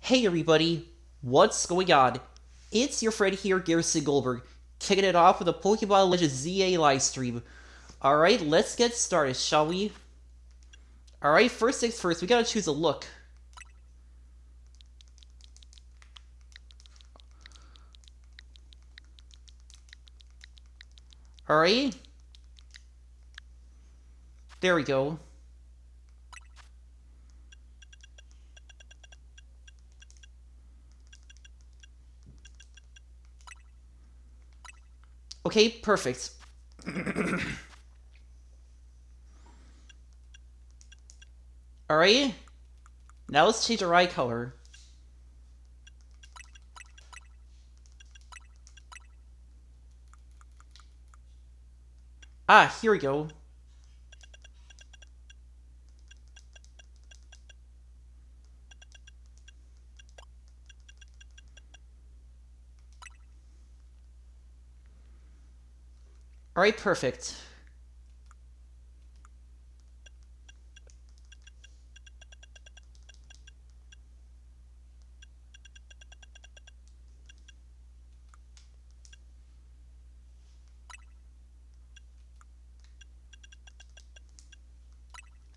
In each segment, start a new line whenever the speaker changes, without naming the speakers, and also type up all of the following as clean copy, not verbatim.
Hey everybody, what's going on? It's your friend here, Garrison Goldberg, kicking it off with a Pokemon Legends ZA livestream. Alright, let's get started, shall we? Alright, first things first, we gotta choose a look. Alright, there we go. Okay, perfect. Alright, now let's change our eye color. Ah, here we go. Alright, perfect.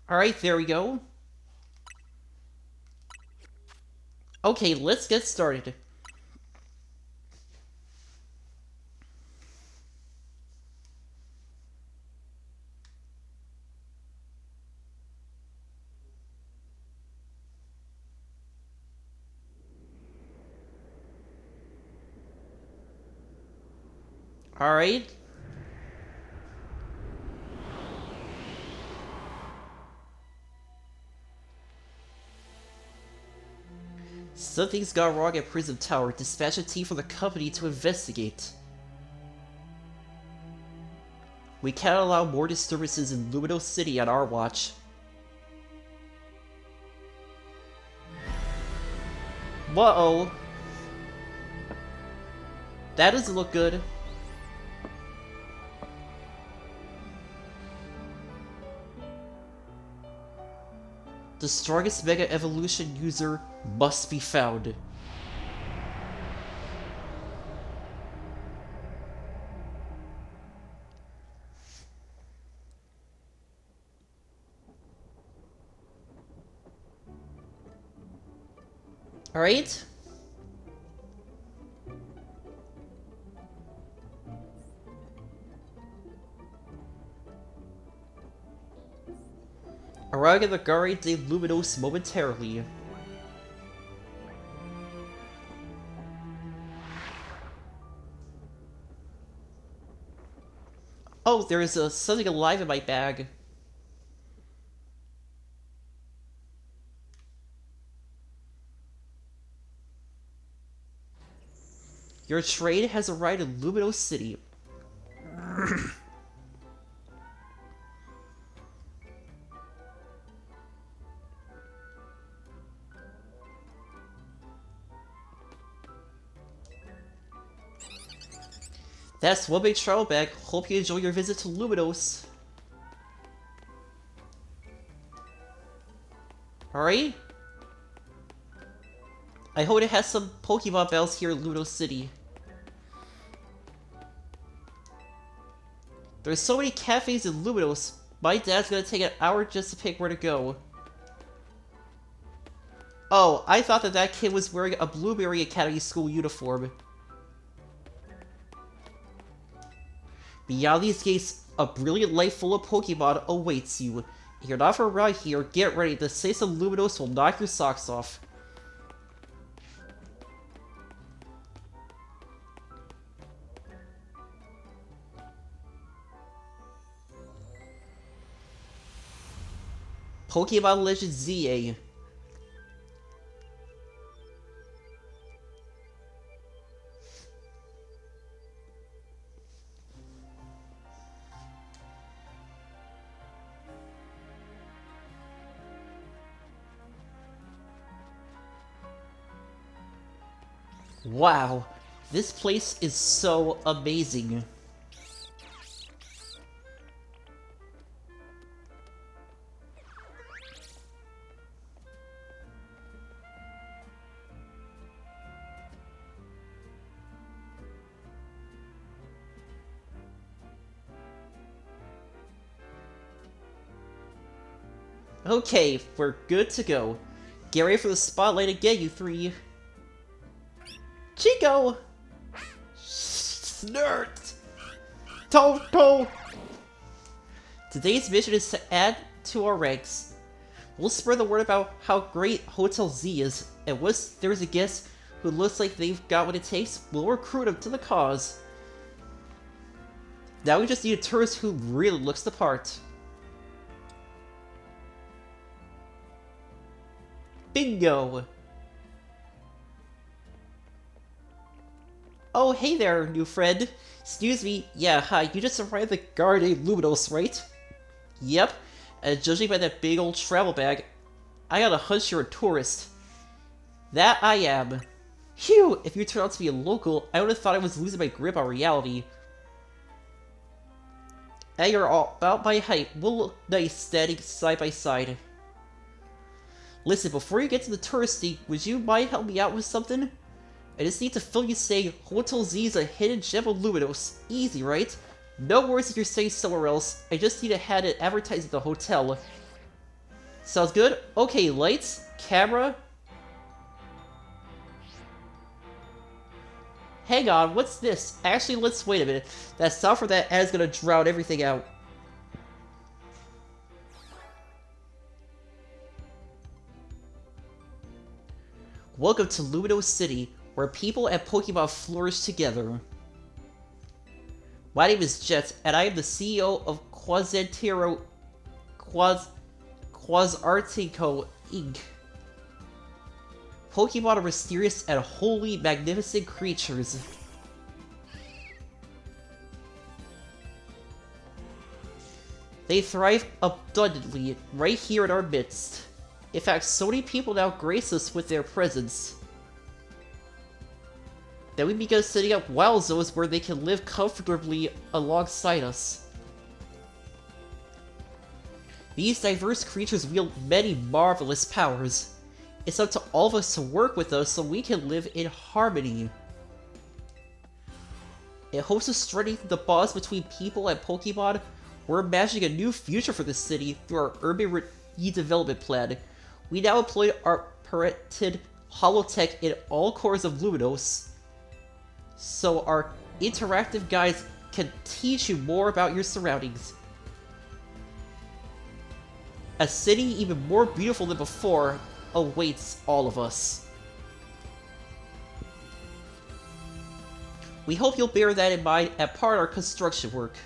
Alright, there we go. Okay, let's get started. Alright. Something's gone wrong at Prism Tower. Dispatch a team from the company to investigate. We can't allow more disturbances in Lumino City on our watch. Whoa! That doesn't look good. The strongest Mega Evolution user must be found. Alright? Arriving at the Gare de Luminos momentarily. Oh, there is something alive in my bag. Your train has arrived in Luminos City. That's one big travel bag. Hope you enjoy your visit to Luminos. Alright? I hope it has some Pokemon bells here in Luminos City. There's so many cafes in Luminos, my dad's gonna take an hour just to pick where to go. Oh, I thought that kid was wearing a Blueberry Academy school uniform. Beyond these gates, a brilliant life full of Pokemon awaits you. If you're not from around here, get ready, the Saints of Luminos will knock your socks off. Pokemon Legends ZA. Wow, this place is so amazing. Okay, we're good to go. Get ready for the spotlight again, you three. Chico! Snert! Toto! Today's mission is to add to our ranks. We'll spread the word about how great Hotel Z is, and once there's a guest who looks like they've got what it takes, we'll recruit them to the cause. Now we just need a tourist who really looks the part. Bingo! Oh, hey there, new friend. Excuse me, yeah, hi, you just arrived at Garde Luminos, right? Yep, and judging by that big old travel bag, I got a hunch you're a tourist. That I am. Phew, if you turned out to be a local, I would have thought I was losing my grip on reality. And you're all about my height, we'll look nice standing side by side. Listen, before you get to the touristy, would you mind helping me out with something? I just need to film you saying Hotel Z is a hidden gem of Luminos. Easy, right? No worries if you're staying somewhere else. I just need to have it advertised at the hotel. Sounds good? Okay, lights, camera. Hang on, what's this? Actually, let's wait a minute. That sound from that ad is gonna drown everything out. Welcome to Luminos City, where people and Pokemon flourish together. My name is Jet, and I am the CEO of Quasartico Inc. Pokemon are mysterious and wholly magnificent creatures. They thrive abundantly right here in our midst. In fact, so many people now grace us with their presence. Then we began setting up wild zones where they can live comfortably alongside us. These diverse creatures wield many marvelous powers. It's up to all of us to work with us so we can live in harmony. In hopes of strengthening the bonds between people and Pokemon, we're imagining a new future for the city through our urban redevelopment plan. We now employ our patented holotech in all corners of Luminos, so our interactive guides can teach you more about your surroundings. A city even more beautiful than before awaits all of us. We hope you'll bear that in mind as part of our construction work.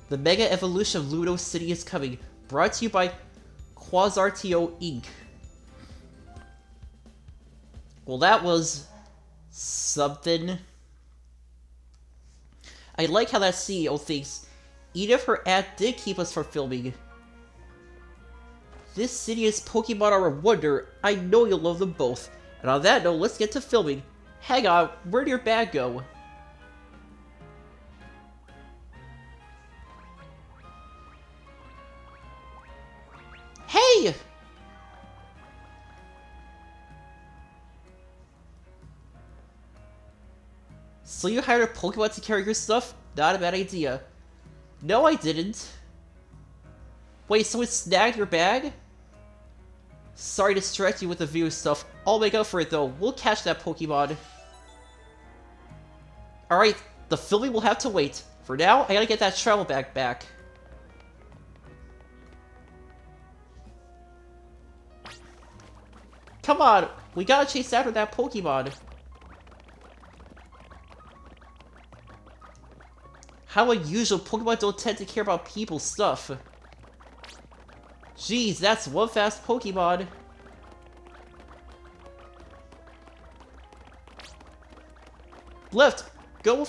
The Mega Evolution of Luminos City is coming, brought to you by Quasartico Inc. Well, that was something. I like how that CEO thinks, even if her ad did keep us from filming. This city is Pokemon are a wonder. I know you'll love them both. And on that note, let's get to filming. Hang on, where'd your bag go? Hey! So you hired a Pokemon to carry your stuff? Not a bad idea. No, I didn't. Wait, so it snagged your bag? Sorry to distract you with the view stuff. I'll make up for it though. We'll catch that Pokemon. Alright, the filming will have to wait. For now, I gotta get that travel bag back. Come on, we gotta chase after that Pokemon. How unusual, Pokemon don't tend to care about people's stuff. Jeez, that's one fast Pokemon. Left! Go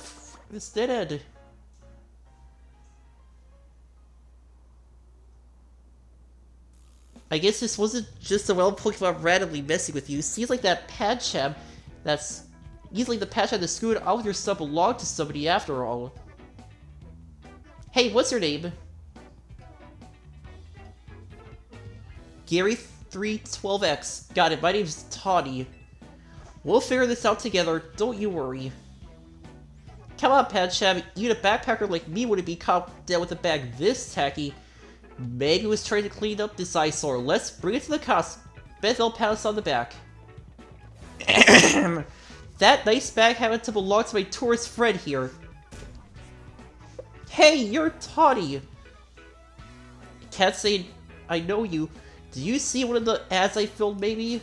instead. I guess this wasn't just a wild Pokemon randomly messing with you. Seems like that Pancham that's... Easily the Pancham that screwed off with your stuff belonged to somebody after all. Hey, what's your name? Gary312X. Got it, my name's Tawny. We'll figure this out together, don't you worry. Come on, Pancham, even a backpacker like me wouldn't be caught dead with a bag this tacky. Maybe it was trying to clean up this eyesore. Let's bring it to the cops. Bethel pounce on the back. That nice bag happened to belong to my tourist friend here. Hey, you're Toddy! Can't say I know you. Did you see one of the ads I filmed, maybe?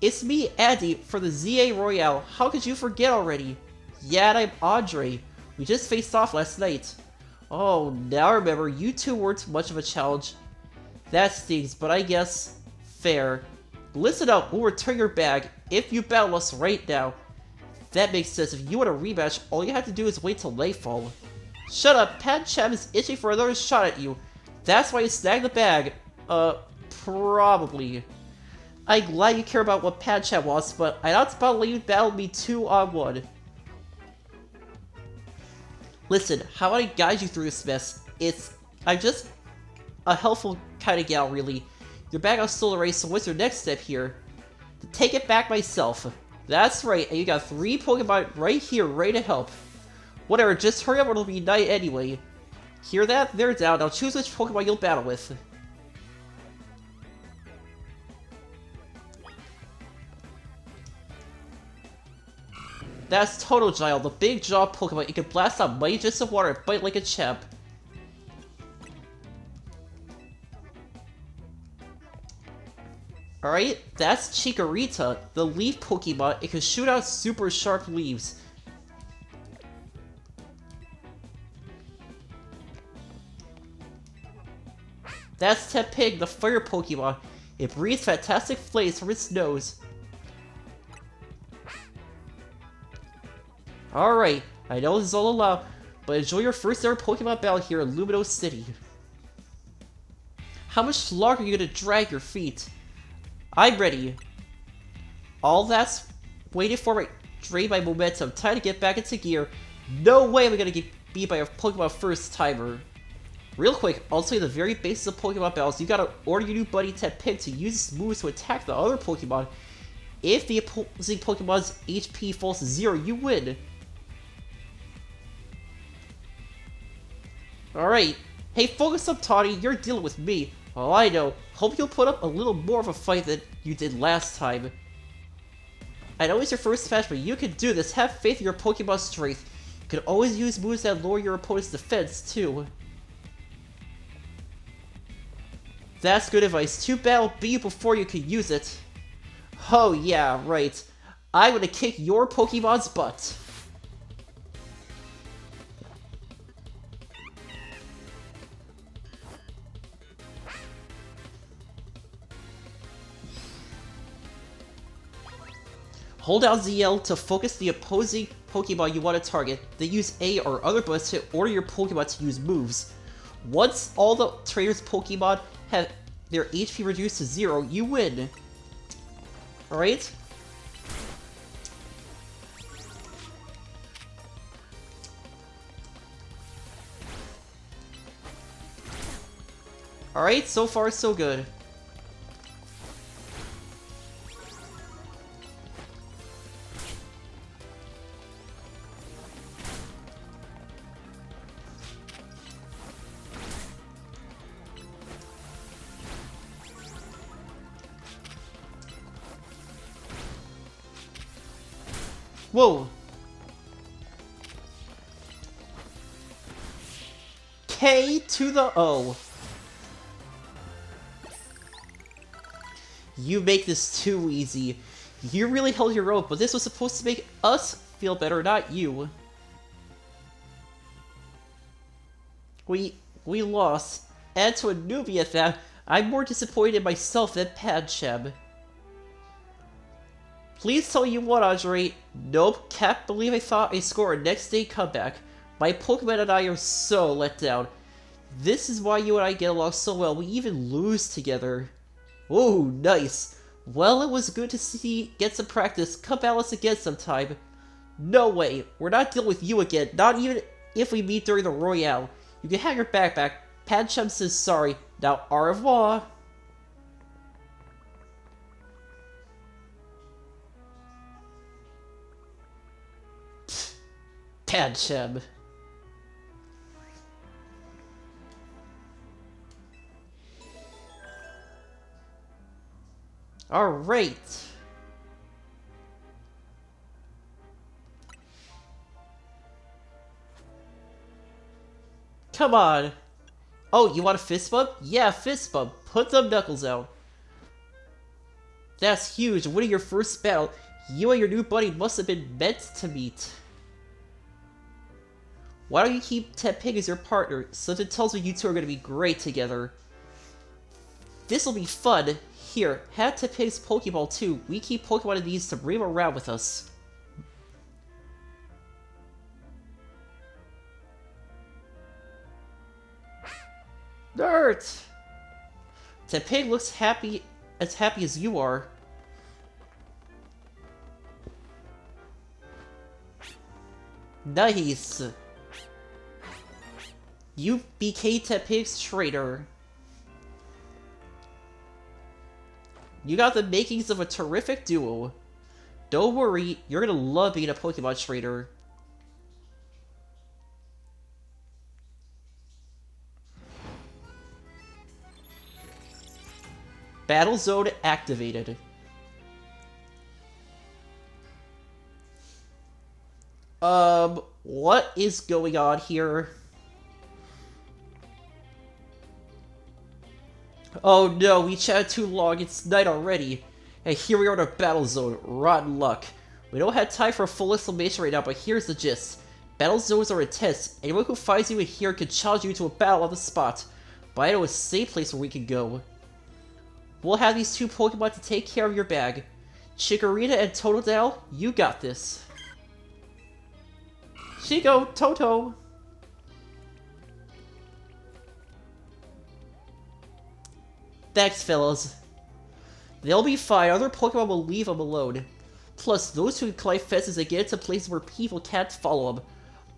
It's me, Andy, for the ZA Royale. How could you forget already? Yeah, and I'm Andre. We just faced off last night. Oh, now I remember, you two weren't much of a challenge. That stings, but I guess fair. Listen up, we'll return your bag if you battle us right now. That makes sense. If you want a rematch, all you have to do is wait till nightfall. Shut up, Pancham is itching for another shot at you. That's why you snagged the bag. Probably. I'm glad you care about what Pancham wants, but I doubt it's about to let you battle me 2-on-1. Listen, how about I guide you through this mess? I'm just a helpful kind of gal, really. Your bag is still erased, so what's your next step here? To take it back myself. That's right, and you got 3 Pokemon right here, ready to help. Whatever, just hurry up or it'll be night anyway. Hear that? They're down. Now choose which Pokemon you'll battle with. That's Totodile, the big jaw Pokemon. It can blast out mighty jets of water and bite like a champ. Alright, that's Chikorita, the leaf Pokemon. It can shoot out super sharp leaves. That's Tepig, the fire Pokemon. It breathes fantastic flames from its nose. Alright, I know this is all allowed, but enjoy your first ever Pokemon battle here in Lumino City. How much longer are you gonna drag your feet? I'm ready. All that's waiting for my drain my momentum. Time to get back into gear. No way am I gonna get beat by a Pokemon first timer. Real quick, I'll tell you the very basis of Pokemon battles. You gotta order your new buddy Tepig to use his moves to attack the other Pokemon. If the opposing Pokemon's HP falls to 0, you win. Alright. Hey, focus up, Toddy. You're dealing with me. Oh, I know. Hope you'll put up a little more of a fight than you did last time. I know it's your first match, but you can do this. Have faith in your Pokemon's strength. You can always use moves that lower your opponent's defense, too. That's good advice. Too bad I'll beat you before you can use it. Oh yeah, right. I'm gonna kick your Pokemon's butt. Hold down ZL to focus the opposing Pokemon you want to target, then use A or other buttons to order your Pokemon to use moves. Once all the trainer's Pokemon have their HP reduced to 0, you win. Alright? Alright, so far so good. Whoa! K to the O. You make this too easy. You really held your own, but this was supposed to make us feel better, not you. We lost. And to a newbie at that, I'm more disappointed in myself than Pancham. Please tell you what, Andre. Nope, can't believe I thought I'd score a next day comeback. My Pokemon and I are so let down. This is why you and I get along so well, we even lose together. Ooh, nice. Well, it was good to see get some practice. Come battle us again sometime. No way, we're not dealing with you again, not even if we meet during the Royale. You can have your backpack. Pancham says sorry. Now, au revoir. Pancham. Alright. Come on. Oh, you want a fist bump? Yeah, fist bump. Put them knuckles out. That's huge. Winning your first battle. You and your new buddy must have been meant to meet. Why don't you keep Tepig as your partner? Something tells me you two are going to be great together. This'll be fun. Here, have Tepig's Pokeball too. We keep Pokemon in these to bring them around with us. Nerd! Tepig looks happy as you are. Nice! You became Tepig's trainer. You got the makings of a terrific duo. Don't worry, you're gonna love being a Pokemon trainer. Battle Zone activated. What is going on here? Oh no, we chatted too long, it's night already. And here we are in a battle zone, rotten luck. We don't have time for a full explanation right now, but here's the gist. Battle zones are intense. Anyone who finds you in here can challenge you to a battle on the spot. But I know a safe place where we can go. We'll have these two Pokemon to take care of your bag. Chikorita and Totodile, you got this. Chico, Toto! Thanks, fellas. They'll be fine, other Pokemon will leave them alone. Plus, those two can climb fences and get into places where people can't follow them.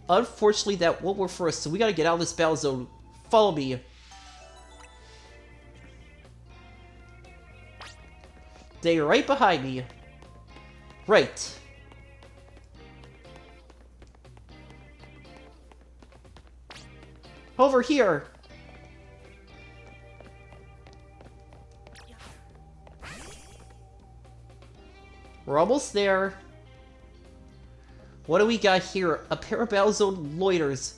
Unfortunately, that won't work for us, so we gotta get out of this battle zone. Follow me. Stay right behind me. Right. Over here! We're almost there. What do we got here? A pair of Battle Zone loiterers.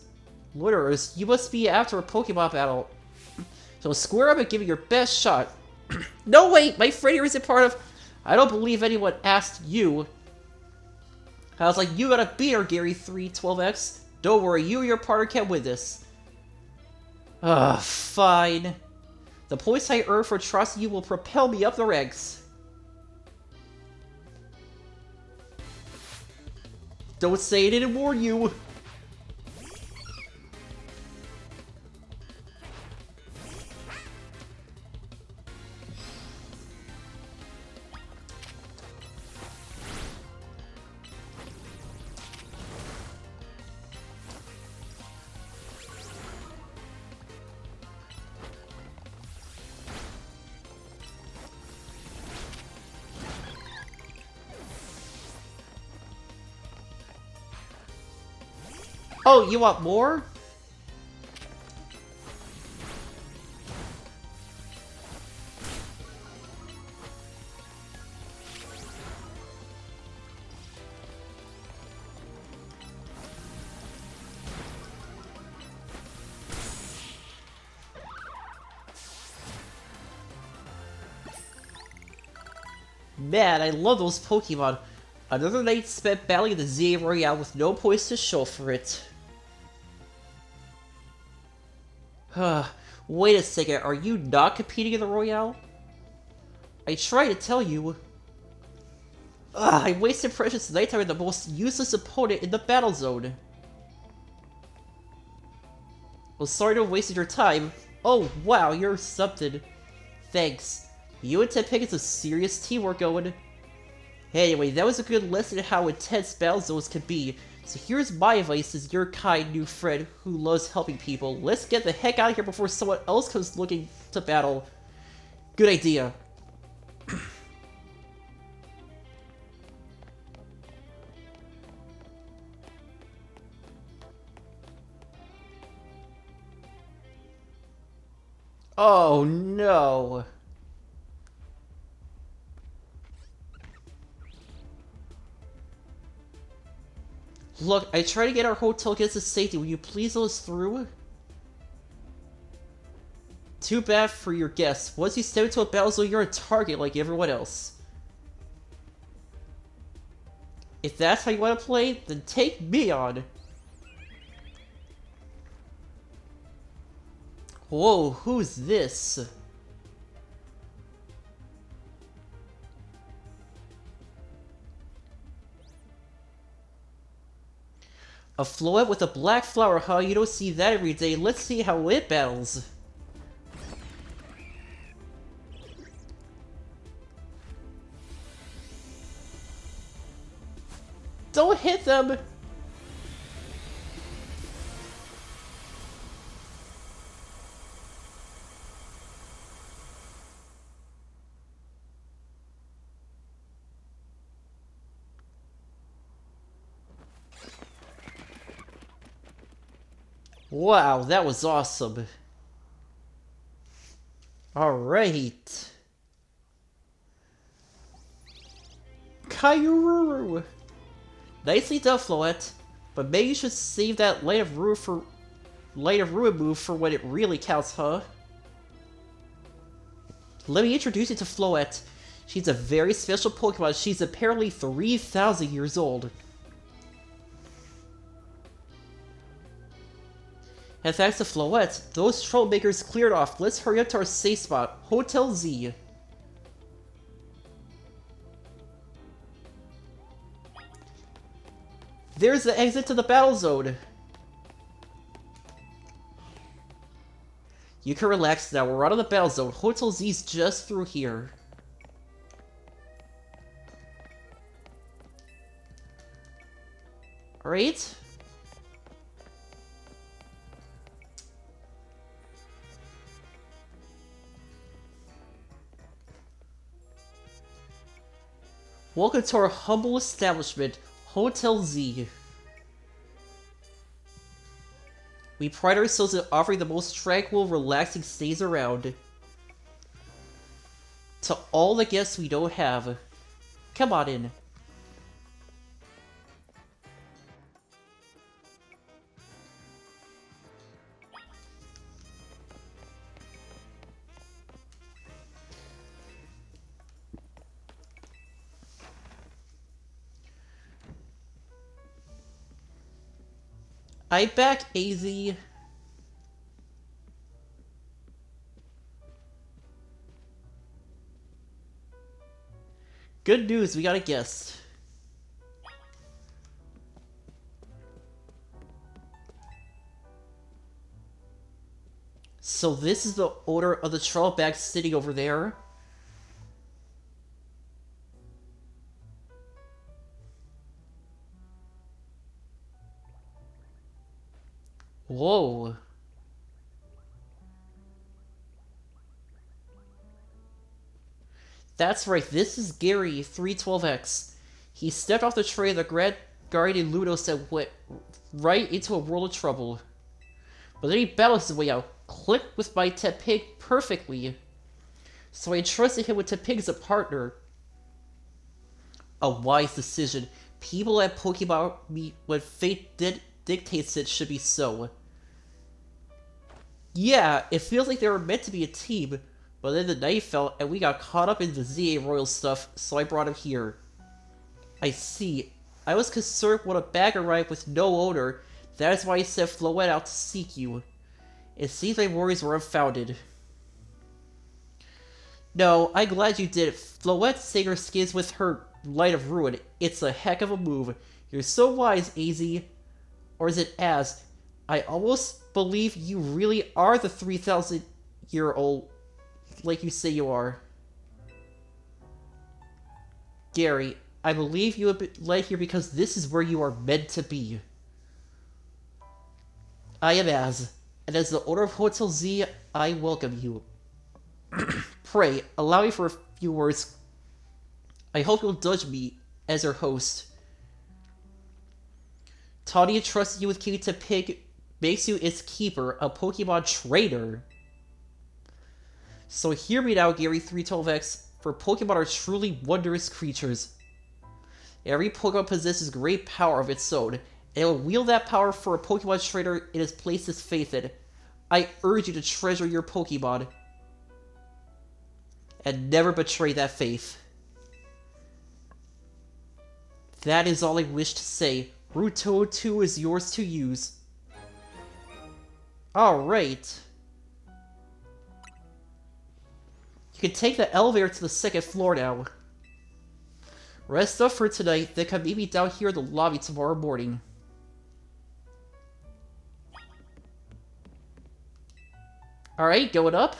Loiterers, you must be after a Pokemon battle. So square up and give it your best shot. No, wait! My friend here isn't part of... I don't believe anyone asked you. I was like, you gotta beat her, Gary 312X. Don't worry, you and your partner can win this. Ugh, fine. The points I earn for trusting you will propel me up the ranks. Don't say I didn't warn you! Oh, you want more? Man, I love those Pokemon. Another night spent battling the ZA Royale with no points to show for it. Wait a second, are you not competing in the Royale? I tried to tell you. I wasted precious nighttime with the most useless opponent in the battle zone. Well, sorry to have wasted your time. Oh, wow, you're something. Thanks. You and Tepig is some serious teamwork going. Anyway, that was a good lesson in how intense battle zones can be. So here's my advice as your kind new friend who loves helping people. Let's get the heck out of here before someone else comes looking to battle. Good idea. Oh no. Look, I tried to get our hotel guests to safety. Will you please let us through? Too bad for your guests. Once you step into a battle zone, you're a target like everyone else. If that's how you want to play, then take me on. Whoa, who's this? A Floette with a black flower, huh? You don't see that every day. Let's see how it battles. Don't hit them! Wow, that was awesome. Alright. Kyururu! Nicely done, Floette. But maybe you should save that Light of Ruin move for when it really counts, huh? Let me introduce you to Floette. She's a very special Pokemon. She's apparently 3,000 years old. And thanks to Floette, those troublemakers cleared off. Let's hurry up to our safe spot, Hotel Z. There's the exit to the battle zone. You can relax now. We're out of the battle zone. Hotel Z's just through here. Alright. Welcome to our humble establishment, Hotel Z. We pride ourselves in offering the most tranquil, relaxing stays around. To all the guests we don't have, come on in. I'm back, AZ. Good news, we got a guest. So this is the owner of the troll bag sitting over there. Whoa. That's right, this is Gary, 312X. He stepped off the tray of the Grand Guardian Ludos and went right into a world of trouble. But then he battled his way out, clicked with my Tepig perfectly. So I entrusted him with Tepig as a partner. A wise decision. People at Pokemon meet when fate dictates it should be so. Yeah, it feels like they were meant to be a team, but then the night fell and we got caught up in the ZA Royal stuff, so I brought him here. I see. I was concerned when a bag arrived with no owner. That is why I sent Floette out to seek you. It seems my worries were unfounded. No, I'm glad you did it. Floette saved her skins with her Light of Ruin. It's a heck of a move. You're so wise, AZ. Or is it Az? I almost believe you really are the 3,000-year-old, like you say you are. Gary, I believe you have been led here because this is where you are meant to be. I am Az, and as the owner of Hotel Z, I welcome you. Pray, allow me for a few words. I hope you'll judge me as your host. Tanya trusted you with King Tepig, makes you its keeper, a Pokemon trainer. So hear me now, Gary 312X, for Pokemon are truly wondrous creatures. Every Pokemon possesses great power of its own, and it will wield that power for a Pokemon trainer it has placed its faith in. I urge you to treasure your Pokemon, and never betray that faith. That is all I wish to say. Route 202 is yours to use. Alright. You can take the elevator to the second floor now. Rest up for tonight, then come meet me down here in the lobby tomorrow morning. Alright, going up.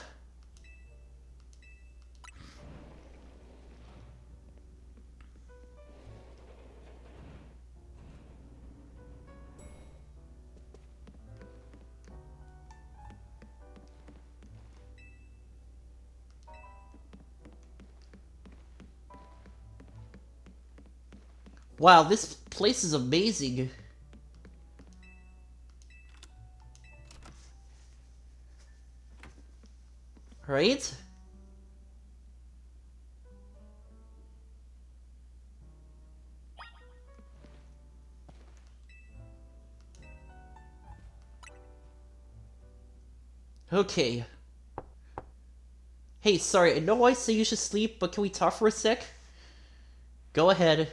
Wow, this place is amazing. Right? Okay. Hey, sorry, I know I say you should sleep, but can we talk for a sec? Go ahead.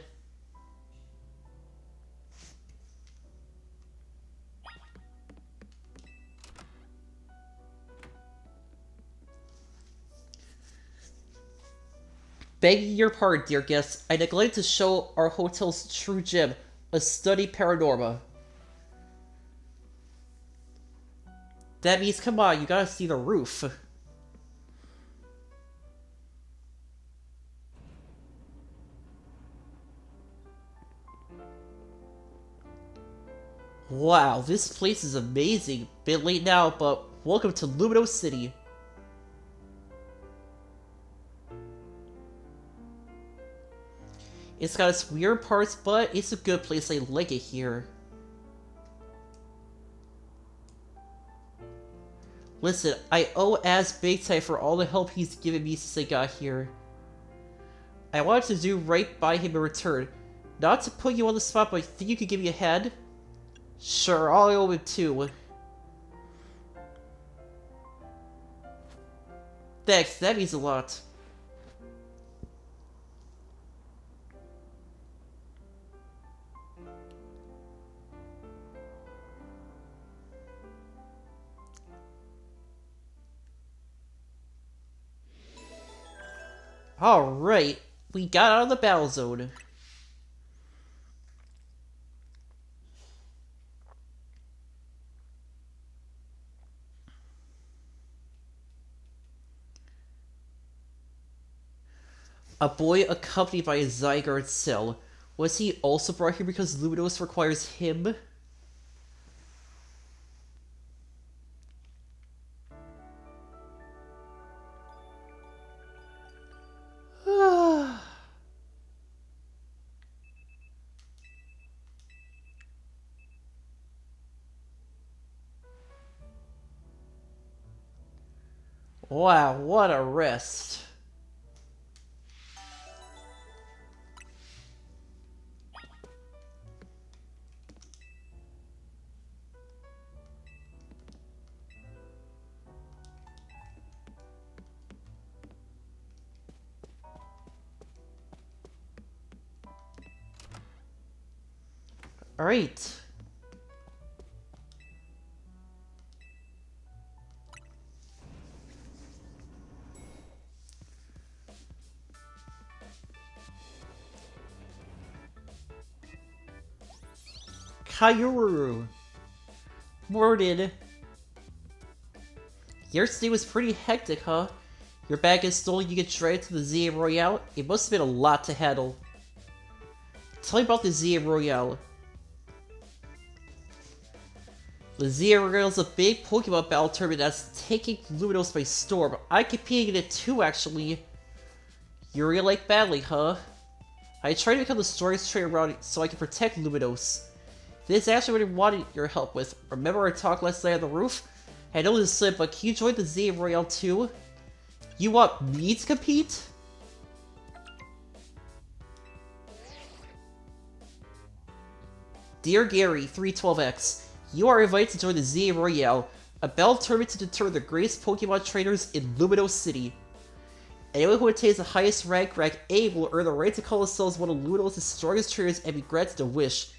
Begging your pardon, dear guests, I neglected to show our hotel's true gem, a study Paranorma. That means, come on, you gotta see the roof. Wow, this place is amazing. Bit late now, but welcome to Lumino City. It's got its weird parts, but it's a good place. I like it here. Listen, I owe Az big time for all the help he's given me since I got here. I wanted to do right by him in return. Not to put you on the spot, but I think you could give me a hand? Sure, I'll owe him too. Thanks, that means a lot. Alright, we got out of the battle zone. A boy accompanied by a Zygarde cell. Was he also brought here because Luminous requires him? Wow, what a rest. Alright. Kyururu. Morton. Your stay was pretty hectic, huh? Your bag is stolen, you get dragged to the ZA Royale? It must have been a lot to handle. Tell me about the ZA Royale. The ZA Royale is a big Pokemon battle tournament that's taking Luminous by storm. I competed in it too, actually. You really like battling, huh? I tried to become the strongest trainer around so I can protect Luminous. This is actually what I wanted your help with. Remember our talk last night on the roof? I know this is slip, but can you join the ZA Royale too? You want me to compete? Dear Gary, 312X, you are invited to join the ZA Royale, a battle tournament to determine the greatest Pokemon trainers in Lumino City. Anyone who attains the highest rank A, will earn the right to call themselves one of Lumino's strongest trainers and be granted a wish,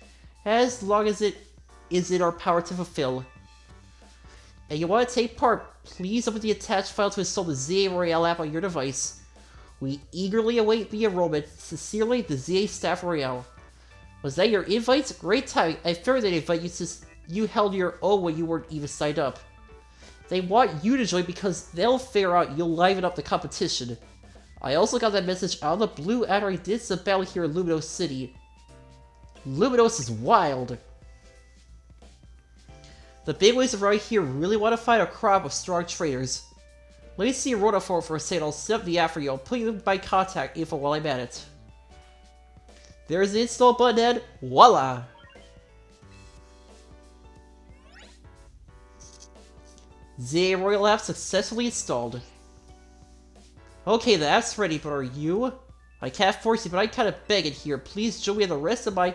as long as it is in our power to fulfill. And you want to take part, please open the attached file to install the ZA Royale app on your device. We eagerly await the enrollment. Sincerely, the ZA Staff Royale. Was that your invite? Great timing. I figured they'd invite you since you held your own when you weren't even signed up. They want you to join because they'll figure out you'll liven up the competition. I also got that message out of the blue after I did some battle here in Luminos City. Luminos is wild. The big ways around here really want to find a crop of strong trainers. Let me see your Rona form for a second. I'll set up the app for you. I'll put you in my contact info while I'm at it. There's the install button and voila! ZA Royal app successfully installed. Okay, the app's ready, but are you? I can't force you, but I kinda beg it here. Please join me and the rest of my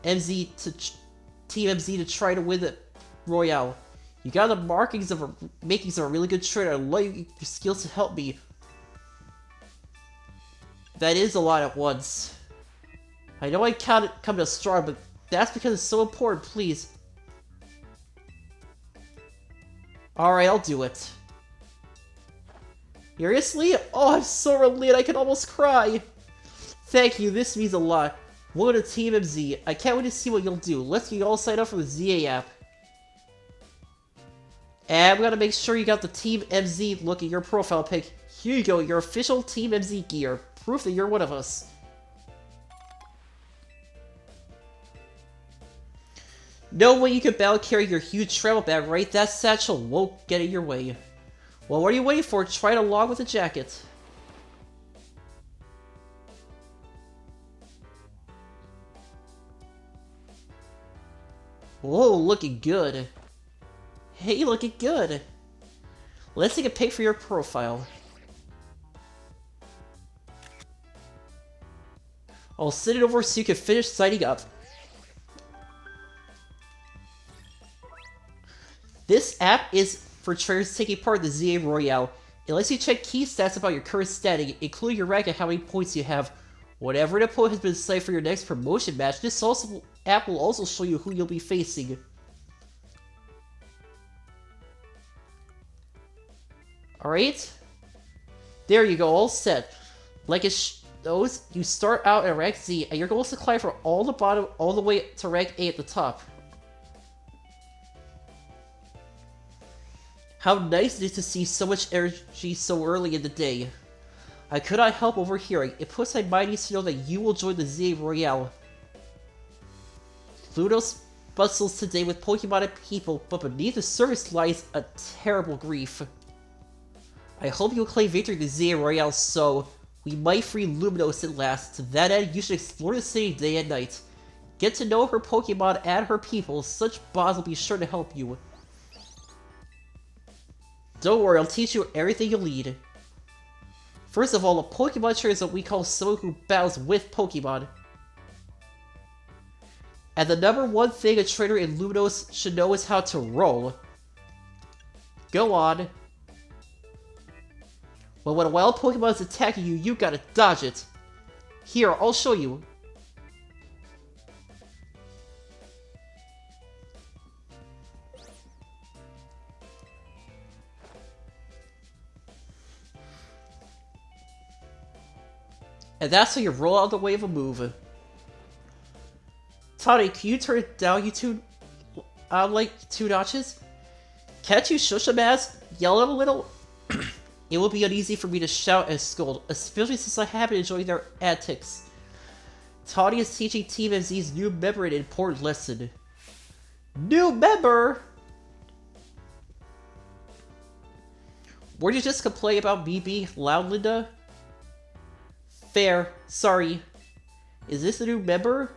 Team MZ to try to win the Royale. You got the makings of a really good trainer. I love your skills to help me. That is a lot at once. I know I can't come to strong, but that's because it's so important, please. Alright, I'll do it. Seriously? Oh, I'm so relieved I can almost cry. Thank you, this means a lot. Welcome to Team MZ. I can't wait to see what you'll do. Let's get you all signed up for the ZA app. And we gotta make sure you got the Team MZ look at your profile pic. Here you go, your official Team MZ gear. Proof that you're one of us. No way you can battle carry your huge travel bag, right? That satchel won't get in your way. Well, what are you waiting for? Try it along with the jacket. Whoa, looking good. Hey, looking good. Let's take a pic for your profile. I'll send it over so you can finish signing up. This app is for trainers taking part in the ZA Royale. It lets you check key stats about your current standing, including your rank and how many points you have. Whatever an opponent has been assigned for your next promotion match, this app will also show you who you'll be facing. Alright? There you go, all set. Like it shows, you start out at rank Z, and your goal is to climb from all the bottom all the way to rank A at the top. How nice it is to see so much energy so early in the day. I could not help overhearing. It puts my mind at ease to know that you will join the ZA Royale. Luminos bustles today with Pokemon and people, but beneath the surface lies a terrible grief. I hope you'll claim victory in the ZA Royale so we might free Luminos at last. To that end, you should explore the city day and night. Get to know her Pokemon and her people. Such bonds will be sure to help you. Don't worry, I'll teach you everything you'll need. First of all, a Pokemon trainer is what we call someone who battles with Pokemon. And the number one thing a trainer in Luminos should know is how to roll. Go on. Well, when a wild Pokemon is attacking you, you gotta dodge it. Here, I'll show you. And that's how you roll out of the way of a move. Toddy, can you turn it down like 2 notches? Can't you shush him as? Yell at a little? It will be uneasy for me to shout and scold, especially since I have been enjoying their antics. Toddy is teaching Team MZ's new member an important lesson. New member? Were you just complain about me being loud, Linda? Fair. Sorry. Is this a new member?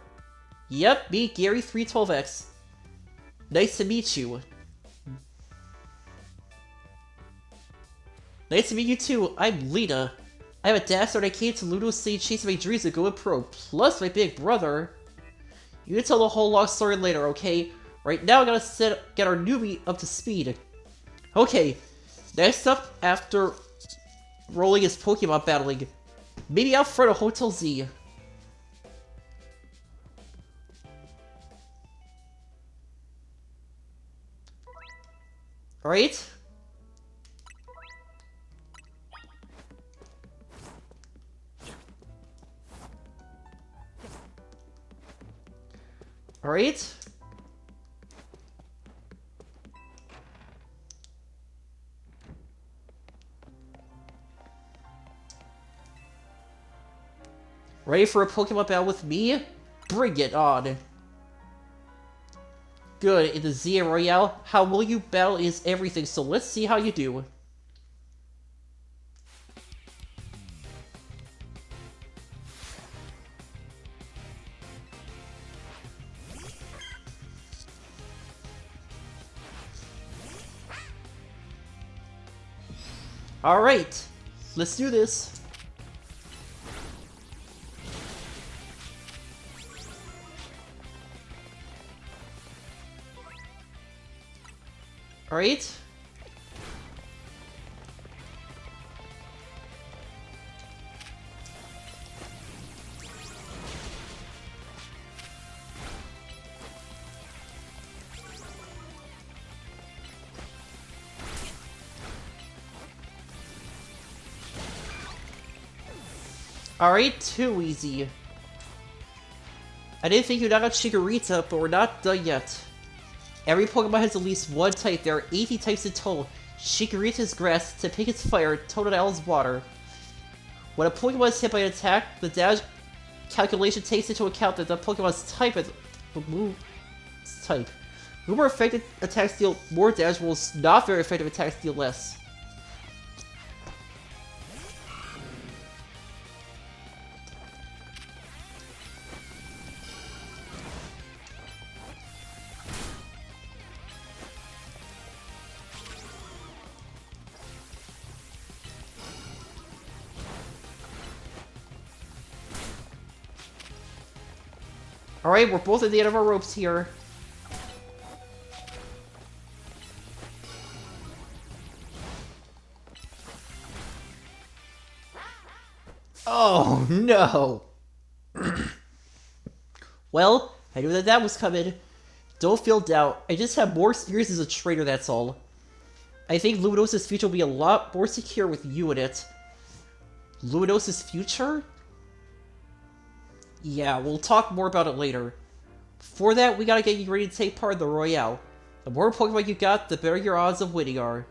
Yep, me, Gary 312X. Nice to meet you. Nice to meet you too. I'm Lena. I have a dad so I came to Ludo City chasing my dreams of going pro, plus my big brother. You can tell the whole long story later, okay? Right now I gotta get our newbie up to speed. Okay, next up after rolling is Pokemon battling. Maybe out front of Hotel Z. Alright? Alright? Ready for a Pokemon battle with me? Bring it on! Good, in the ZA Royale, how will you battle is everything, so let's see how you do. Alright, let's do this. Alright. Alright, too easy. I didn't think you'd knock out Chikorita, but we're not done yet. Every Pokemon has at least one type. There are 80 types in total. Chikorita is grass, Togepi is fire, Totodile is water. When a Pokemon is hit by an attack, the damage calculation takes into account that the Pokemon's type is the move's type. More effective attacks deal more damage, while not very effective attacks deal less. Alright, we're both at the end of our ropes here. Oh, no! Well, I knew that was coming. Don't feel doubt. I just have more experience as a trainer, that's all. I think Luminos's future will be a lot more secure with you in it. Luminos's future? Yeah, we'll talk more about it later. Before that, we gotta get you ready to take part in the Royale. The more Pokemon you got, the better your odds of winning are.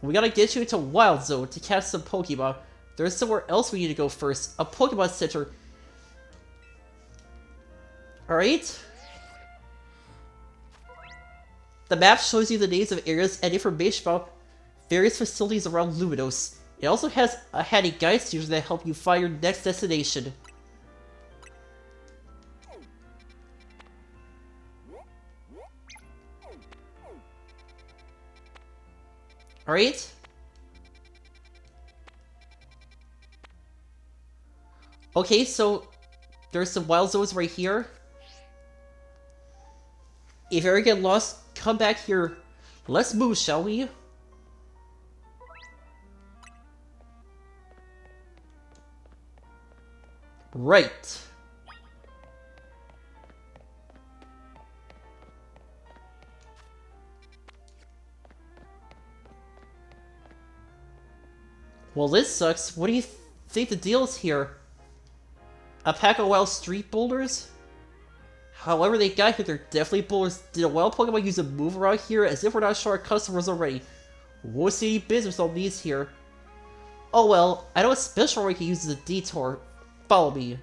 We gotta get you into Wild Zone to catch some Pokemon. There's somewhere else we need to go first. A Pokemon Center. Alright? The map shows you the names of areas and information about various facilities around Luminos. It also has a handy guide station that help you find your next destination. Alright? Okay, so there's some wild zones right here. If you ever get lost, come back here. Let's move, shall we? Right. Well, this sucks. What do you think the deal is here? A pack of wild street boulders? However they got here, they're definitely boulders. Did a wild Pokemon use a move around here? As if we're not sure our customers already. Won't see any business on these here. Oh well, I know a special we can use as a detour. Follow me.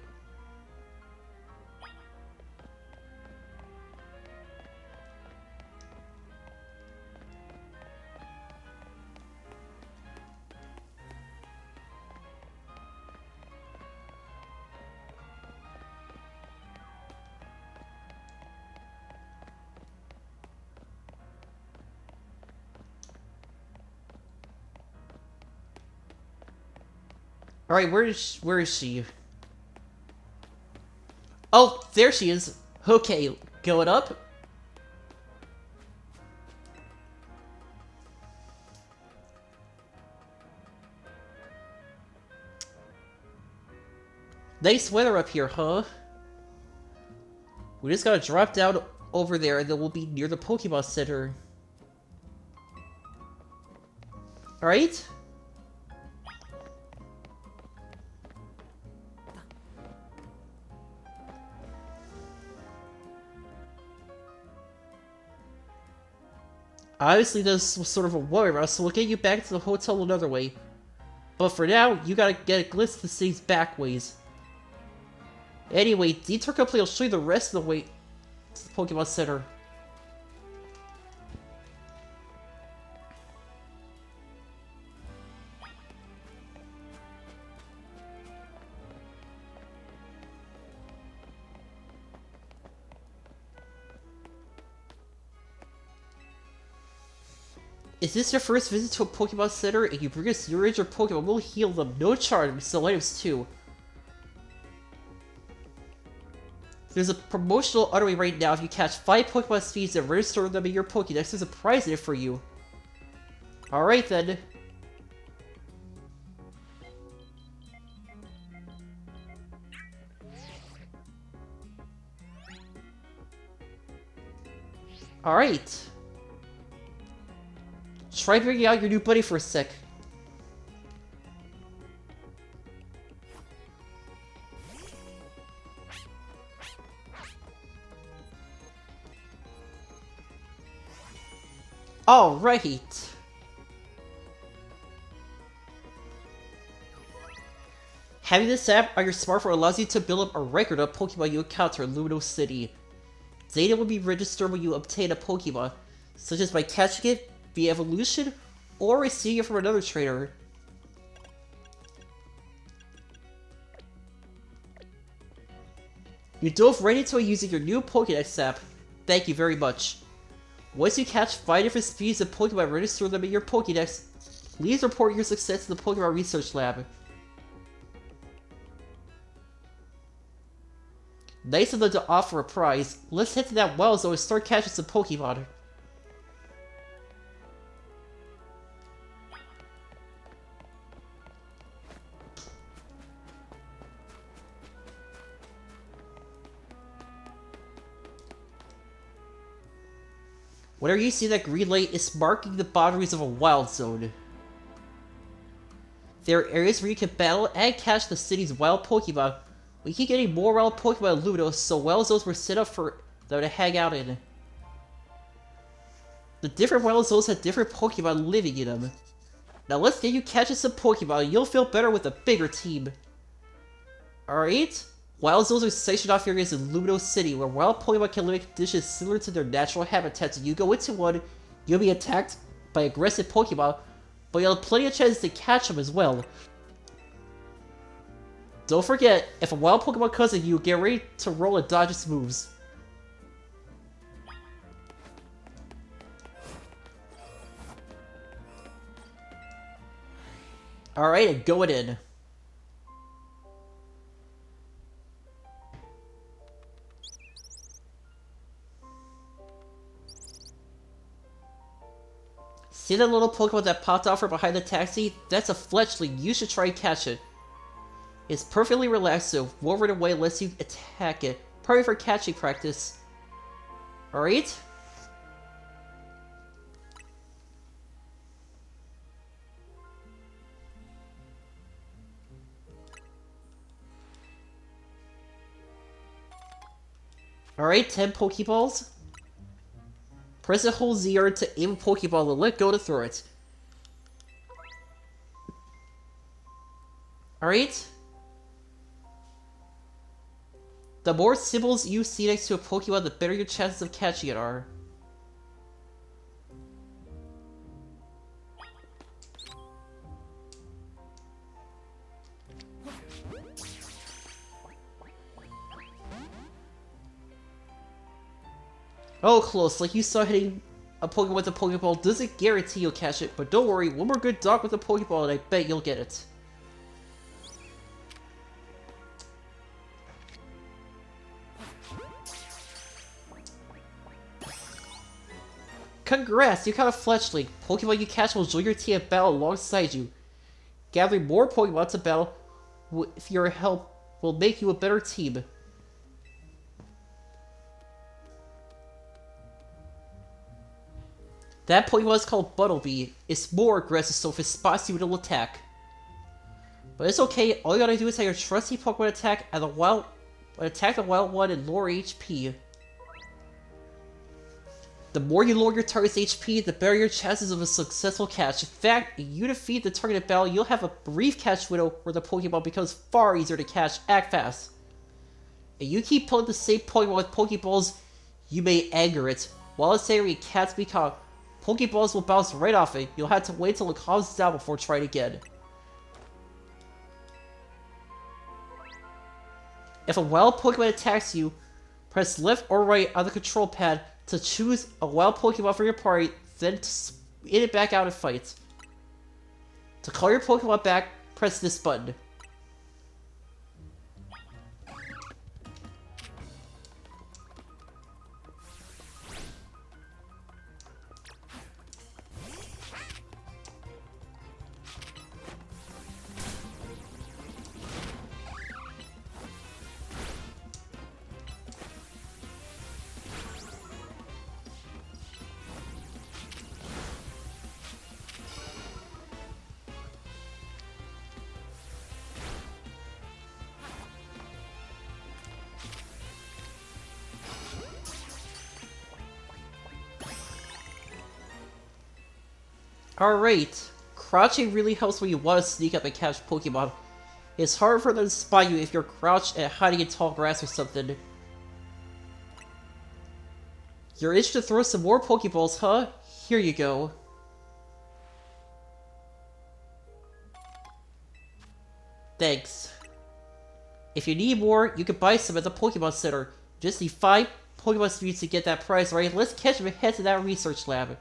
Alright, where is she? Oh, there she is. Okay, going up. Nice weather up here, huh? We just gotta drop down over there and then we'll be near the Pokemon Center. Alright? Obviously, this was sort of a worry about us, so we'll get you back to the hotel another way. But for now, you gotta get a glimpse of the city's back ways. Anyway, Detour Complete will show you the rest of the way to the Pokemon Center. Is this your first visit to a Pokemon Center and you bring us your injured Pokemon? We'll heal them, no charge, we sell items too. There's a promotional underway right now. If you catch 5 Pokemon speeds and register them in your Pokédex, there's a prize in it for you. Alright then. Alright. Try bringing out your new buddy for a sec. Alright. Having this app on your smartphone allows you to build up a record of Pokemon you encounter in Lumino City. Data will be registered when you obtain a Pokemon, such as by catching it via evolution or receiving it from another trainer. You dove right into it using your new Pokédex app. Thank you very much. Once you catch 5 different species of Pokemon and register them in your Pokédex, please report your success to the Pokemon Research Lab. Nice of them to offer a prize. Let's head to that well zone and start catching some Pokemon. Whenever you see that green light, it's marking the boundaries of a wild zone. There are areas where you can battle and catch the city's wild Pokemon. We keep getting more wild Pokemon in Lumino, so wild zones were set up for them to hang out in. The different wild zones have different Pokemon living in them. Now let's get you catching some Pokemon, you'll feel better with a bigger team. Alright? Wild zones are sectioned off areas in Lumino City, where wild Pokemon can live in conditions similar to their natural habitats. If you go into one, you'll be attacked by aggressive Pokemon, but you'll have plenty of chances to catch them as well. Don't forget, if a wild Pokemon comes at you, get ready to roll and dodge its moves. Alright, and going in. See that little Pokemon that popped out from behind the taxi? That's a fletchling, you should try and catch it. It's perfectly relaxed, so won't run away unless you attack it. Perfect for catching practice. Alright? Alright, 10 Pokeballs. Press and hold ZR to aim a Pokeball and let go to throw it. Alright? The more symbols you see next to a Pokemon, the better your chances of catching it are. Oh, close. Like you saw hitting a Pokemon with a Pokeball doesn't guarantee you'll catch it, but don't worry, one more good dog with a Pokeball and I bet you'll get it. Congrats, you caught a Fletchling. Pokemon you catch will join your team at battle alongside you. Gathering more Pokemon to battle with your help will make you a better team. That Pokemon is called Buttlebee. It's more aggressive, so if it spots you, it'll attack. But it's okay, all you gotta do is have your trusty Pokemon attack the wild one and lower HP. The more you lower your target's HP, the better your chances of a successful catch. In fact, if you defeat the targeted battle, you'll have a brief catch window where the Pokemon becomes far easier to catch. Act fast. If you keep pulling the same Pokemon with Pokeballs, you may anger it. While it's angry, it can't be caught. Pokeballs will bounce right off it. You'll have to wait till it calms down before trying again. If a wild Pokemon attacks you, press left or right on the control pad to choose a wild Pokemon for your party, then spit it back out and fight. To call your Pokemon back, press this button. Alright, crouching really helps when you want to sneak up and catch Pokemon. It's hard for them to spot you if you're crouched and hiding in tall grass or something. You're itched to throw some more Pokeballs, huh? Here you go. Thanks. If you need more, you can buy some at the Pokemon Center. Just need 5 Pokemon Speeds to get that prize, right? Let's catch them and head to that research lab.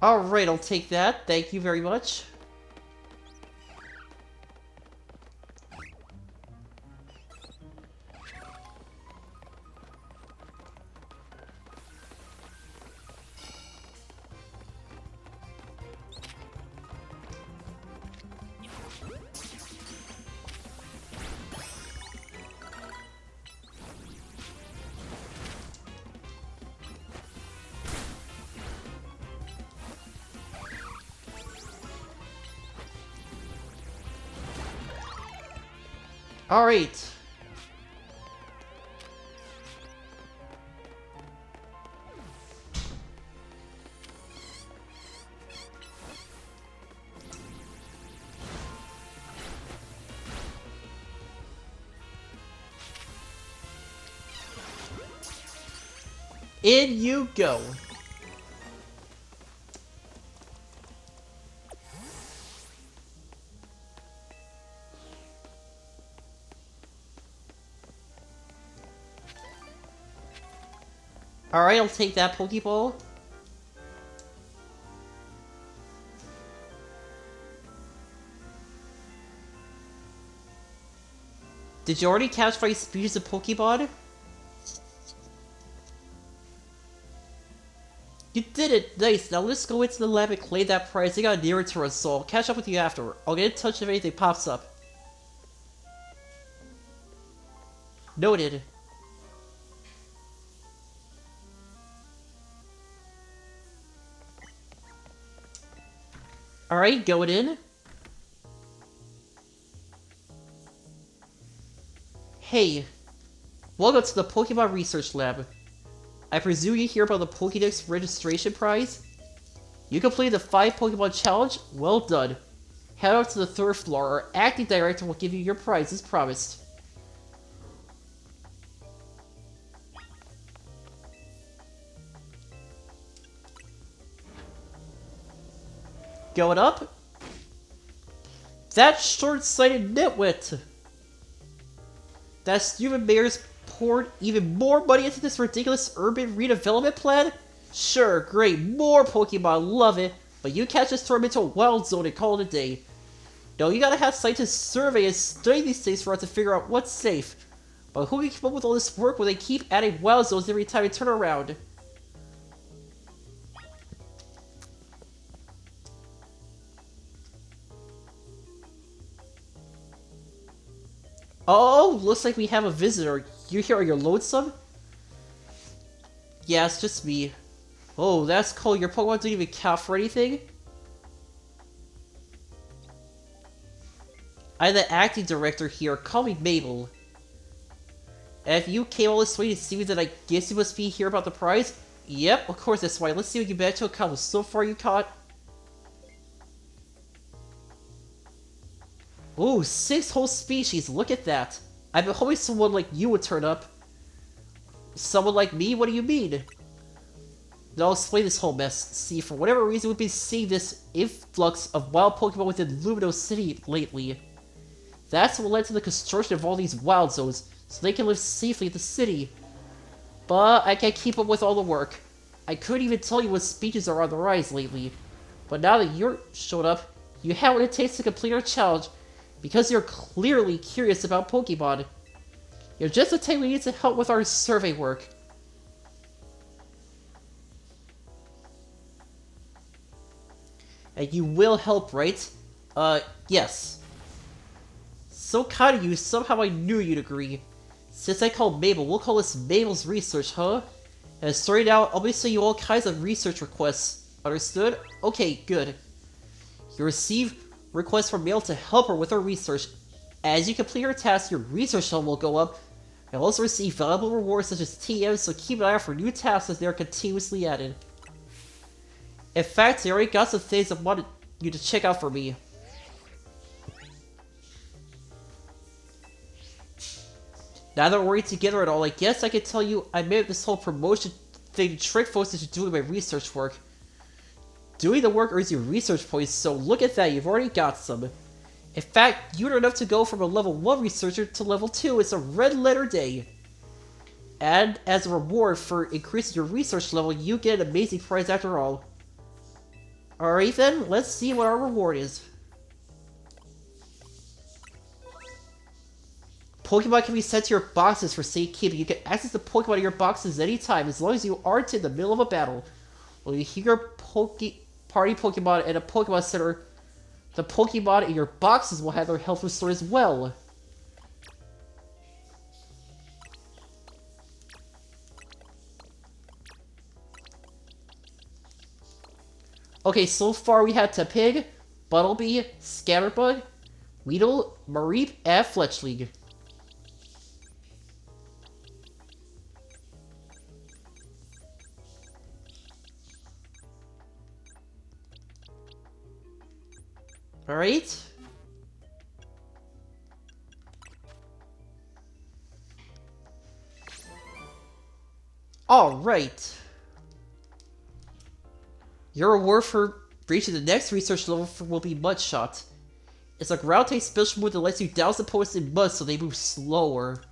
Alright, I'll take that. Thank you very much. Alright. In you go. Alright, I'll take that Pokeball. Did you already catch 5 species of Pokemon? You did it! Nice! Now let's go into the lab and claim that prize. I got nearer to us, so I'll catch up with you after. I'll get in touch if anything pops up. Noted. Alright, going in. Hey, welcome to the Pokemon Research Lab. I presume you hear about the Pokédex registration prize? You completed the 5 Pokemon challenge? Well done. Head up to the 3rd floor. Our acting director will give you your prize as promised. Going up? That short-sighted nitwit! That stupid mayor's poured even more money into this ridiculous urban redevelopment plan? Sure, great, more Pokemon, love it, but you can't just throw them into a wild zone and call it a day. No, you gotta have scientists survey and study these things for us to figure out what's safe. But who can keep up with all this work when they keep adding wild zones every time you turn around? Oh, looks like we have a visitor. You here? Are you lonesome? Yeah, it's just me. Oh, that's cool. Your Pokemon didn't even count for anything? I'm the acting director here. Call me Mabel. And if you came all this way to see me, then I guess you must be here about the prize? Yep, of course that's why. Let's see what you managed to accomplish. So far you caught... Ooh, 6 whole species, look at that. I've been hoping someone like you would turn up. Someone like me? What do you mean? Now I'll explain this whole mess. See, for whatever reason we've been seeing this influx of wild Pokemon within Lumino City lately. That's what led to the construction of all these wild zones, so they can live safely in the city. But I can't keep up with all the work. I couldn't even tell you what species are on the rise lately. But now that you're showed up, you have what it takes to complete our challenge, because you're clearly curious about Pokemon. You're just the type we need to help with our survey work. And you will help, right? Yes. So kind of you, somehow I knew you'd agree. Since I called Mabel, we'll call this Mabel's Research, huh? And starting out, I'll be sending you all kinds of research requests. Understood? Okay, good. You receive requests from Mabel to help her with her research. As you complete her tasks, your research level will go up. You'll also receive valuable rewards such as TMs, so keep an eye out for new tasks as they are continuously added. In fact, I already got some things I wanted you to check out for me. Now that we're working together at all, I guess I can tell you I made this whole promotion thing to trick folks into doing my research work. Doing the work earns you research points, so look at that, you've already got some. In fact, you earn enough to go from a level 1 researcher to level 2. It's a red letter day. And as a reward for increasing your research level, you get an amazing prize after all. Alright then, let's see what our reward is. Pokemon can be sent to your boxes for safekeeping. You can access the Pokemon in your boxes anytime, as long as you aren't in the middle of a battle. When you hear your party Pokemon at a Pokemon Center, the Pokemon in your boxes will have their health restored as well. Okay, so far we had Tepig, Buttlebee, Scatterbug, Weedle, Mareep, and Fletchling. Alright. Alright. Your reward for reaching the next research level will be Mudshot. It's a ground-type special move that lets you douse the opponents in mud so they move slower.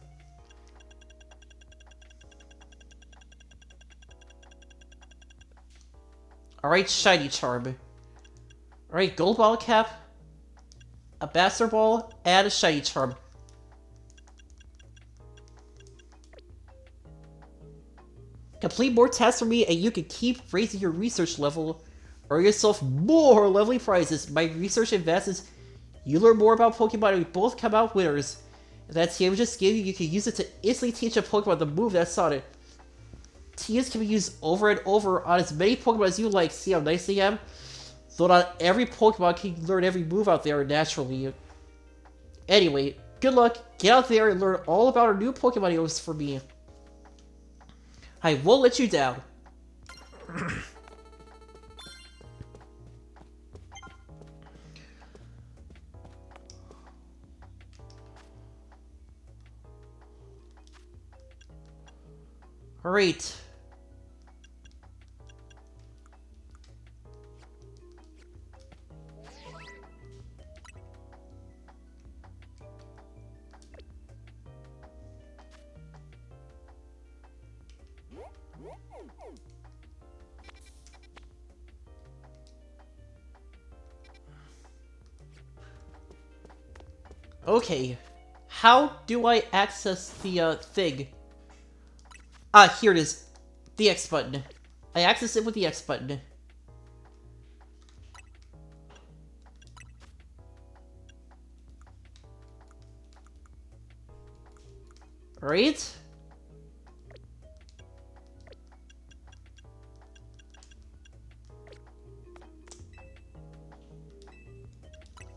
Alright, Shiny Charm. Alright, Gold Bottle Cap, a Master Ball, and a Shiny Charm. Complete more tasks for me and you can keep raising your research level. Earn yourself more lovely prizes. My research advances. You learn more about Pokemon and we both come out winners. If that TM just gave you, you can use it to instantly teach a Pokemon the move that's on it. TMs can be used over and over on as many Pokemon as you like. See how nice I am? Though not every Pokemon can learn every move out there naturally. Anyway, good luck, get out there and learn all about our new Pokemon heroes for me. I won't let you down. Alright. Okay. How do I access the, thing? Ah, here it is. The X button. I access it with the X button. Right?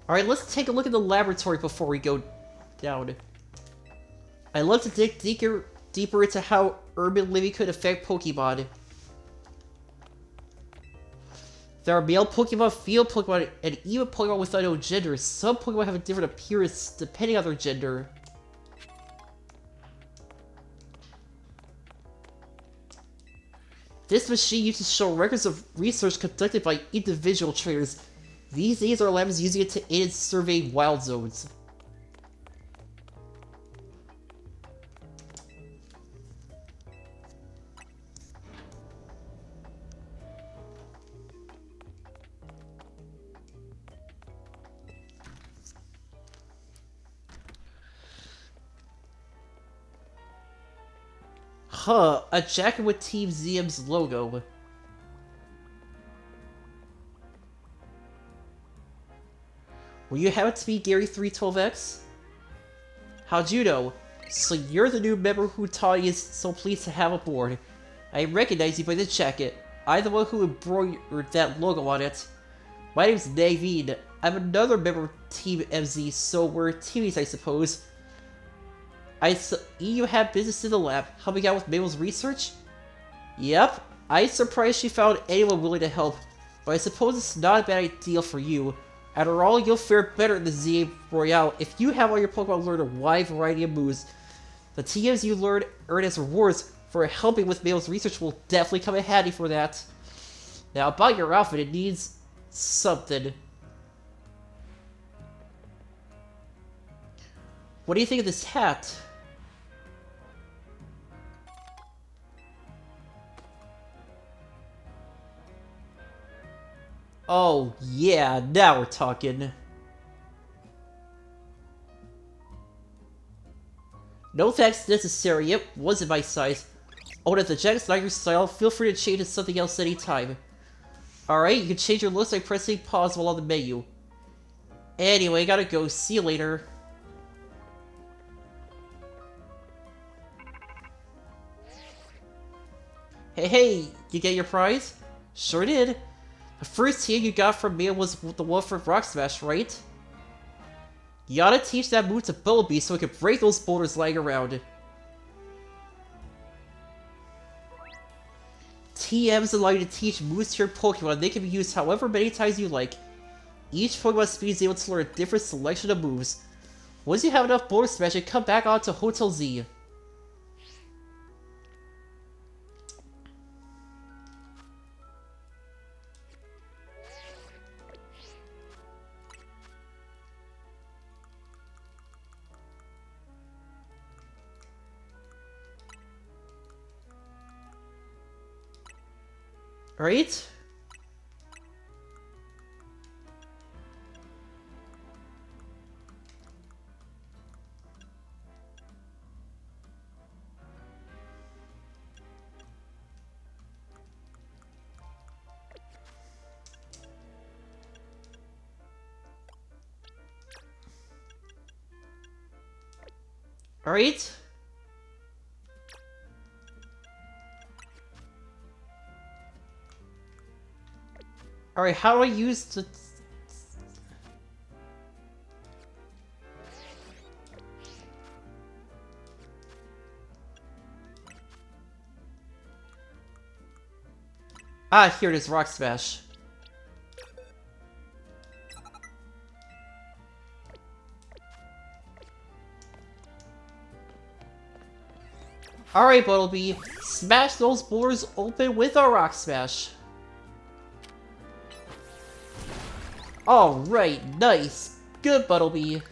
Alright, let's take a look at the laboratory before we go down. I'd love to dig deeper into how urban living could affect Pokemon. There are male Pokemon, female Pokemon, and even Pokemon with unknown genders. Some Pokemon have a different appearance depending on their gender. This machine used to show records of research conducted by individual trainers. These days, our lab is using it to aid in surveying wild zones. Huh, a jacket with Team ZM's logo. Will you happen to be Gary312X? How'd you know? So you're the new member who Tawny is so pleased to have aboard. I recognize you by the jacket. I'm the one who embroidered that logo on it. My name's Naveen. I'm another member of Team MZ, so we're teammates, I suppose. You have business in the lab, helping out with Mabel's research? Yep. I'm surprised she found anyone willing to help, but I suppose it's not a bad idea for you. After all, you'll fare better in the ZA Royale if you have all your Pokemon learn a wide variety of moves. The TMs you earn as rewards for helping with Mabel's research will definitely come in handy for that. Now, about your outfit, it needs something. What do you think of this hat? Oh, yeah, now we're talking. No thanks necessary, it wasn't my size. Oh, and if the jacket's not your style, feel free to change to something else anytime. Alright, you can change your looks by pressing pause while on the menu. Anyway, gotta go, see you later. Hey, you get your prize? Sure did. The first team you got from me was the one for Rock Smash, right? You gotta teach that move to Bumblebee so it can break those boulders lying around. TMs allow you to teach moves to your Pokemon. They can be used however many times you like. Each Pokemon speed is able to learn a different selection of moves. Once you have enough Boulder Smash, you come back on to Hotel Z. Right? Alright? Alright, how do I use the... Ah, here it is, Rock Smash. Alright, Buttlebee, smash those boulders open with a Rock Smash. Alright, nice. Good, Buttlebee.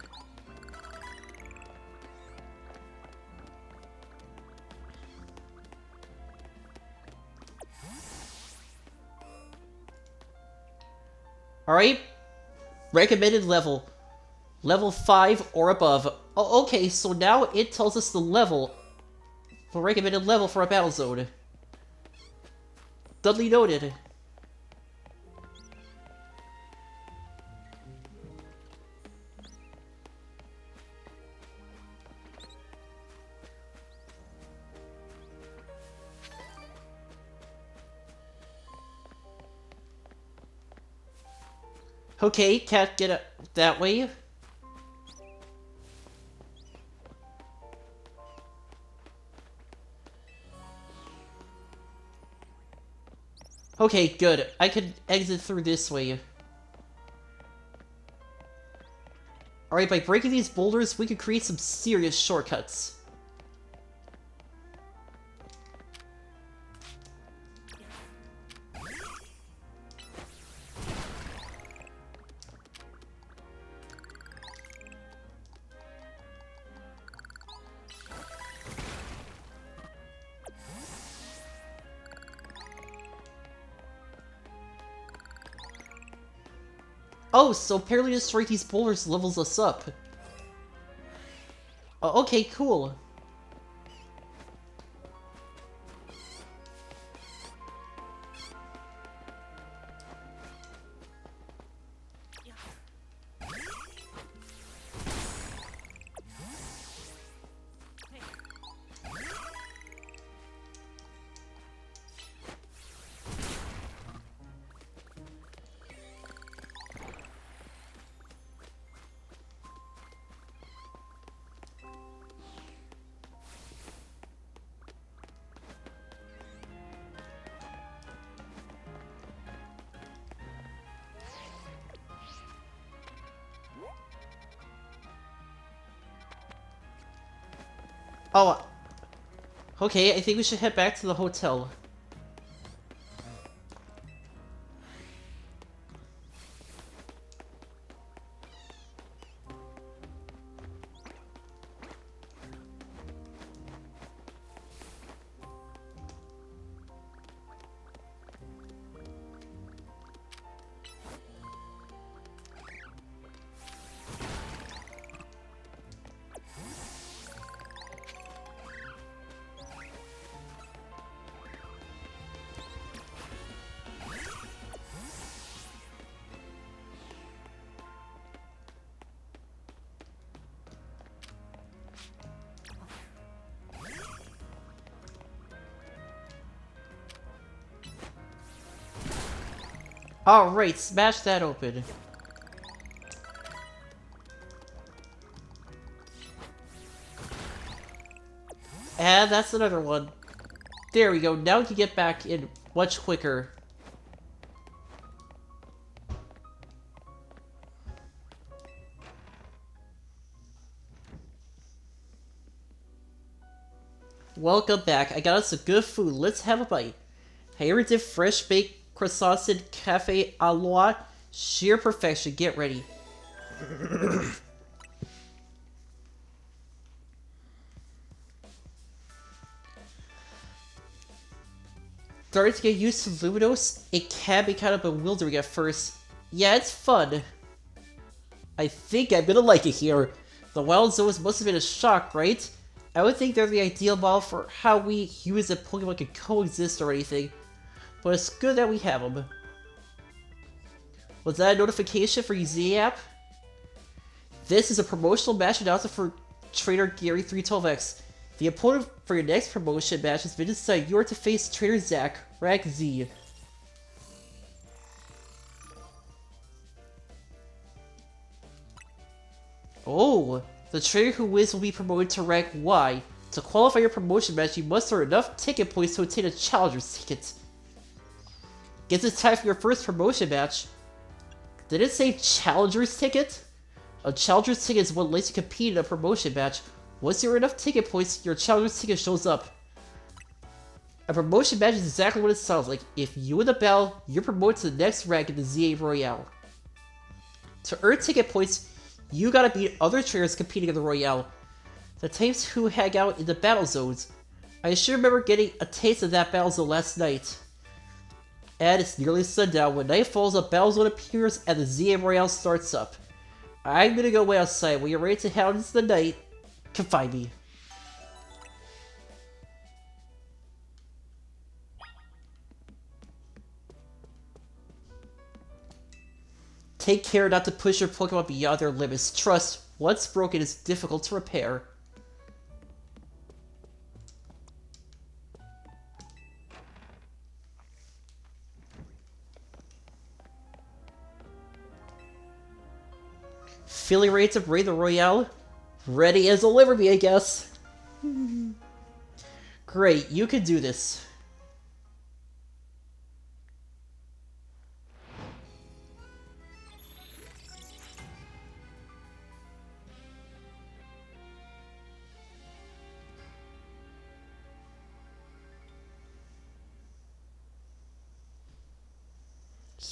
Alright, recommended level. Level 5 or above. Oh, okay, so now it tells us the level. The recommended level for a battle zone. Dudley noted. Okay, can't get it that way. Okay, good. I can exit through this way. Alright, by breaking these boulders, we could create some serious shortcuts. Oh, so apparently destroying these boulders levels us up. Oh, okay, cool. Oh, okay, I think we should head back to the hotel. Alright, smash that open. And that's another one. There we go, now we can get back in much quicker. Welcome back. I got us some good food. Let's have a bite. I ever did fresh baked croissants in Cafe Alois. Sheer perfection. Get ready. Starting to get used to Luminos, it can be kind of bewildering at first. Yeah, it's fun. I think I'm gonna like it here. The wild zones must have been a shock, right? I would think they're the ideal model for how we humans and Pokemon can coexist or anything. But it's good that we have them. Was that a notification for your Z app? This is a promotional match announcement for Trainer Gary 312X. The opponent for your next promotion match has been decided. You are to face Trainer Zach, Rank Z. Oh, the trainer who wins will be promoted to Rank Y. To qualify your promotion match, you must earn enough ticket points to obtain a Challenger's ticket. Guess it's time for your first promotion match. Did it say Challenger's ticket? A Challenger's ticket is what lets you compete in a promotion match. Once you earn enough ticket points, your Challenger's ticket shows up. A promotion badge is exactly what it sounds like. If you win the battle, you're promoted to the next rank in the ZA Royale. To earn ticket points, you gotta beat other trainers competing in the Royale. The types who hang out in the battle zones. I sure remember getting a taste of that battle zone last night. And it's nearly sundown. When night falls, a battle zone appears and the ZA Royale starts up. I'm gonna go wait outside. When you're ready to head out into the night, come find me. Take care not to push your Pokemon beyond their limits. Trust, once broken, it's difficult to repair. Feeling ready to raid the Royale? Ready as a Liverby, I guess. Great, you can do this.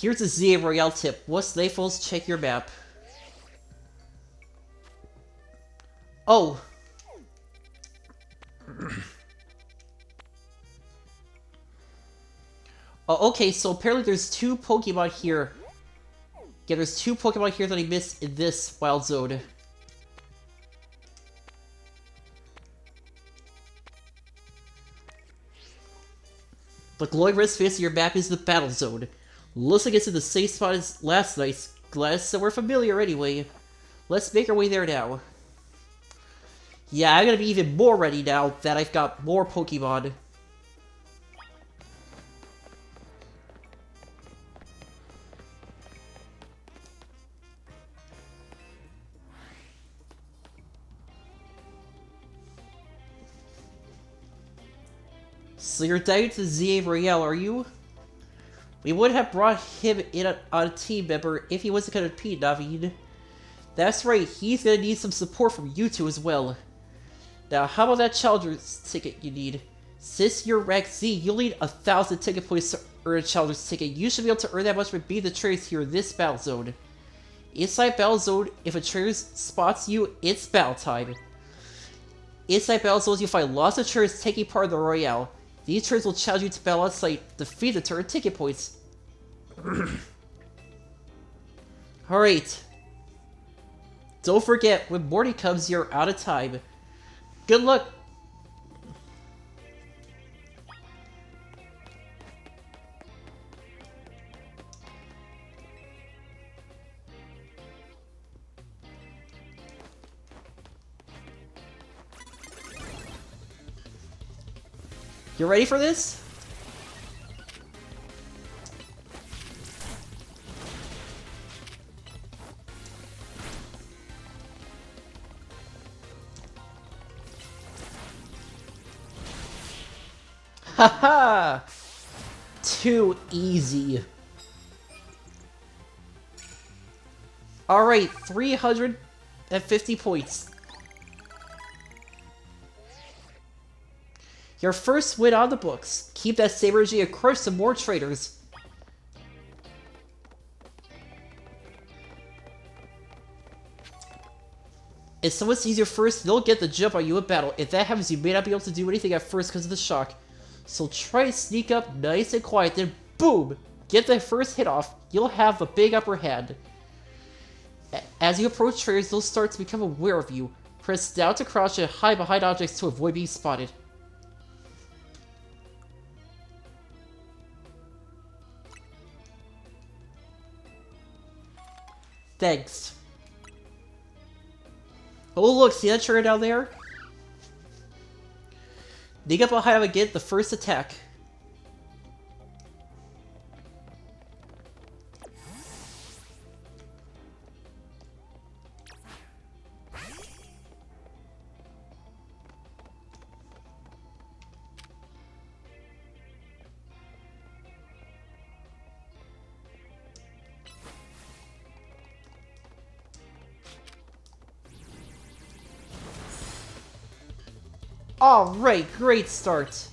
Here's a ZA Royale tip. Once night falls, check your map. Oh. Oh, okay, so apparently there's two Pokemon here. Yeah, there's two Pokemon here that I missed in this Wild Zone. The glowing red space on your map is the Battle Zone. Looks like it's in the same spot as last night's. Glad it's somewhere familiar anyway. Let's make our way there now. Yeah, I'm gonna be even more ready now that I've got more Pokemon. So you're down to ZA Royale, are you? We would have brought him in on a team member if he wasn't gonna compete, Naveen. That's right, he's gonna need some support from you two as well. Now, how about that Challenger's ticket you need? Since you're rank Z, you'll need 1,000 ticket points to earn a Challenger's ticket. You should be able to earn that much by beating the trainers here in this battle zone. Inside battle zone, if a trainer spots you, it's battle time. Inside battle zones, you'll find lots of trainers taking part in the Royale. These trainers will challenge you to battle on site, defeat them to earn ticket points. Alright. Don't forget, when morning comes, you're out of time. Good luck! You ready for this? Haha! Too easy. Alright, 350 points. Your first win on the books. Keep that same energy and crush some more trainers. If someone sees you first, they'll get the jump on you in battle. If that happens, you may not be able to do anything at first because of the shock. So try to sneak up nice and quiet, then boom! Get the first hit off. You'll have a big upper hand. As you approach trainers, they'll start to become aware of you. Press down to crouch and hide behind objects to avoid being spotted. Thanks. Oh look, see that trainer down there? Dig up behind him and get the first attack. Alright, great start.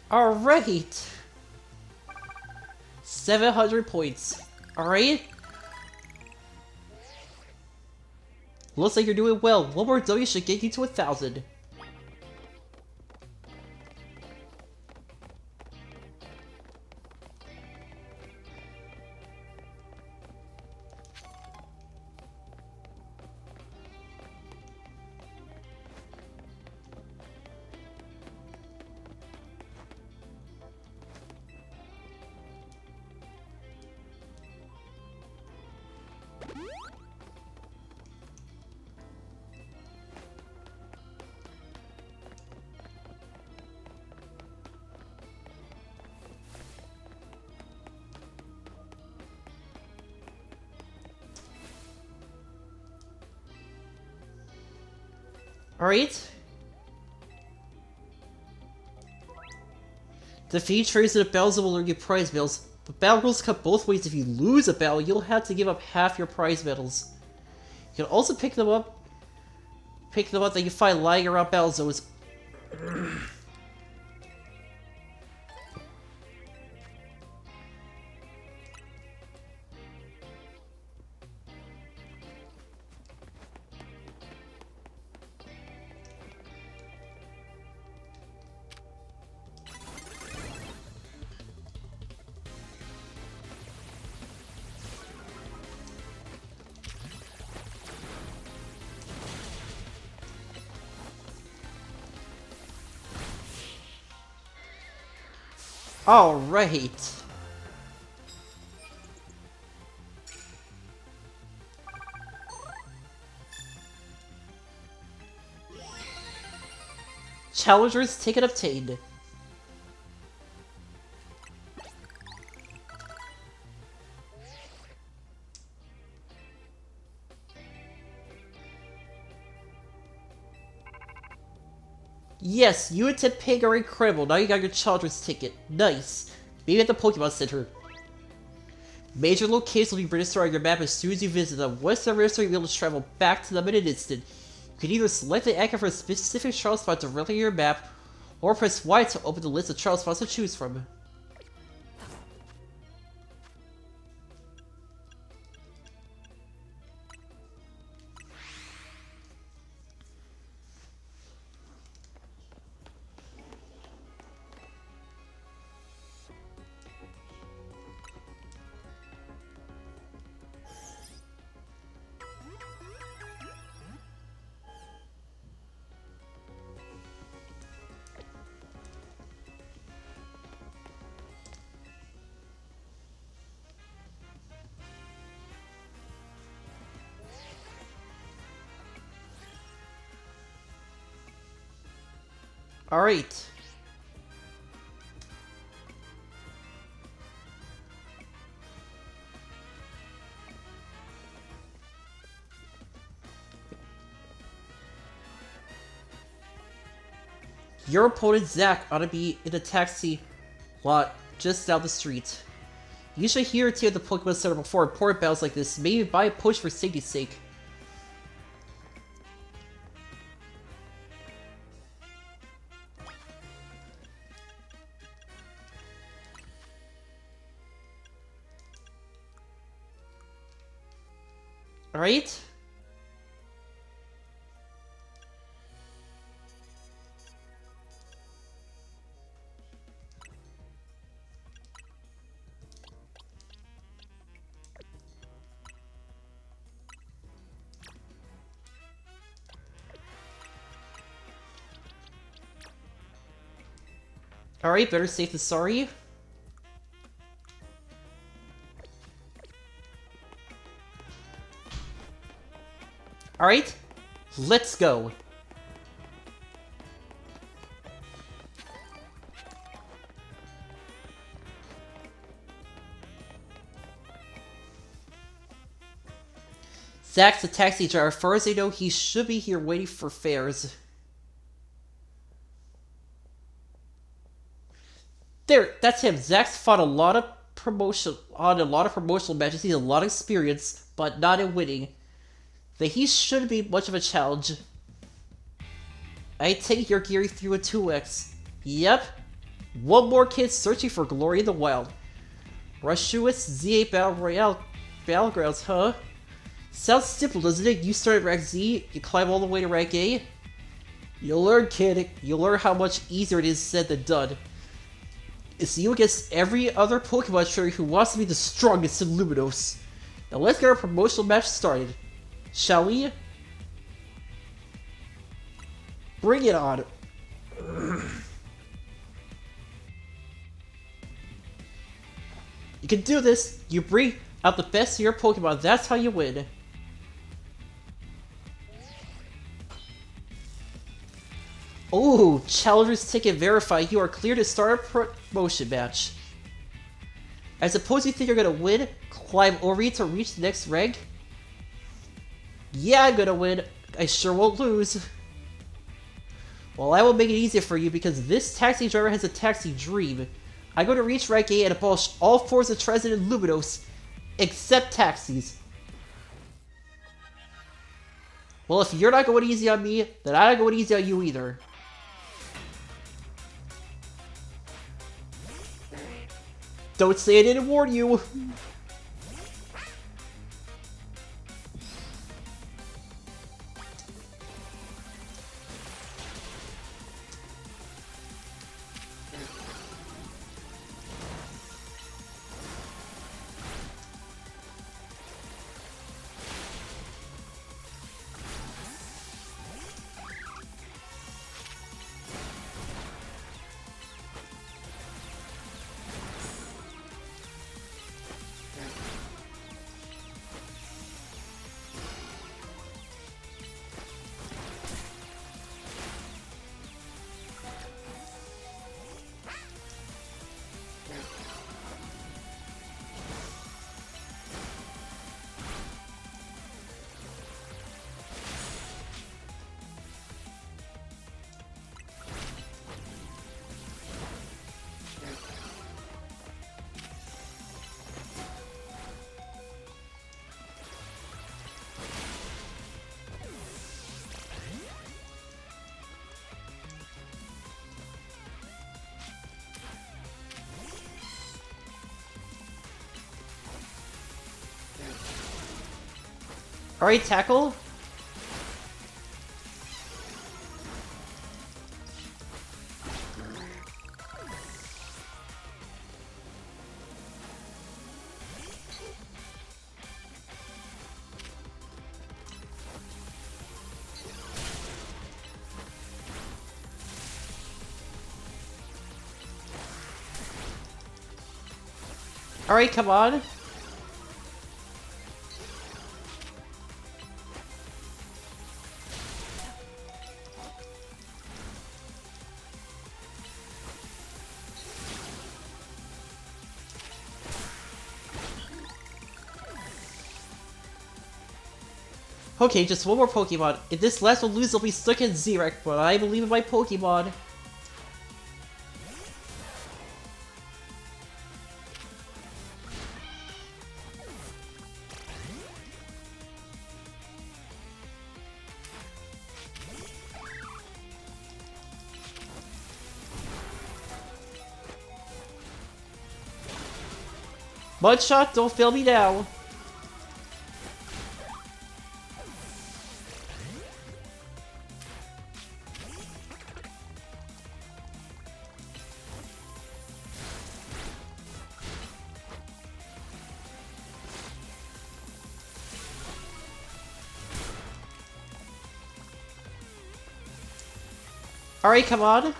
Alright! 700 points. Alright? Looks like you're doing well. One more W should get you to 1,000. Alright? Defeat trains of battles will earn you prize medals, but battle rules cut both ways. If you lose a battle, you'll have to give up half your prize medals. You can also pick them up that you find lying around battle zones. Alright. Challenger's ticket obtained. Yes, you and Ted Pig are incredible. Now you got your Challenger's ticket. Nice. Maybe at the Pokemon Center. Major locations will be registered on your map as soon as you visit them. Once they're registered, you'll be able to travel back to them in an instant. You can either select the icon for a specific trial spot directly on your map, or press Y to open the list of trial spots to choose from. Alright. Your opponent, Zach, ought to be in the taxi lot just down the street. You should hear it at the Pokemon Center before important battles like this. Maybe buy a push for safety's sake. Alright? Alright, better safe than sorry. Alright, let's go. Zach's a taxi driver. As far as I know, he should be here waiting for fares. There, that's him. Zach's fought a lot of promotional matches. He has a lot of experience, but not in winning. That he shouldn't be much of a challenge. I take your Geary through a 2x. Yep. One more kid searching for glory in the wild. Rushuous Z8 Battle Royale Battlegrounds, huh? Sounds simple, doesn't it? You start at rank Z, you climb all the way to rank A. You'll learn, kid. You'll learn how much easier it is said than done. It's you against every other Pokemon trainer who wants to be the strongest in Luminos. Now let's get our promotional match started. Shall we? Bring it on. You can do this. You bring out the best of your Pokemon. That's how you win. Oh, Challenger's ticket verified. You are clear to start a promotion match. I suppose you think you're gonna win? Climb over to reach the next rank? Yeah, I'm gonna win. I sure won't lose. Well, I will make it easier for you because this taxi driver has a taxi dream. I'm going to reach rank A and abolish all forms of transit in Luminos, except taxis. Well, if you're not going easy on me, then I'm not going easy on you either. Don't say I didn't warn you. Alright, tackle. Alright, come on. Okay, just one more Pokemon. If this last one loses, I'll be stuck in Zerek, but I believe in my Pokemon. Mudshot, don't fail me now. Alright, come on.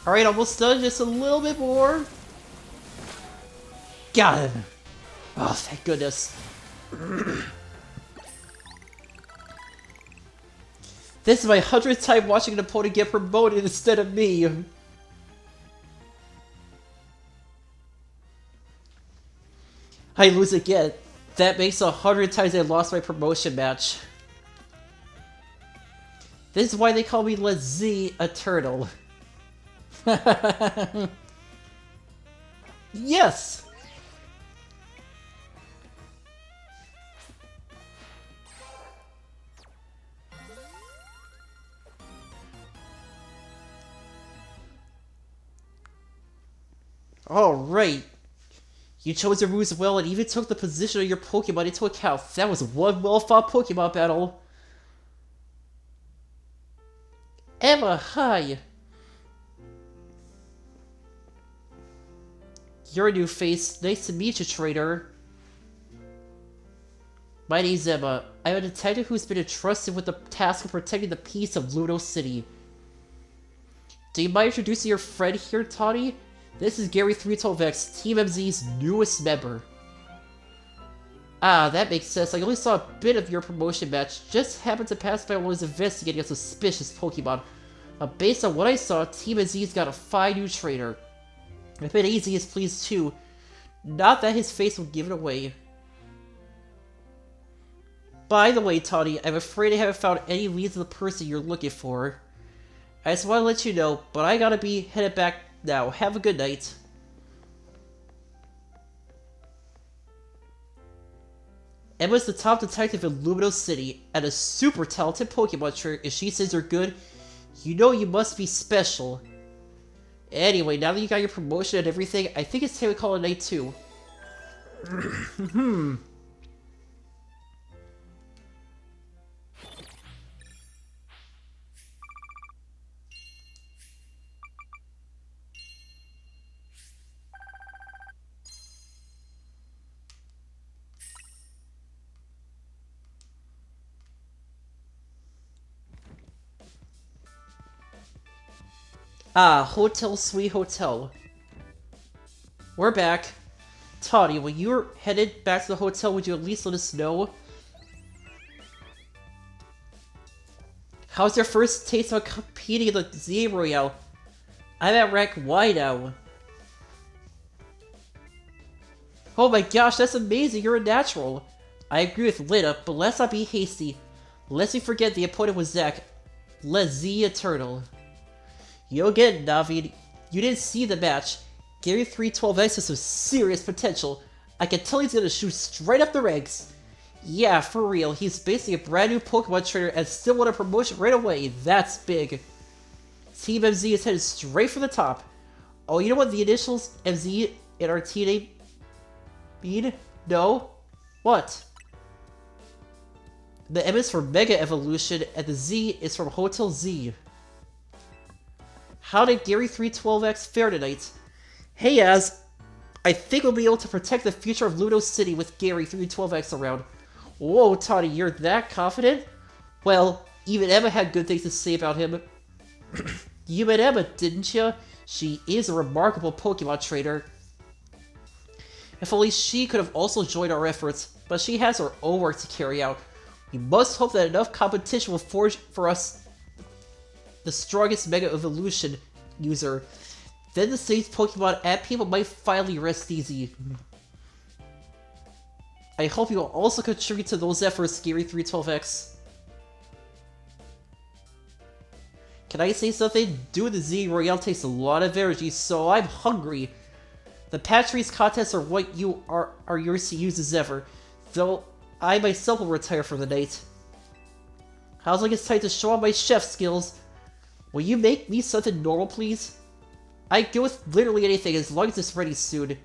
Alright, almost done. Just a little bit more. Got him. Oh, thank goodness. This is my 100th time watching an opponent get promoted instead of me. I lose again. That makes 100 times I lost my promotion match. This is why they call me Z a turtle. Yes! Alright. You chose your moves well and even took the position of your Pokemon into account. That was one well-fought Pokemon battle. Emma, hi! You're a new face. Nice to meet you, trader. My name's Emma. I'm a detective who's been entrusted with the task of protecting the peace of Ludo City. Do you mind introducing your friend here, Tawny? This is Gary 312X, Team MZ's newest member. Ah, that makes sense. I only saw a bit of your promotion match. Just happened to pass by while I was investigating a suspicious Pokemon. Based on what I saw, Team MZ's got a fine new trainer. I bet AZ is pleased too. Not that his face will give it away. By the way, Tawny, I'm afraid I haven't found any leads of the person you're looking for. I just want to let you know, but I gotta be headed back now. Have a good night. Emma's the top detective in Lumino City, and a super talented Pokemon trainer. If she says you're good, you know you must be special. Anyway, now that you got your promotion and everything, I think it's time we call it a night too. Ah, Hotel Sweet Hotel. We're back. Tawny, when you're headed back to the hotel, would you at least let us know? How's your first taste of competing in the ZA Royale? I'm at rank Y now. Oh my gosh, that's amazing, you're a natural. I agree with Lita, but let's not be hasty. Lest we forget the opponent was Zack. Let's Z a turtle. You'll get it, Navi. You didn't see the match. Gary 312X has some serious potential. I can tell he's gonna shoot straight up the ranks. Yeah, for real, he's basically a brand new Pokemon trainer and still won a promotion right away. That's big. Team MZ is headed straight for the top. Oh, you know what the initials MZ in our team name mean? No? What? The M is for Mega Evolution and the Z is from Hotel Z. How did Gary 312X fare tonight? Hey Az, I think we'll be able to protect the future of Ludo City with Gary 312X around. Whoa, Tawny, you're that confident? Well, even Emma had good things to say about him. You met Emma, didn't you? She is a remarkable Pokemon trainer. If only she could have also joined our efforts, but she has her own work to carry out. We must hope that enough competition will forge for us the strongest Mega Evolution user. Then the city's Pokemon and people might finally rest easy. I hope you will also contribute to those efforts, Gary 312X. Can I say something? Doing the Z Royale takes a lot of energy, so I'm hungry. The patch race contests are what you are yours to use as ever, though I myself will retire for the night. How's like it's time to show off my chef skills? Will you make me something normal, please? I go with literally anything as long as it's ready soon.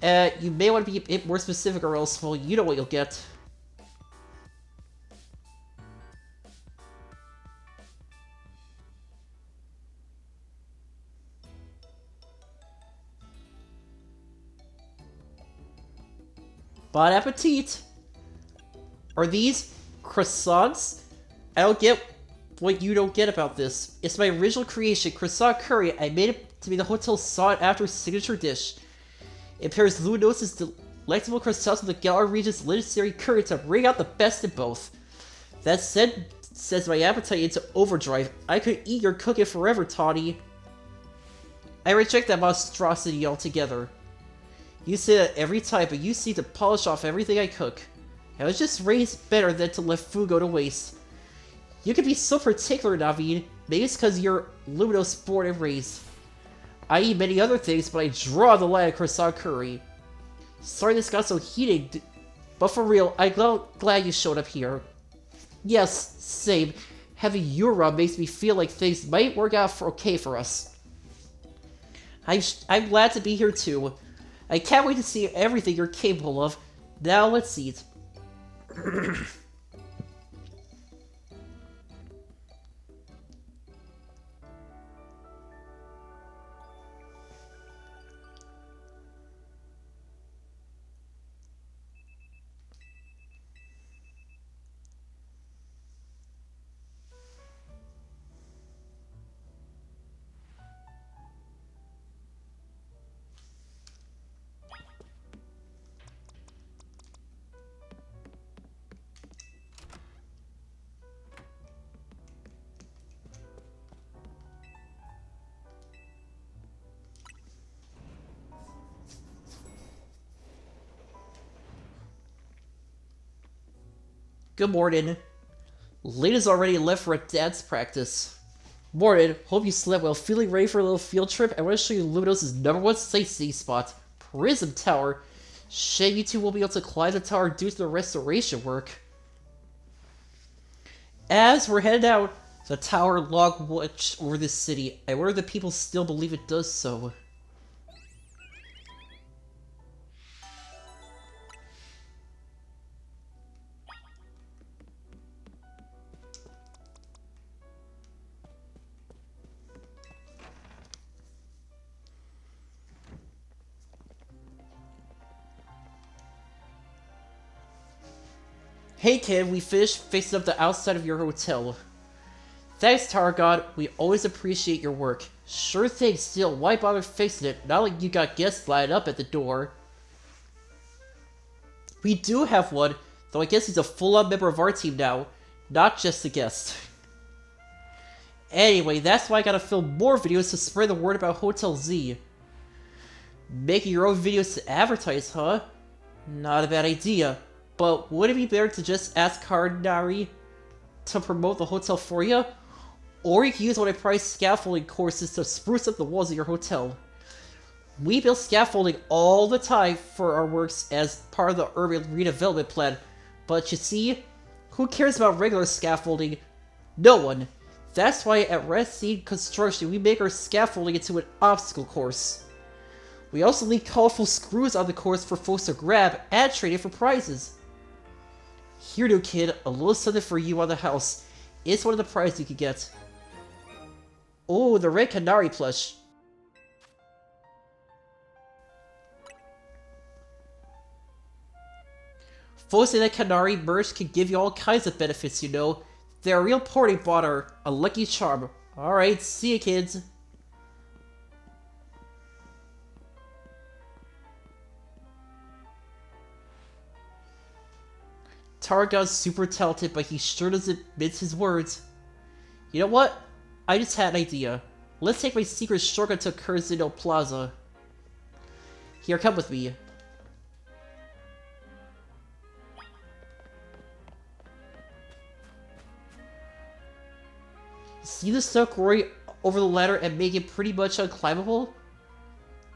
You may want to be a bit more specific or else, well, you know what you'll get. Bon appetit! Are these croissants? I don't get what you don't get about this. It's my original creation, croissant curry. I made it to be the hotel's sought-after signature dish. It pairs Luminos's delectable croissants with the Galar region's legendary curry to bring out the best in both. That said, sends my appetite into overdrive. I could eat your cooking forever, Tawny. I reject that monstrosity altogether. You say that every time, but you seem to polish off everything I cook. I was just raised better than to let food go to waste. You could be so particular, Navi. Maybe it's because you're Luminos born and raised. I eat many other things, but I draw the line across Curry. Sorry this got so heated, but for real, I'm glad you showed up here. Yes, same. Having you around makes me feel like things might work out okay for us. I'm glad to be here too. I can't wait to see everything you're capable of. Now let's eat. Good morning. Lena's already left for a dance practice. Morning, hope you slept well. Feeling ready for a little field trip? I want to show you Luminos' #1 sightseeing spot, Prism Tower. Shame you two won't be able to climb the tower due to the restoration work. As we're headed out, the tower log watch over this city. I wonder if the people still believe it does so. Hey kid, we finished fixing up the outside of your hotel. Thanks, Tower God. We always appreciate your work. Sure thing, still, why bother fixing it? Not like you got guests lined up at the door. We do have one, though I guess he's a full-on member of our team now, not just a guest. Anyway, that's why I gotta film more videos to spread the word about Hotel Z. Making your own videos to advertise, huh? Not a bad idea. But would it be better to just ask Cardinari to promote the hotel for you? Or you can use one of my priced scaffolding courses to spruce up the walls of your hotel. We build scaffolding all the time for our works as part of the urban redevelopment plan. But you see, who cares about regular scaffolding? No one. That's why at Red Seed Construction we make our scaffolding into an obstacle course. We also leave colorful screws on the course for folks to grab and trade in for prizes. Here, new kid, a little something for you on the house. It's one of the prizes you could get. Oh, the Red Canary plush. Folks in the Canary merch can give you all kinds of benefits, you know. They're a real party botter, a lucky charm. Alright, see ya, kids. Targon's super talented, but he sure doesn't mince his words. You know what? I just had an idea. Let's take my secret shortcut to Curzino Plaza. Here, come with me. See the stuff growing over the ladder and making it pretty much unclimbable?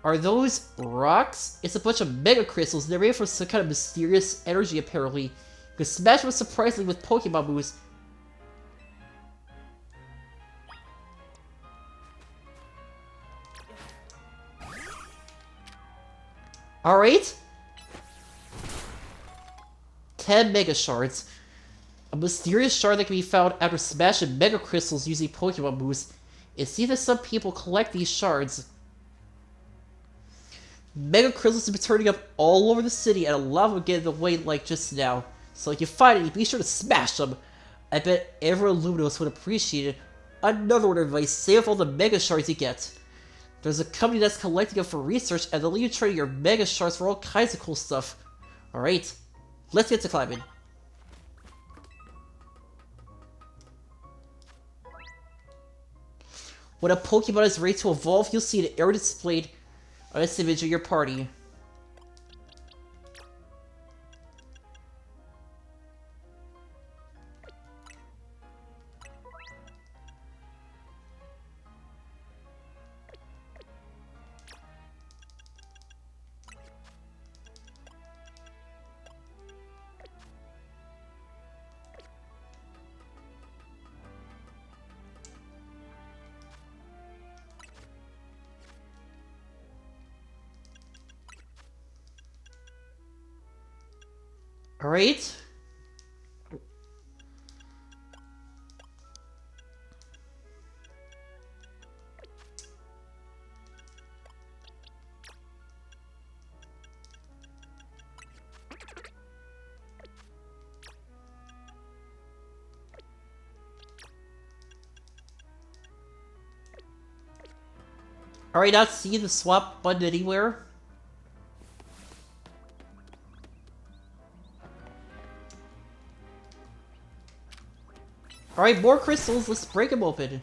Are those rocks? It's a bunch of mega crystals. They're made from some kind of mysterious energy, apparently. You can smash them surprisingly with Pokemon moves. Alright. 10 Mega Shards. A mysterious shard that can be found after smashing Mega Crystals using Pokemon moves. It seems that some people collect these shards. Mega Crystals have been turning up all over the city, and a lot of them get in the way like just now. So if you find any, be sure to smash them. I bet everyone Luminos would appreciate it. Another word of advice, save all the Mega Shards you get. There's a company that's collecting them for research, and they'll let you trade your Mega Shards for all kinds of cool stuff. Alright, let's get to climbing. When a Pokemon is ready to evolve, you'll see an arrow displayed on this image of your party. Alright. Alright, not see the swap button anywhere. Alright, more crystals, let's break them open.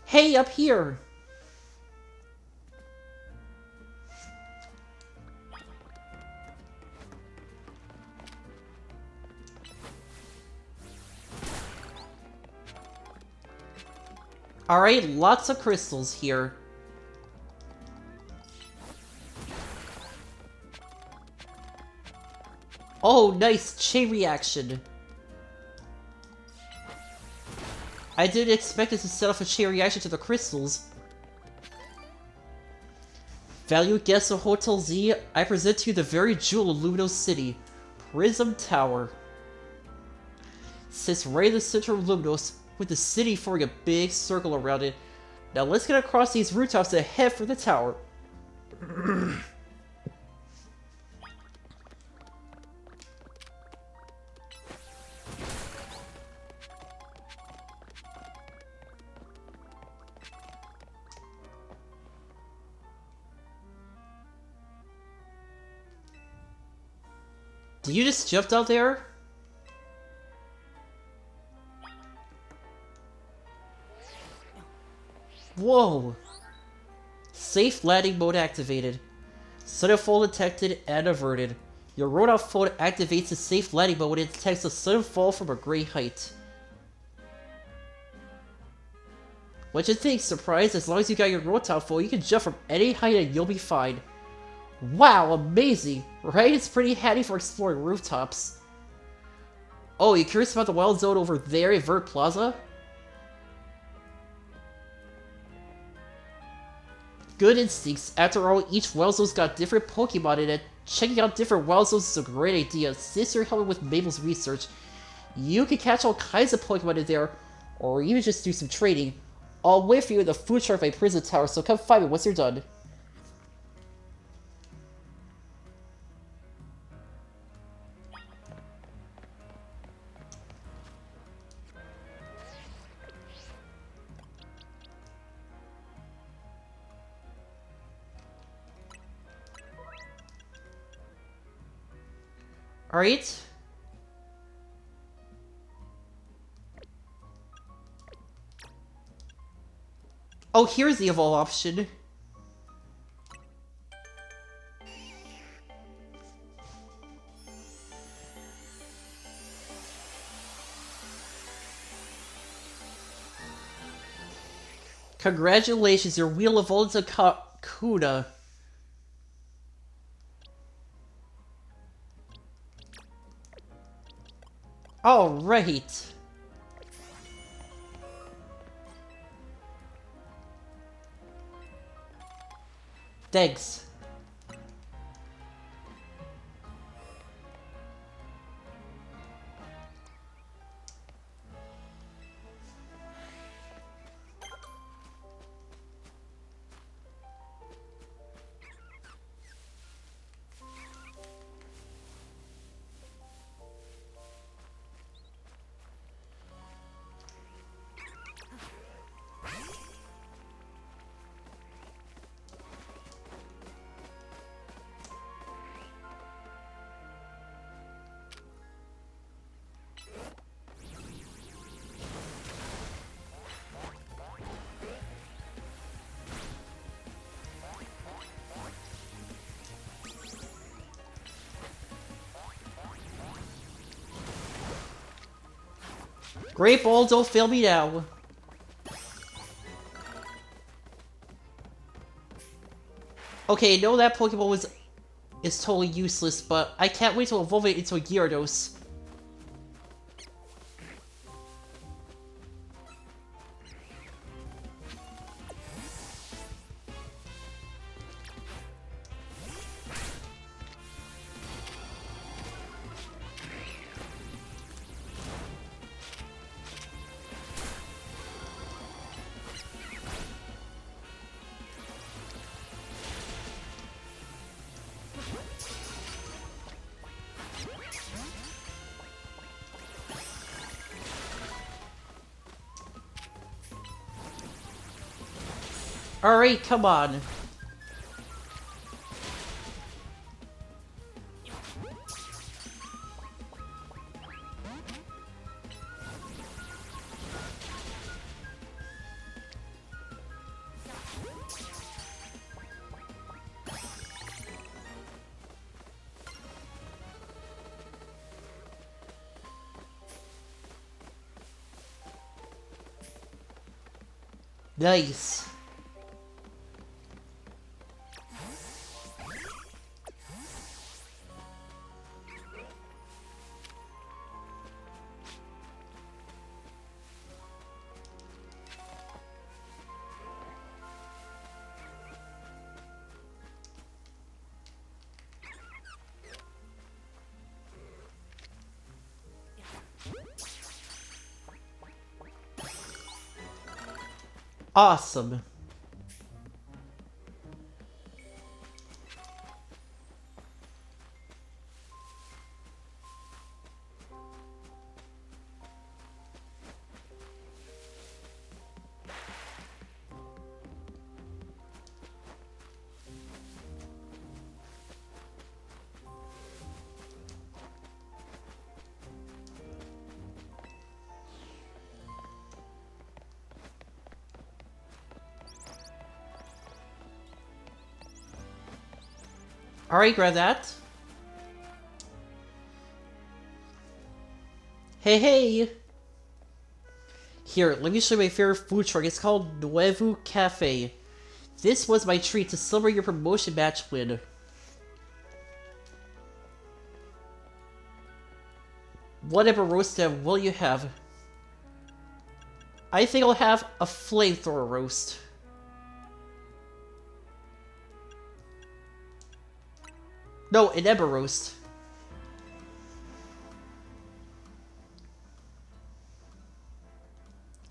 Hey, up here! Alright, lots of crystals here. Oh, nice chain reaction. I didn't expect it to set off a chain reaction to the crystals. Valued guests of Hotel Z, I present to you the very jewel of Lumino City, Prism Tower. Sits right in the center of Luminos, with the city forming a big circle around it. Now let's get across these rooftops and head for the tower. Did you just jump out there? Whoa! Safe landing mode activated. Sudden fall detected and averted. Your rollout phone activates the safe landing mode when it detects a sudden fall from a great height. What you think, surprise? As long as you got your rollout phone, you can jump from any height and you'll be fine. Wow, amazing! Right? It's pretty handy for exploring rooftops. Oh, you curious about the wild zone over there at Vert Plaza? Good instincts. After all, each wild zone's got different Pokemon in it. Checking out different wild zones is a great idea. Since you're helping with Mabel's research, you can catch all kinds of Pokemon in there, or even just do some trading. I'll wait for you in the food truck by Prison Tower, so come find me once you're done. Alright. Oh, here's the evolve option. Congratulations, your wheel evolved into Kuda. Alright. Thanks. Great Ball, don't fail me now. Okay, no, that Pokeball is totally useless, but I can't wait to evolve it into a Gyarados. Alright, come on. Nice. Awesome. Alright, grab that. Hey, hey! Here, let me show you my favorite food truck. It's called Nuevo Cafe. This was my treat to celebrate your promotion match win. Whatever roast will you have? I think I'll have a flamethrower roast. No, an ember roast.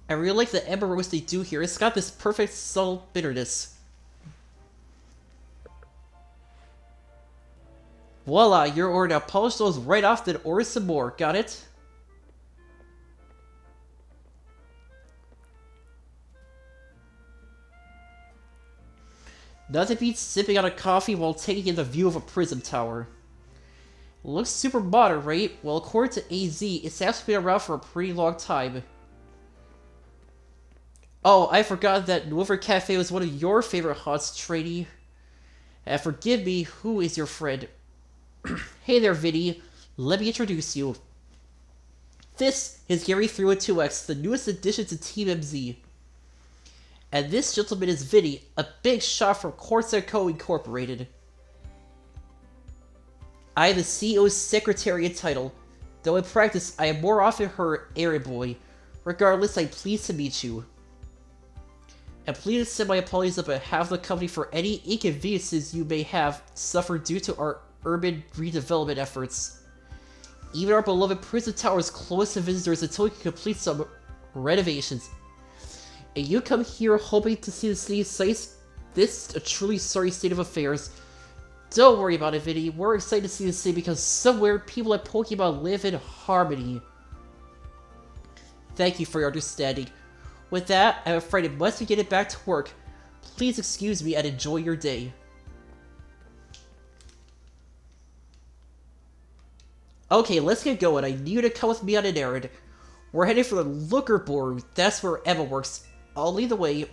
I really like the ember roast they do here. It's got this perfect subtle bitterness. Voila, your order. Now polish those right off, then order some more. Got it? Nothing beats sipping on a coffee while taking in the view of a prism tower. Looks super modern, right? Well, according to AZ, it's actually been around for a pretty long time. Oh, I forgot that Nuevo Cafe was one of your favorite haunts, Trady. And forgive me, who is your friend? Hey there, Vinny. Let me introduce you. This is Gary 312X, the newest addition to Team MZ. And this gentleman is Vinny, a big shot from Corsair Co. Incorporated. I am the CEO's secretariat title, though in practice I am more often her errand boy. Regardless, I'm pleased to meet you. And please send my apologies on behalf of the company for any inconveniences you may have suffered due to our urban redevelopment efforts. Even our beloved prison tower is closed to visitors until we can complete some renovations. And you come here hoping to see the city's sights? This is a truly sorry state of affairs. Don't worry about it, Vinny. We're excited to see the city because somewhere people at Pokemon live in harmony. Thank you for your understanding. With that, I'm afraid I must be getting back to work. Please excuse me and enjoy your day. Okay, let's get going. I need you to come with me on an errand. We're heading for the Looker Board. That's where Emma works. I'll lead the way.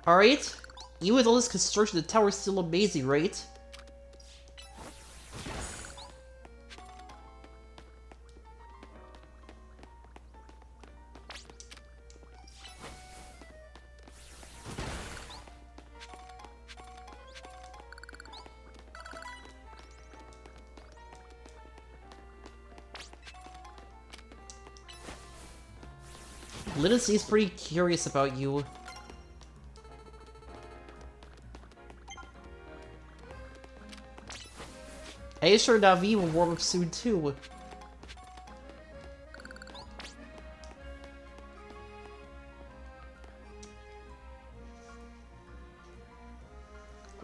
Alright. Even with all this construction, the tower's still amazing, right? Little C's pretty curious about you. Hey, sure, Na'Vi will warm up soon too.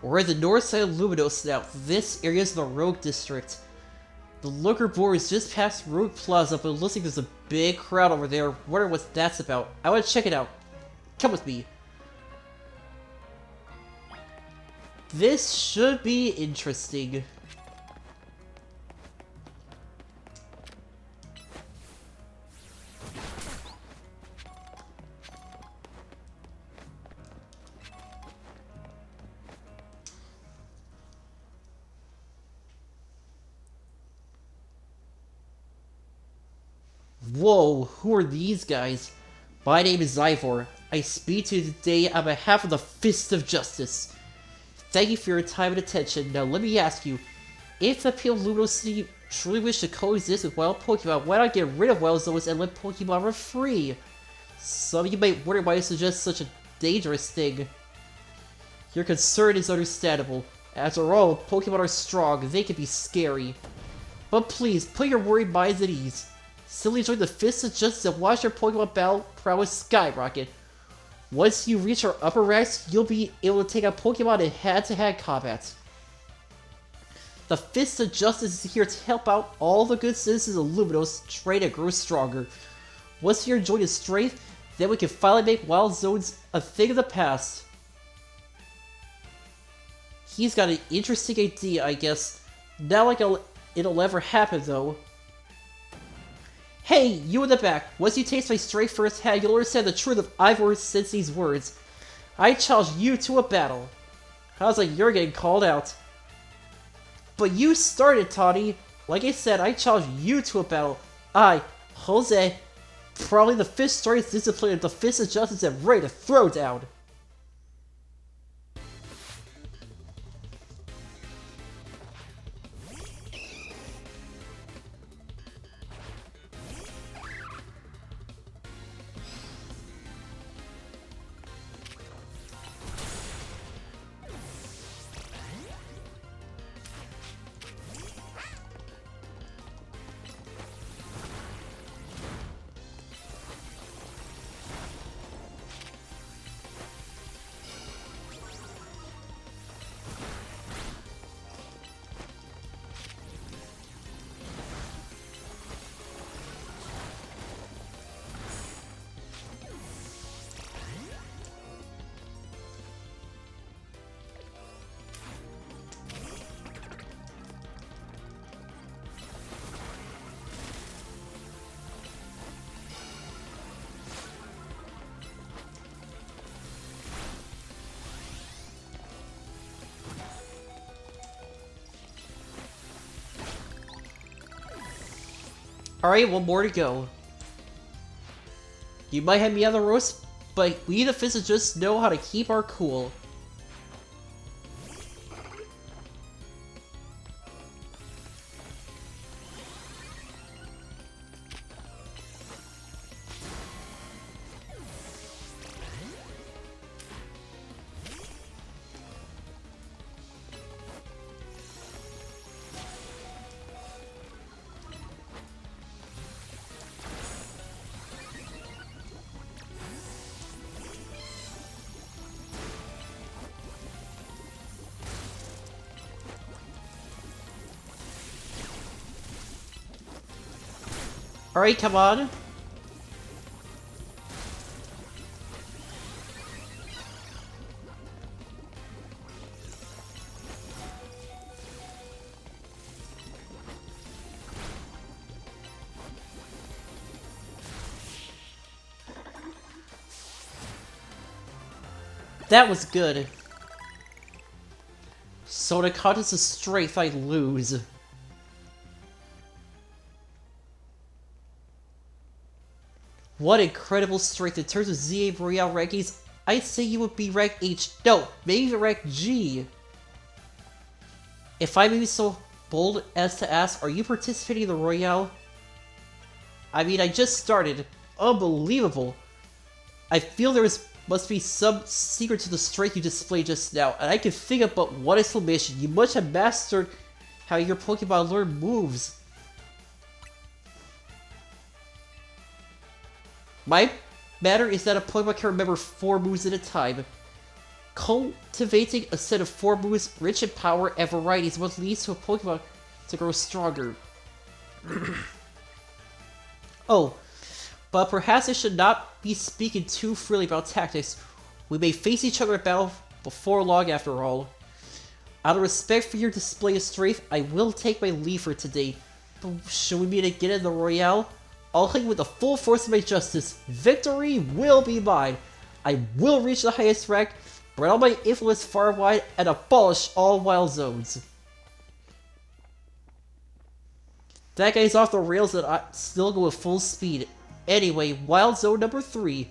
We're at the north side of Luminos now. This area is the Rogue District. The Looker Board is just past Rogue Plaza, but it looks like there's a big crowd over there. Wonder what that's about. I want to check it out. Come with me. This should be interesting. Whoa, who are these guys? My name is Ivor. I speak to you today on behalf of the Fist of Justice. Thank you for your time and attention. Now let me ask you, if the people of Luminous City truly wish to coexist with wild Pokemon, why not get rid of wild zones and let Pokemon run free? Some of you might wonder why I suggest such a dangerous thing. Your concern is understandable. After all, Pokemon are strong, they can be scary. But please, put your worried minds at ease. Simply join the Fist of Justice and watch your Pokemon battle prowess skyrocket. Once you reach our upper ranks, you'll be able to take out Pokemon in hand-to-hand combat. The Fist of Justice is here to help out all the good citizens of Luminos train and grow stronger. Once you're joined in strength, then we can finally make Wild Zones a thing of the past. He's got an interesting idea, I guess. Not like it'll ever happen, though. Hey, you in the back! Once you taste my strength firsthand, you'll understand the truth of Ivor Sensei's words. I challenge you to a battle. Sounds like you're getting called out. But you started, Tawny. Like I said, I challenge you to a battle. I, Jose, probably the Fist strongest discipline of the Fist of Justice and ready to throw down. Alright, one more to go. You might have me on the roast, but we the Fist just know how to keep our cool. Alright, come on. That was good. So the contest of strength, I lose. What incredible strength. In terms of ZA Royale rankings, I'd say you would be rank H. No, maybe even rank G. If I may be so bold as to ask, are you participating in the Royale? I mean, I just started. Unbelievable. I feel must be some secret to the strength you displayed just now, and I can think about one exclamation. You must have mastered how your Pokemon learn moves. My matter is that a Pokemon can remember 4 moves at a time. Cultivating a set of 4 moves rich in power and variety is what leads to a Pokemon to grow stronger. Oh, but perhaps I should not be speaking too freely about tactics. We may face each other in battle before long after all. Out of respect for your display of strength, I will take my leave for today. But should we meet again in the Royale? I'll hang with the full force of my justice. Victory will be mine. I will reach the highest rank, spread all my influence far and wide, and abolish all wild zones. That guy's off the rails and I still go at full speed. Anyway, wild zone number 3.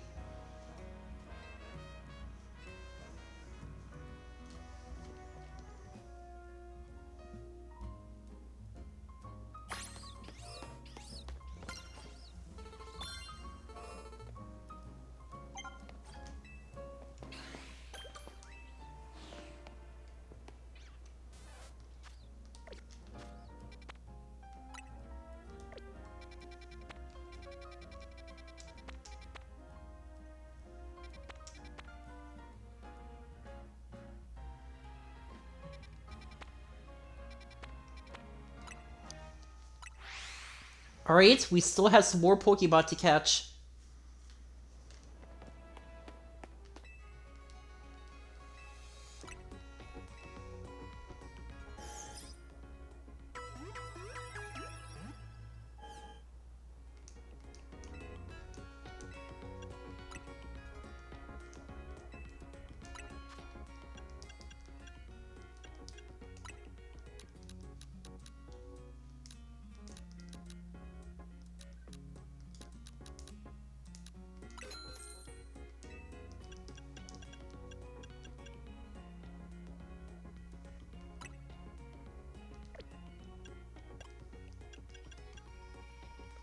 Alright, we still have some more Pokemon to catch.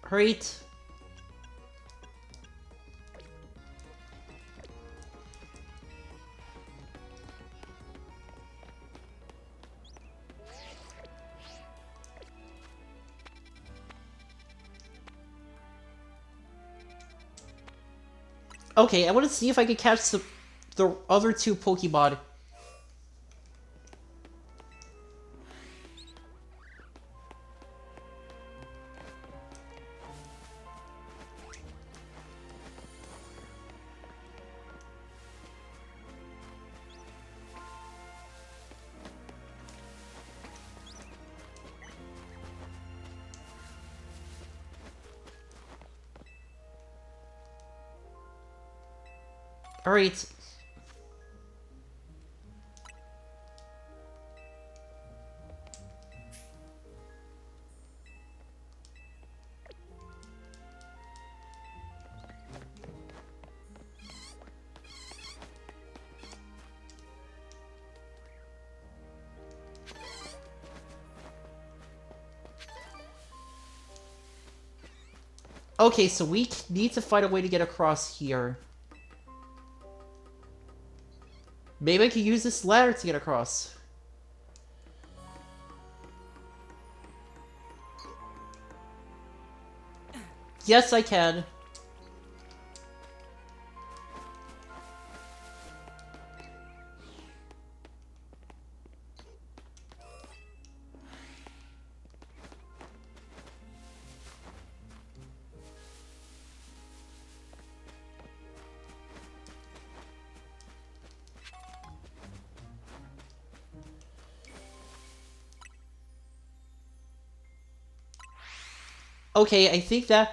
Alright. Okay, I want to see if I can catch the other 2 Pokemon. Alright. Okay, so we need to find a way to get across here. Maybe I can use this ladder to get across. Yes, I can. Okay, I think that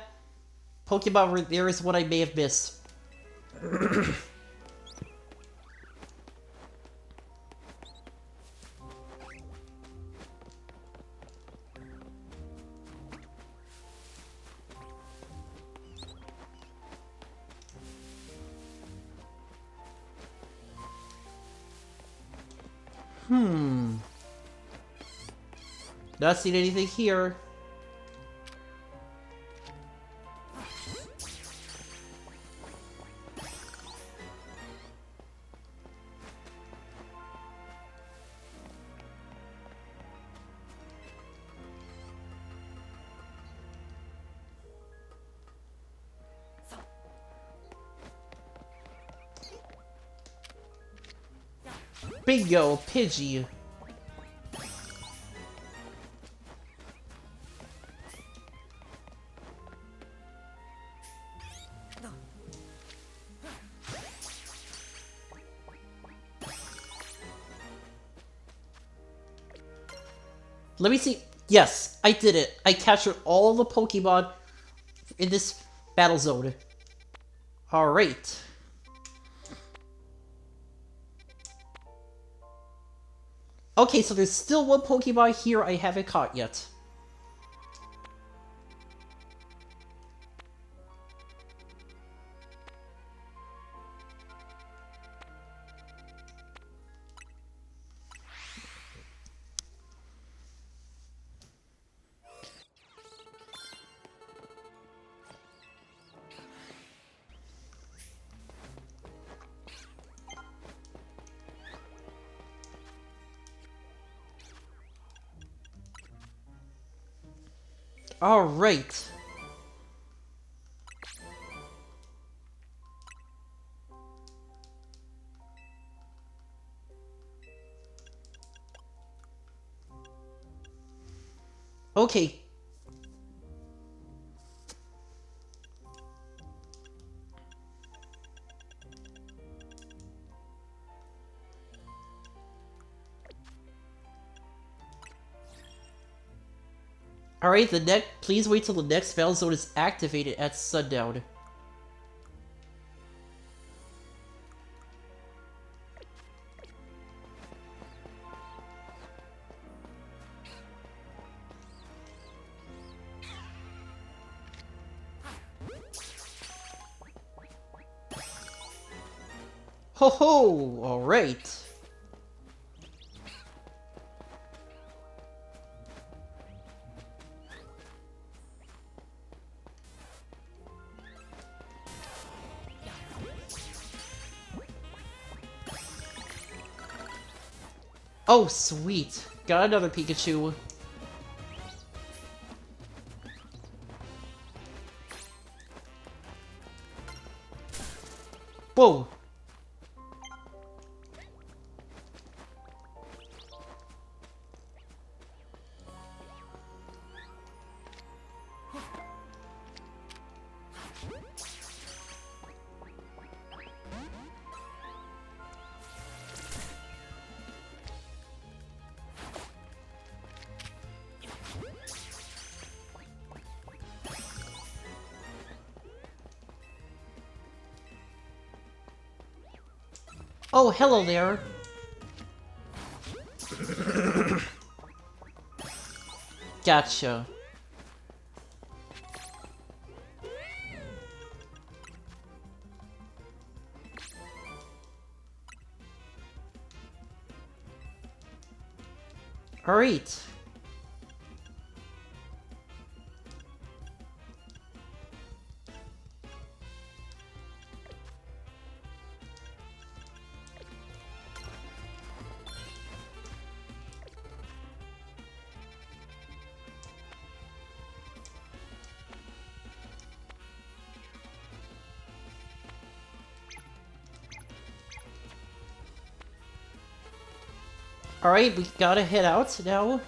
Pokemon over there is what I may have missed. Not seen anything here. Bingo, Pidgey. Let me see. Yes, I did it. I captured all the Pokemon in this battle zone. Alright. Okay, so there's still one Pokemon here I haven't caught yet. Alright. Okay. Alright, please wait till the next battle zone is activated at sundown. Ho ho! Alright. Oh, sweet. Got another Pikachu. Whoa! Oh, hello there. Gotcha. Alright. Alright, we gotta head out now.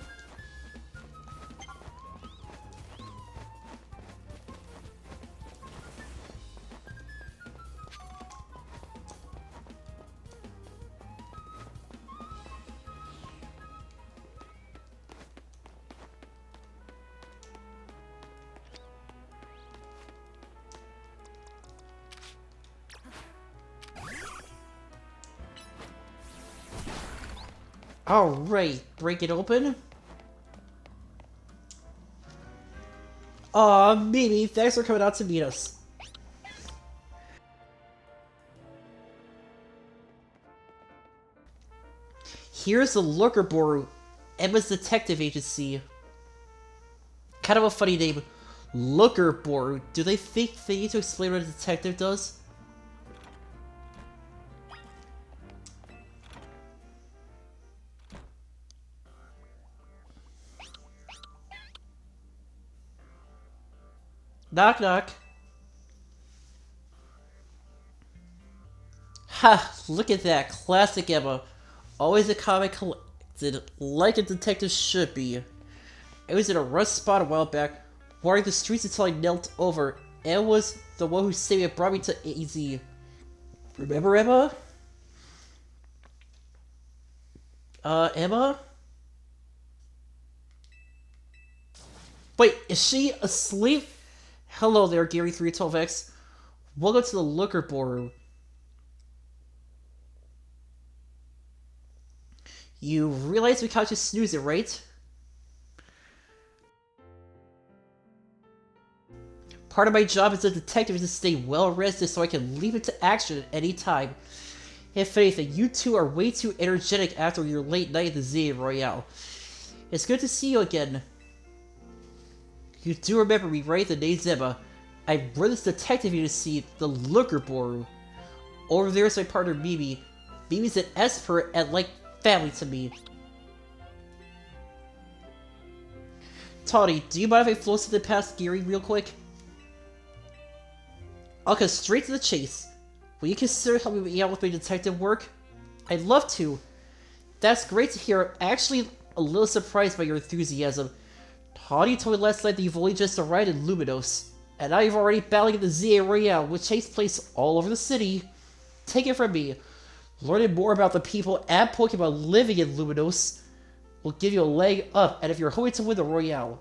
Alright, break it open. Aw, Mimi, thanks for coming out to meet us. Here's the Lurker Boru, Emma's detective agency. Kind of a funny name. Looker Boru. Do they think they need to explain what a detective does? Knock knock. Ha! Look at that, classic Emma. Always a comic collected, like a detective should be. I was in a rough spot a while back, wandering the streets until I knelt over. Emma was the one who saved me and brought me to AZ. Remember Emma? Emma? Wait, is she asleep? Hello there, Gary 312X. Welcome to the Looker Ballroom. You realize we caught you snoozing, right? Part of my job as a detective is to stay well rested so I can leap into action at any time. If anything, you two are way too energetic after your late night at the ZA Royale. It's good to see you again. You do remember me, right? The name's Emma. I run this detective agency, the Looker Ballroom. Over there's my partner Mimi. Mimi's an expert and like family to me. Tawny, do you mind if I flow something past Gary real quick? I'll go straight to the chase. Will you consider helping me out with my detective work? I'd love to. That's great to hear. I'm actually a little surprised by your enthusiasm. Tawny told me last night that you've only just arrived in Luminos, and now you're already battling in the ZA Royale, which takes place all over the city. Take it from me. Learning more about the people and Pokemon living in Luminos will give you a leg up, and if you're hoping to win the Royale,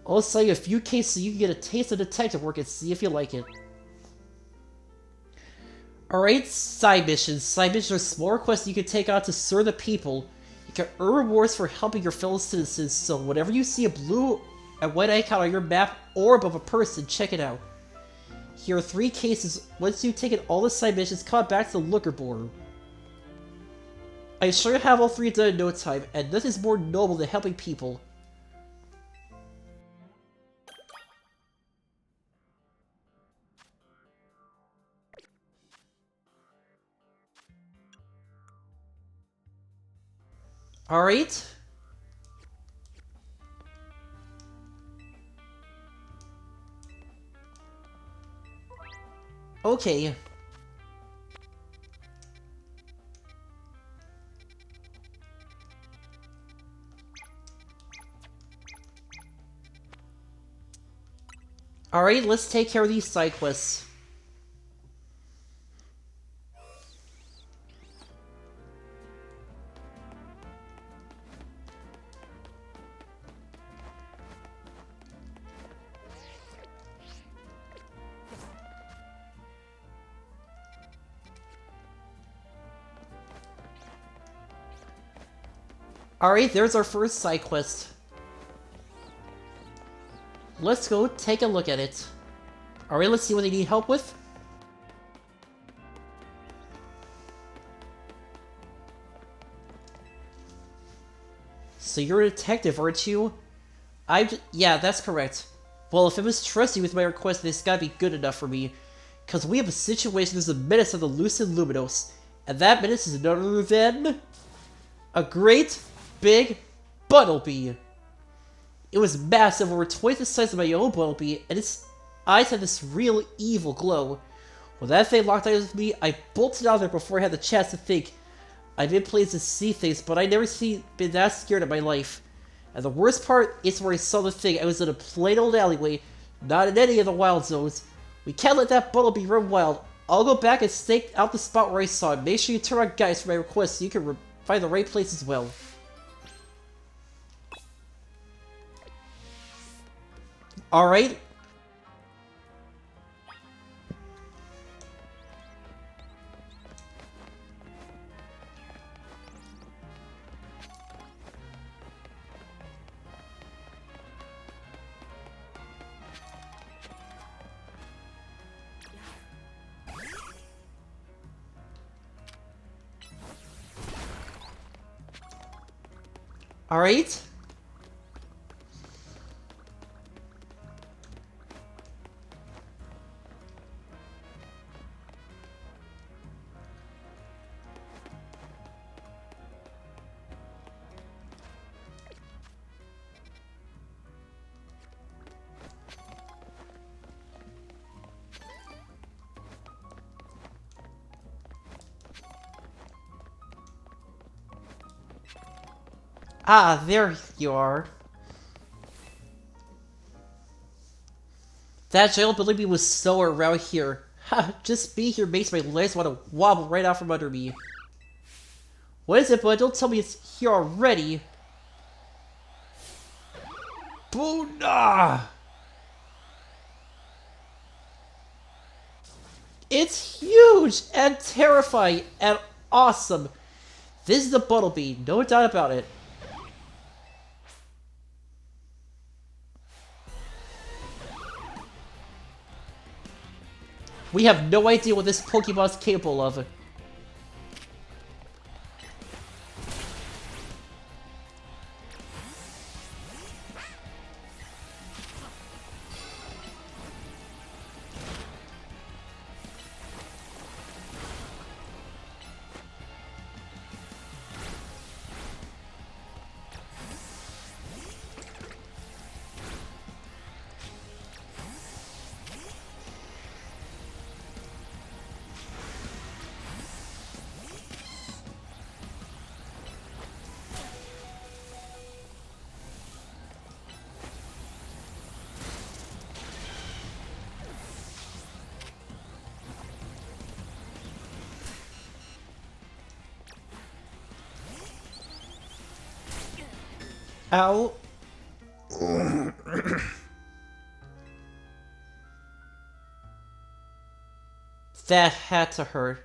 I'll sell you a few cases so you can get a taste of detective work and see if you like it. Alright, side missions. Side missions are small quests you can take on to serve the people. You can earn rewards for helping your fellow citizens, so whenever you see a blue and white icon on your map or above a person, check it out. Here are 3 cases. Once you've taken all the side missions, come back to the Looker Board. I'm sure you'll have all 3 done in no time, and nothing's more noble than helping people. Alright. Okay. Alright, let's take care of these side quests. Alright, there's our first side quest. Let's go take a look at it. Alright, let's see what they need help with. So you're a detective, aren't you? Yeah, that's correct. Well, if it was trusting with my request, this gotta be good enough for me. Cause we have a situation, there's a menace of the Lucid Luminos. And that menace is none other than... a great, big Bunnelby. It was massive, over twice the size of my own Bunnelby, and its eyes had this real evil glow. When that thing locked eyes with me, I bolted out of there before I had the chance to think. I've been places to see things, but I never been that scared in my life. And the worst part is where I saw the thing. I was in a plain old alleyway, not in any of the wild zones. We can't let that Bunnelby run wild. I'll go back and stake out the spot where I saw it. Make sure you turn on guides for my request so you can find the right place as well. Alright. Alright. Ah, there you are. That jail believe me was so around here. Ha, just be here makes my legs want to wobble right out from under me. What is it, bud? Don't tell me it's here already. Boona! It's huge and terrifying and awesome. This is the Bumblebee, no doubt about it. We have no idea what this Pokemon's capable of. Ow. That had to hurt.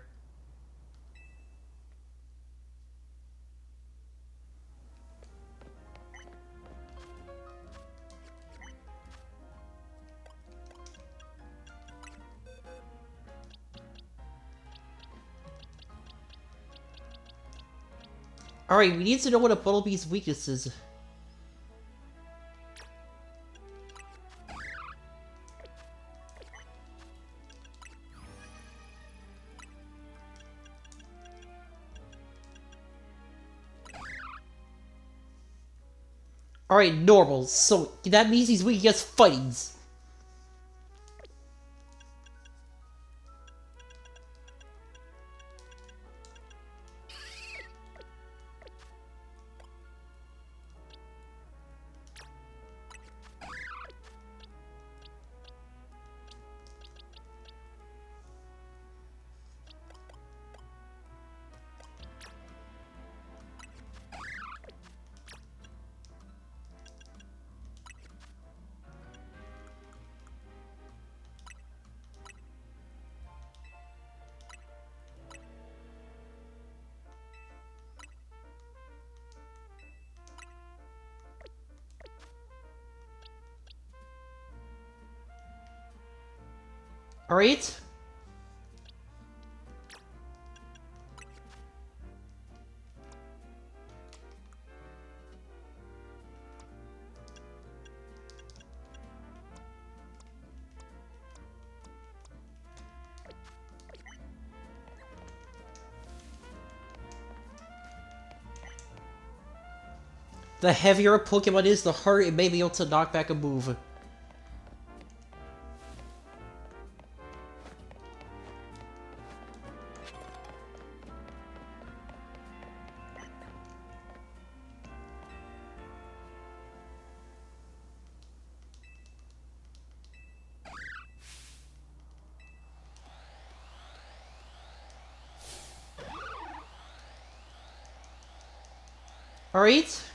Alright, we need to know what a Bumblebee's weakness is. Alright, normal. So that means he's weak against fightings. Alright? The heavier a Pokemon is, the harder it may be able to knock back a move. Alright?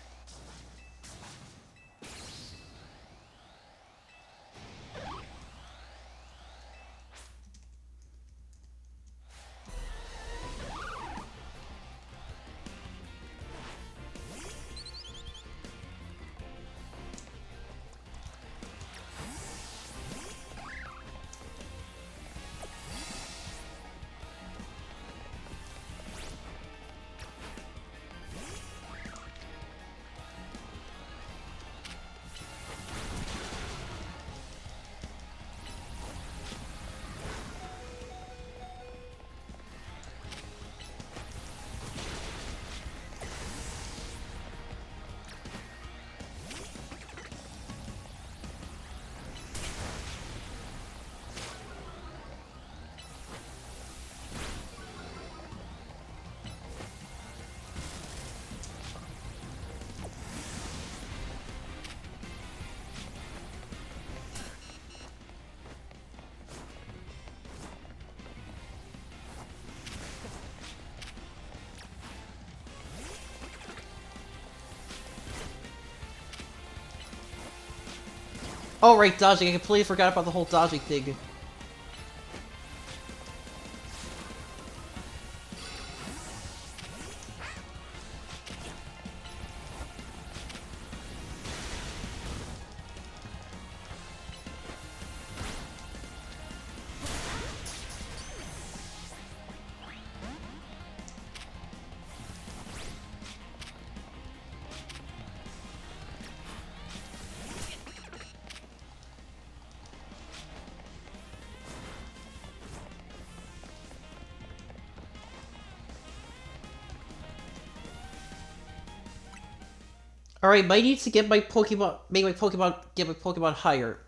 Oh, right, dodging. I completely forgot about the whole dodging thing. Alright, might need to get my Pokemon, get my Pokemon higher.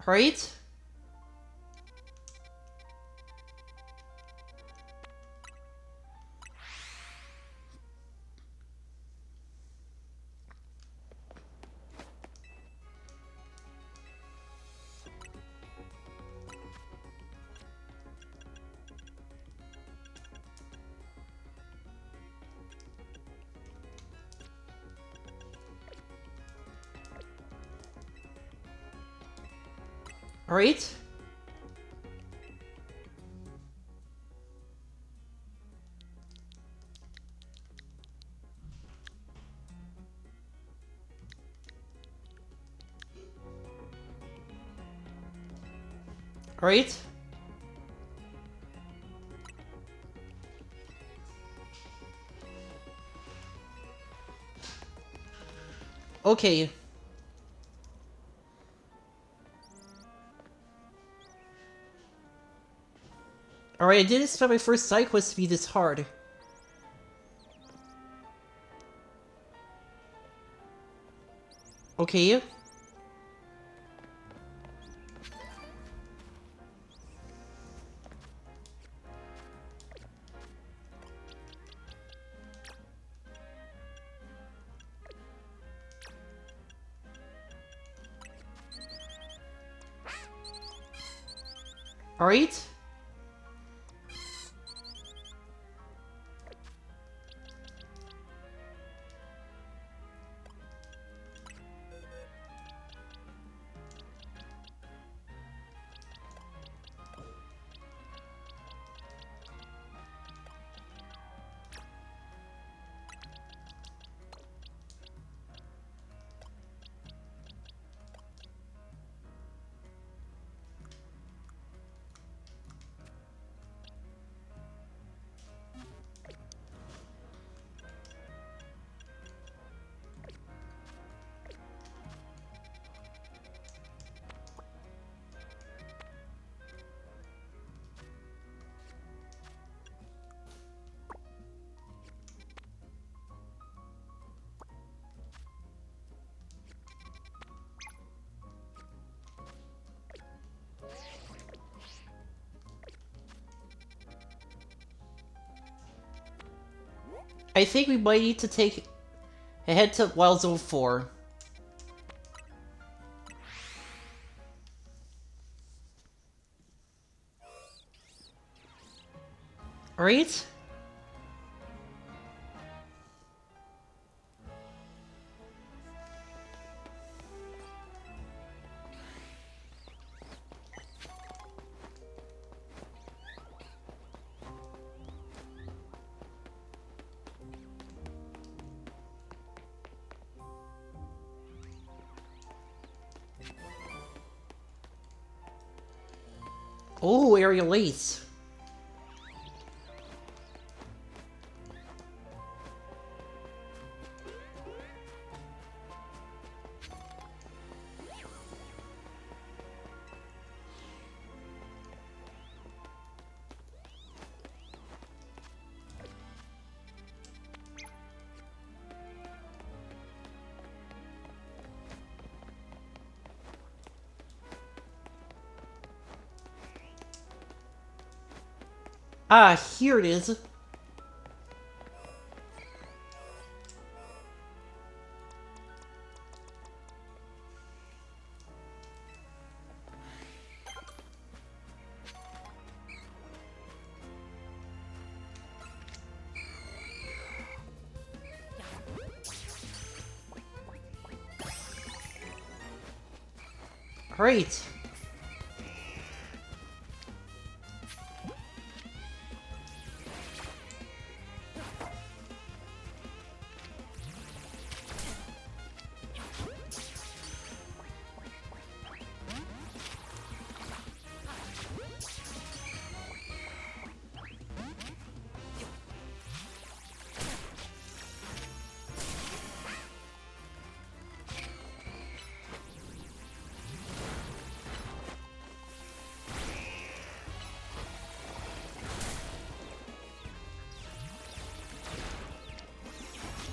Alright? Alright? Alright? Okay. Alright, I didn't expect my first side quest to be this hard. Okay. Alright? I think we might need to head to Wild Zone 4. Alright? Oh, Aerial Ace. Ah, here it is. Alright.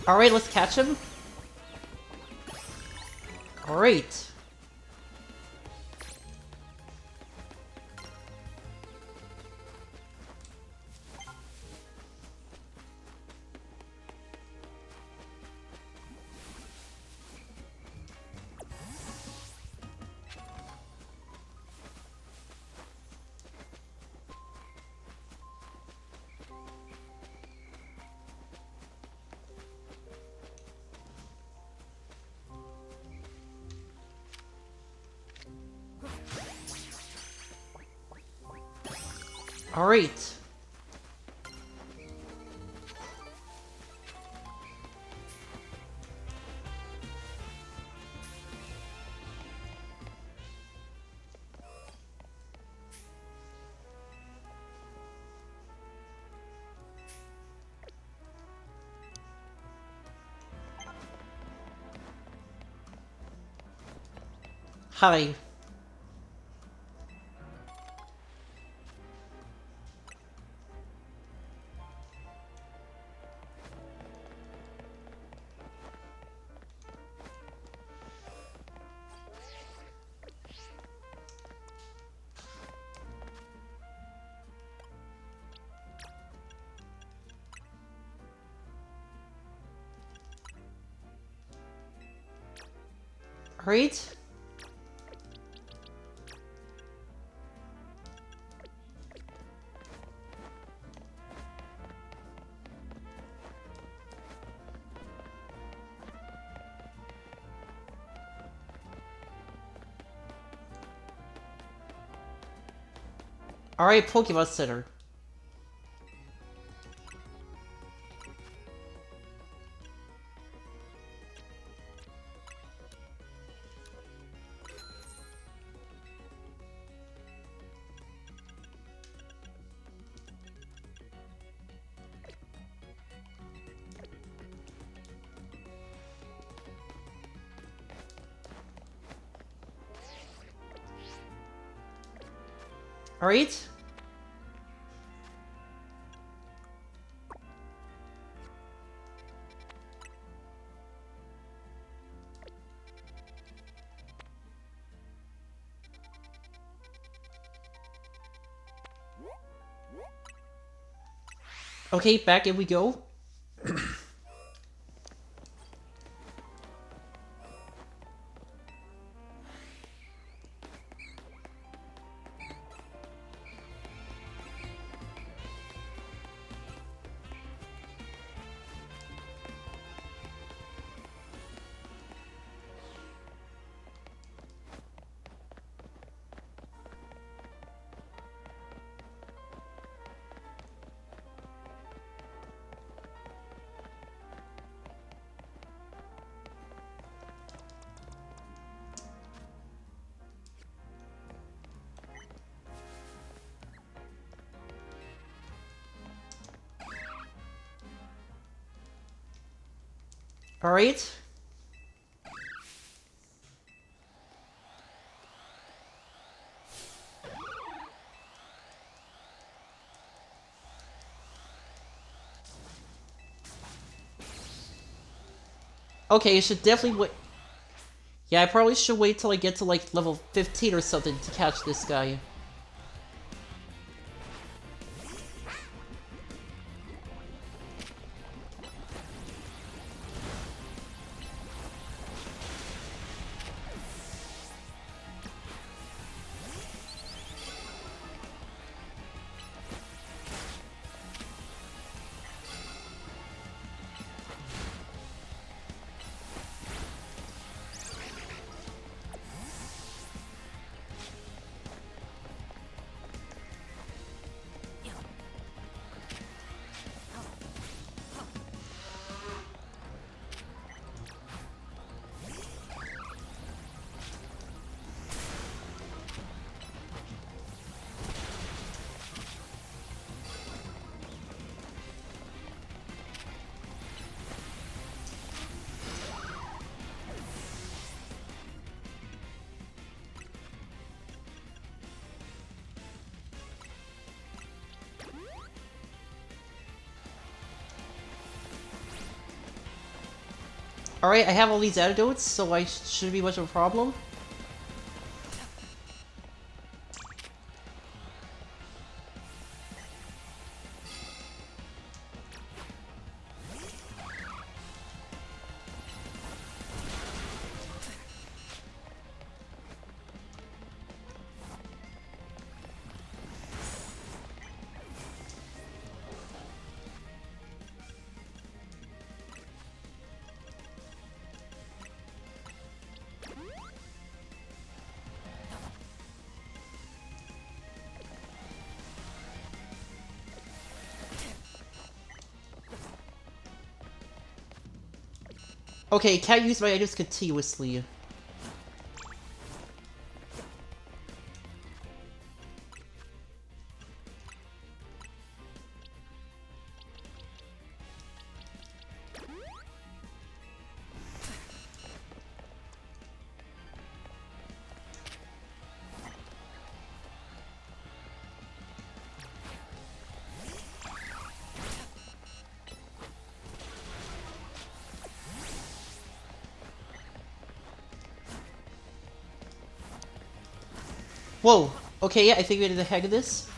Alright, let's catch him. Great. Alright. Hi. Alright. Alright, Pokemon Center. Alright. Okay, back in we go. Alright. Okay, you should definitely wait. Yeah, I probably should wait till I get to like level 15 or something to catch this guy. Alright, I have all these antidotes, so I shouldn't be much of a problem. Okay, can't use my items continuously. Whoa! Okay, yeah, I think we did the heck of this.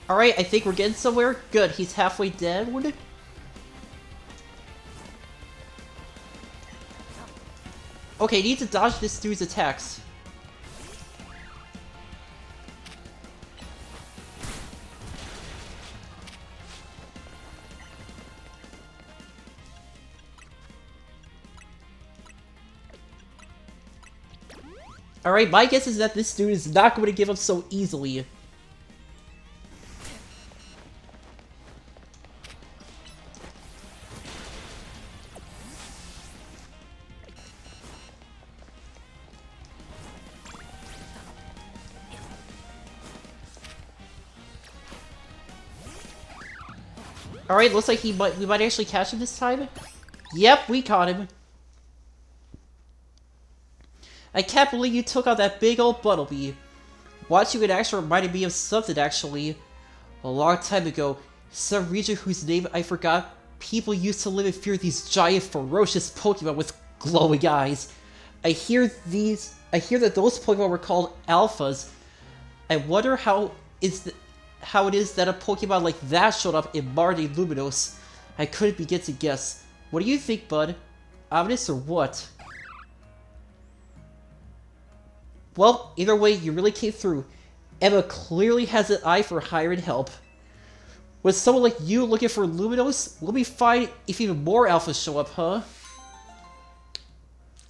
Alright, I think we're getting somewhere. Good, he's halfway dead. Okay, need to dodge this dude's attacks. Alright, my guess is that this dude is not going to give up so easily. Alright, looks like we might actually catch him this time. Yep, we caught him. I can't believe you took out that big old Buttlebee. Watching it actually reminded me of something actually. A long time ago, some region whose name I forgot, people used to live in fear of these giant ferocious Pokemon with glowing eyes. I hear that those Pokemon were called Alphas. I wonder how it is that a Pokemon like that showed up in Marne Luminos. I couldn't begin to guess. What do you think, bud? Ominous or what? Well, either way, you really came through. Emma clearly has an eye for hiring help. With someone like you looking for Luminos, we'll be fine if even more Alphas show up, huh?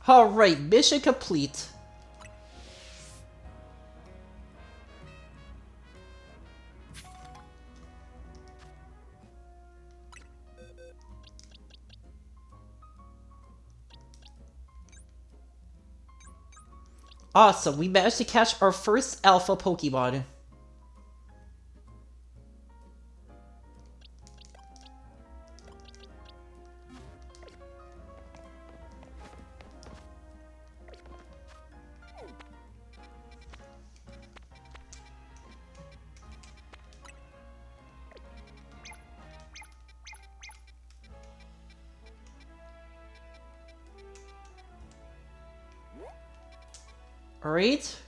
Alright, mission complete. Awesome, we managed to catch our first Alpha Pokemon. Alright.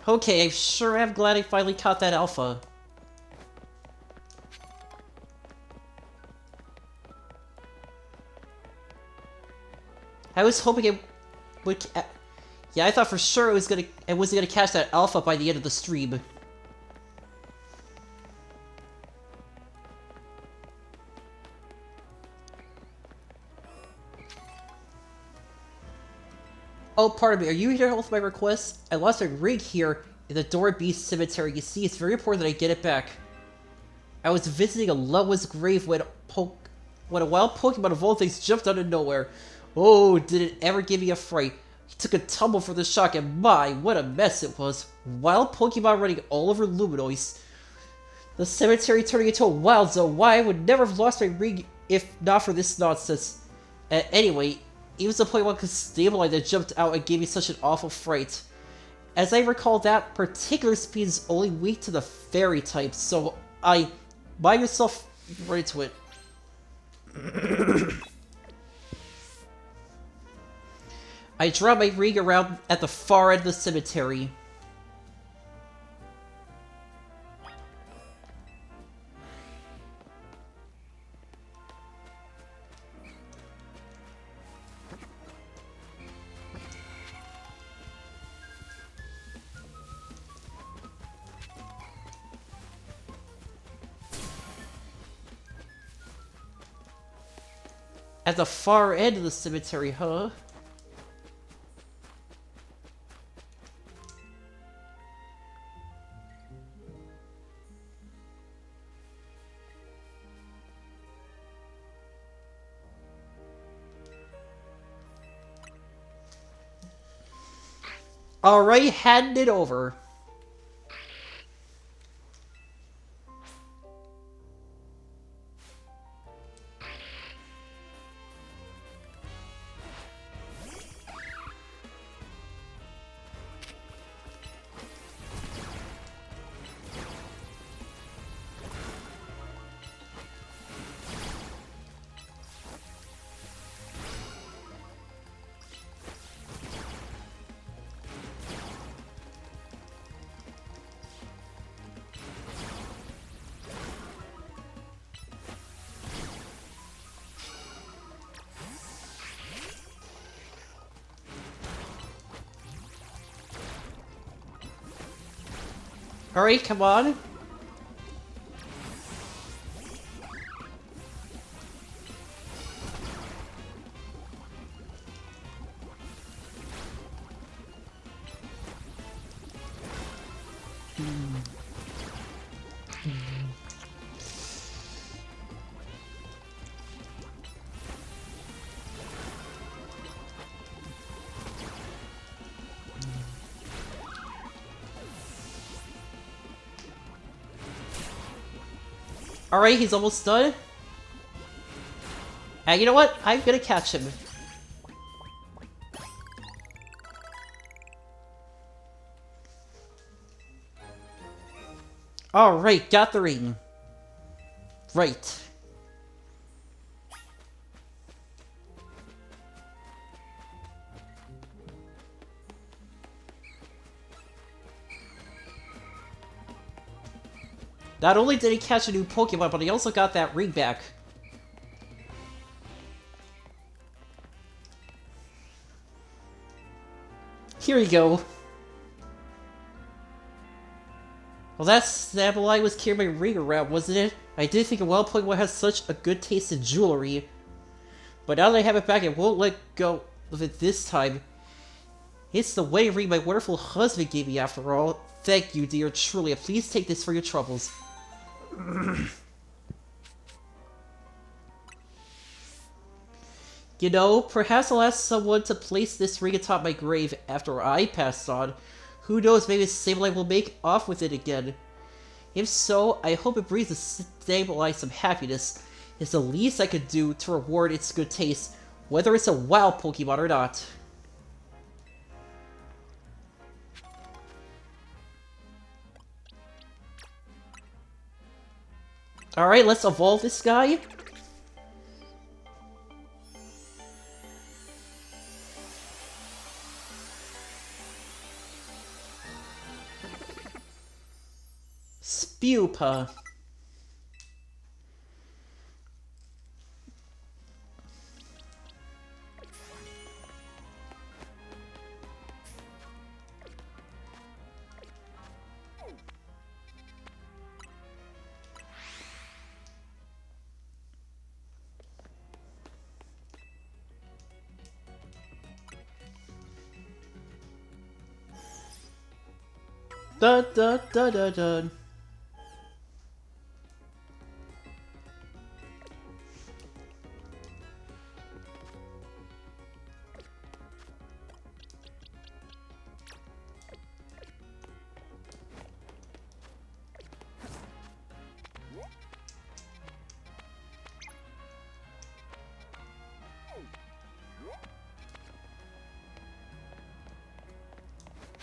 Okay, I sure am glad I finally caught that Alpha. I was hoping it would... Yeah, I thought for sure it was gonna catch that Alpha by the end of the stream. Oh, pardon me, are you here to help with my request? I lost a ring here in the Dora Beast Cemetery. You see, it's very important that I get it back. I was visiting a loved one's grave when a wild Pokemon of all things jumped out of nowhere. Oh, did it ever give me a fright. He took a tumble for the shock, and my, what a mess it was. Wild Pokemon running all over Luminois. The cemetery turning into a wild zone. Why, I would never have lost my ring if not for this nonsense. Anyway, it was the Pokemon Sableye that jumped out and gave me such an awful fright. As I recall, that particular speed is only weak to the fairy type, so mind yourself right into it. I dropped my ring around at the far end of the cemetery. At the far end of the cemetery, huh? Alright, hand it over. Hurry, come on. Alright, he's almost done. And you know what? I'm gonna catch him. Alright, got the ring. Right. Not only did he catch a new Pokemon, but he also got that ring back. Here you go. Well, that Sableye was carrying my ring around, wasn't it? I did think a wild Pokemon has such a good taste in jewelry. But now that I have it back, I won't let go of it this time. It's the wedding ring my wonderful husband gave me after all. Thank you, dear, truly, and please take this for your troubles. You know, perhaps I'll ask someone to place this ring atop my grave after I pass on. Who knows, maybe Sableye will make off with it again. If so, I hope it brings the Sableye some happiness. It's the least I could do to reward its good taste, whether it's a wild Pokemon or not. Alright, let's evolve this guy. Spewpa. Dun dun dun dun dun.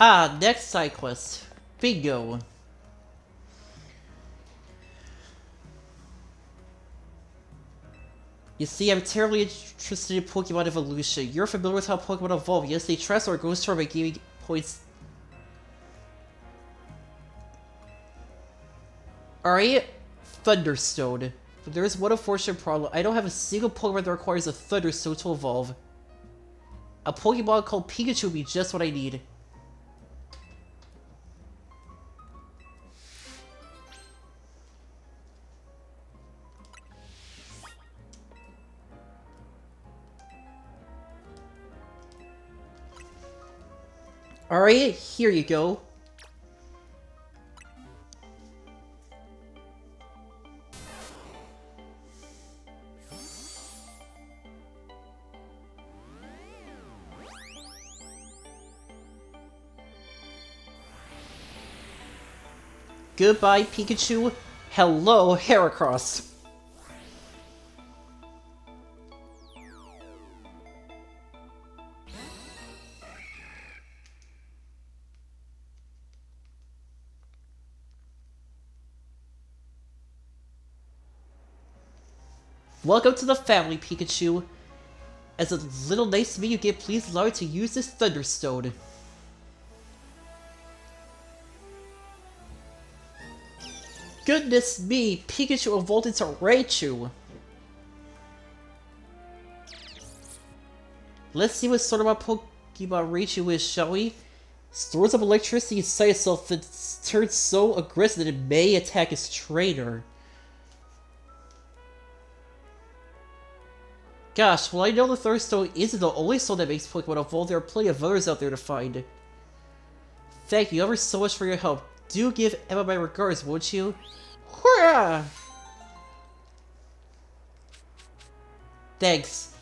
Ah, next side quest. Bingo. You see, I'm terribly interested in Pokemon evolution. You're familiar with how Pokemon evolve. Yes, they transfer or go store by giving points. Alright, Thunderstone. But there is one unfortunate problem. I don't have a single Pokemon that requires a Thunderstone to evolve. A Pokemon called Pikachu would be just what I need. Alright, here you go. Goodbye, Pikachu. Hello, Heracross. Welcome to the family, Pikachu. As a little nice to me, you get please allow me to use this Thunderstone. Goodness me, Pikachu evolved into Raichu. Let's see what sort of a Pokemon Raichu is, shall we? Stores of electricity inside itself that turns so aggressive that it may attack its trainer. Gosh, well I know the Thunderstone isn't the only stone that makes Pokemon evolve, there are plenty of others out there to find. Thank you ever so much for your help. Do give Emma my regards, won't you? Hurrah! Thanks.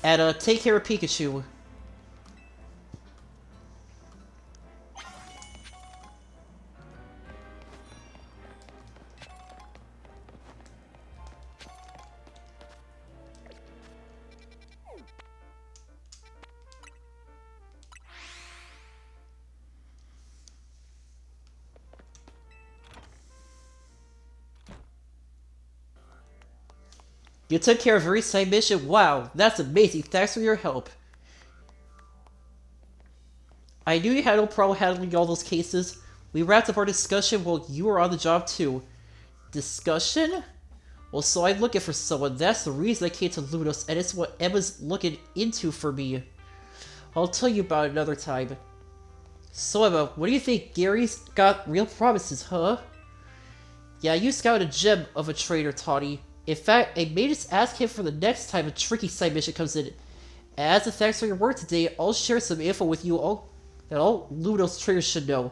And take care of Pikachu. You took care of every side mission? Wow, that's amazing. Thanks for your help. I knew you had no problem handling all those cases. We wrapped up our discussion while you were on the job too. Discussion? Well, so I'm looking for someone. That's the reason I came to Lunos, and it's what Emma's looking into for me. I'll tell you about it another time. So Emma, what do you think? Gary's got real promises, huh? Yeah, you scouted a gem of a trainer, Tawny. In fact, I may just ask him for the next time a tricky side mission comes in. As a thanks for your work today, I'll share some info with you all that all Ludos trainers should know.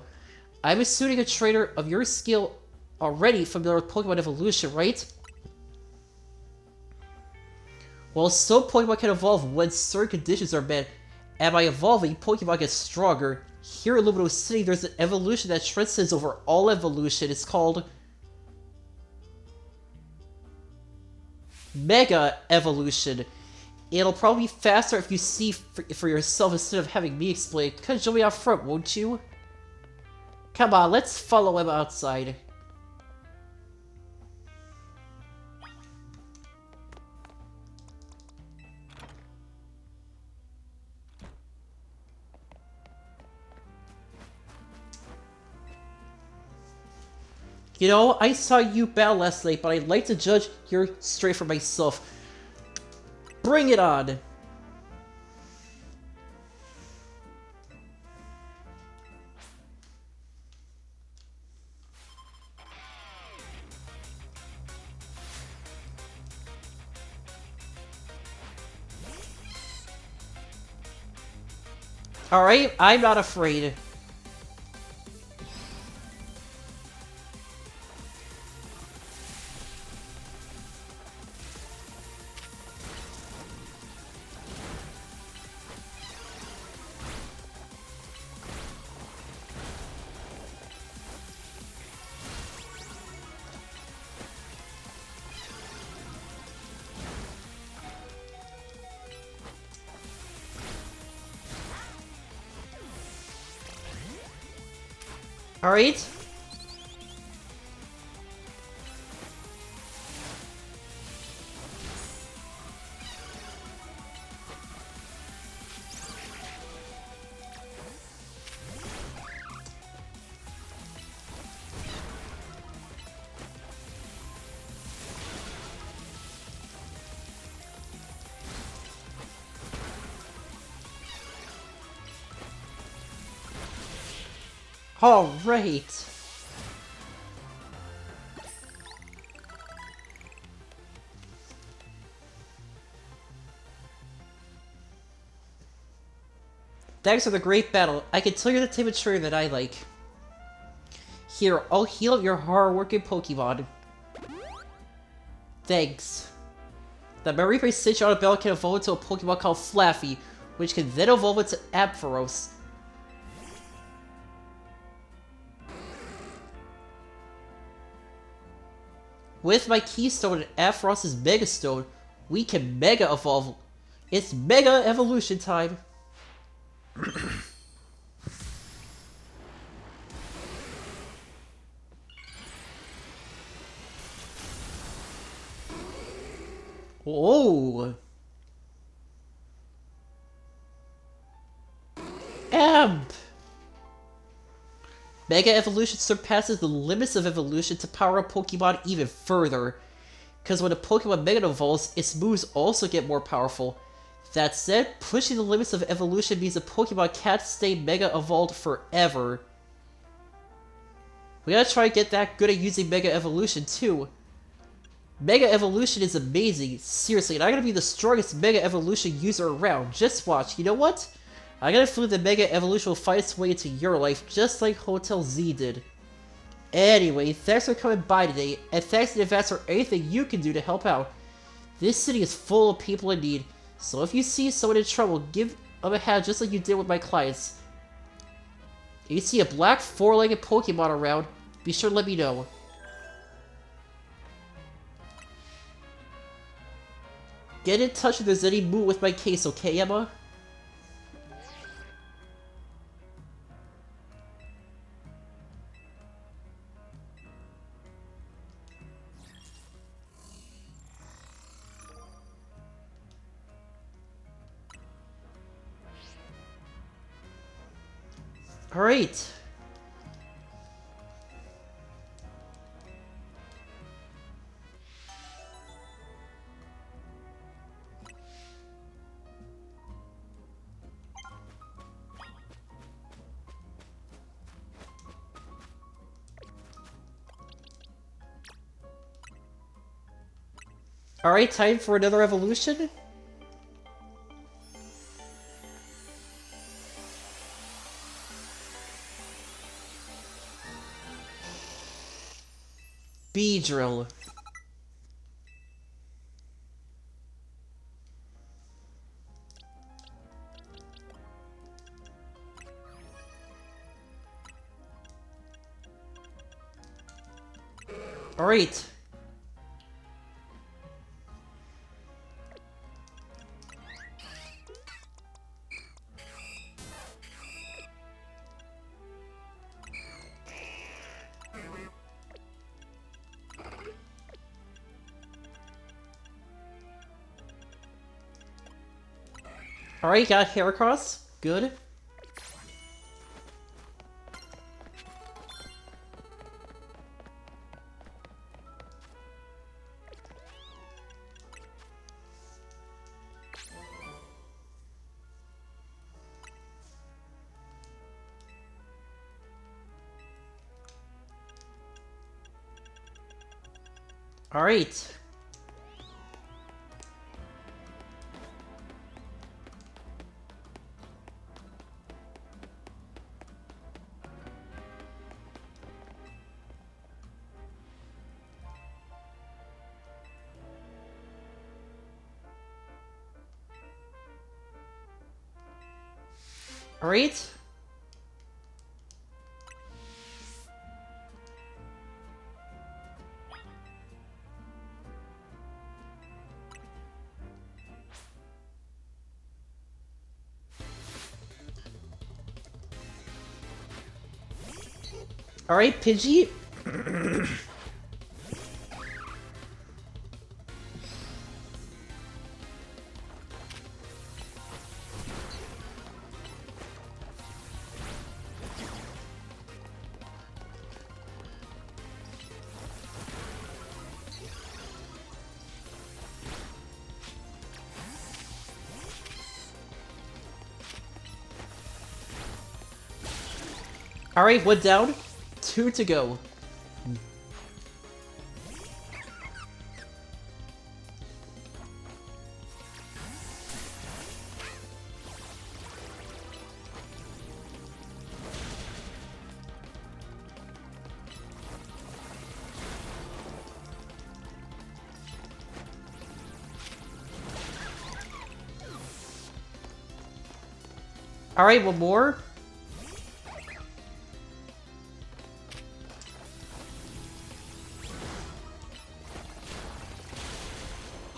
I'm assuming a trainer of your skill already familiar with Pokemon evolution, right? Well, some Pokemon can evolve when certain conditions are met, and by evolving, Pokemon get stronger. Here in Lumino City, there's an evolution that transcends over all evolution. It's called Mega Evolution. It'll probably be faster if you see for yourself instead of having me explain. Come join me out front, won't you? Come on, let's follow him outside. You know, I saw you battle last night, but I'd like to judge your strength for myself. Bring it on! Alright, I'm not afraid. Alright. Alright. Thanks for the great battle. I can tell you're the type of trainer that I like. Here, I'll heal up your hard-working Pokemon. Thanks. The Mareep Stitch on a Bell can evolve into a Pokemon called Flaffy, which can then evolve into Ampharos. With my Keystone and Ampharos' Mega Stone, we can Mega Evolve. It's Mega Evolution time! Whoa! Amp! Mega Evolution surpasses the limits of evolution to power a Pokemon even further. Because when a Pokemon Mega Evolves, its moves also get more powerful. That said, pushing the limits of evolution means a Pokemon can't stay Mega Evolved forever. We gotta try and get that good at using Mega Evolution too. Mega Evolution is amazing, seriously, and I'm gonna be the strongest Mega Evolution user around. Just watch, you know what? I got a feeling that Mega Evolution will find its way into your life, just like Hotel Z did. Anyway, thanks for coming by today, and thanks in advance for anything you can do to help out. This city is full of people in need, so if you see someone in trouble, give them a hand just like you did with my clients. If you see a black four-legged Pokemon around, be sure to let me know. Get in touch if there's any move with my case, okay, Emma? Alright. Alright, time for another evolution? Beedrill. Alright. Alright, got Heracross. Good. Alright. Alright. Alright, Pidgey. Alright, 1 down, 2 to go. Alright, 1 more.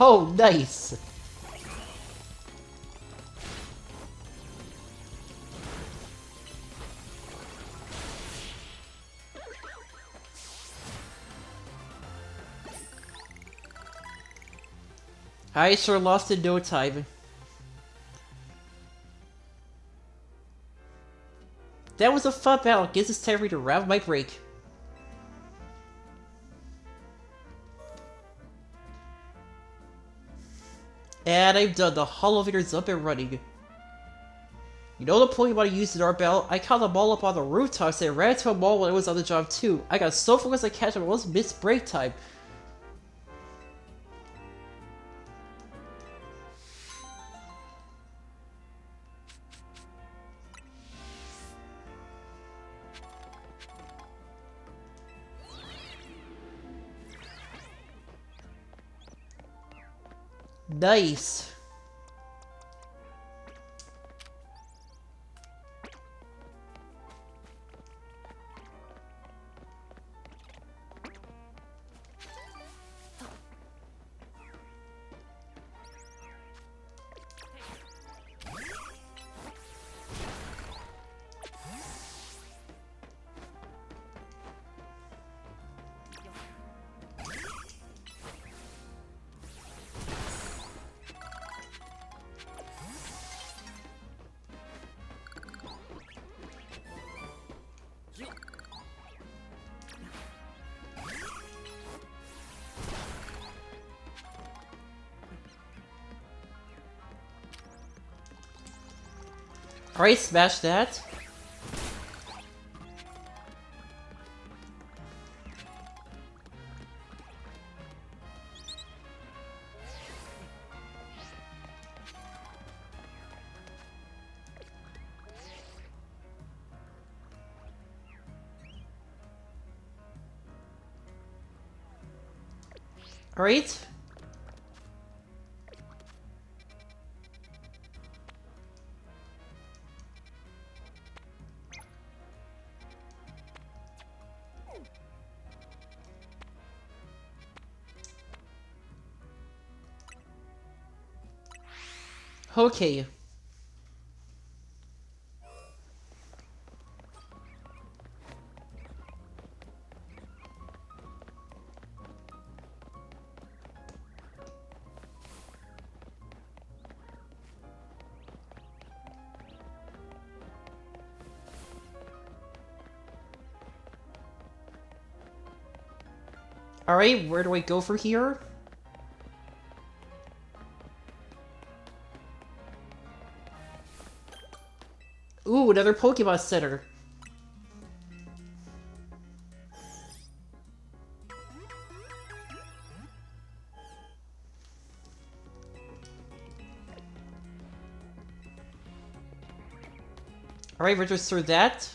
Oh, nice! I sure lost in no time. That was a fun battle. Gives us time for me to round my break. And I'm done. The Hollow Elevator's up and running. You know the Pokemon I used in our battle? I caught them all up on the rooftops and ran to a mall when I was on the job too. I got so focused on catching them, I almost missed break time. Nice. Alright, smash that. Alright. Okay. Alright, where do I go from here? Ooh, another Pokemon Center. Alright, register that.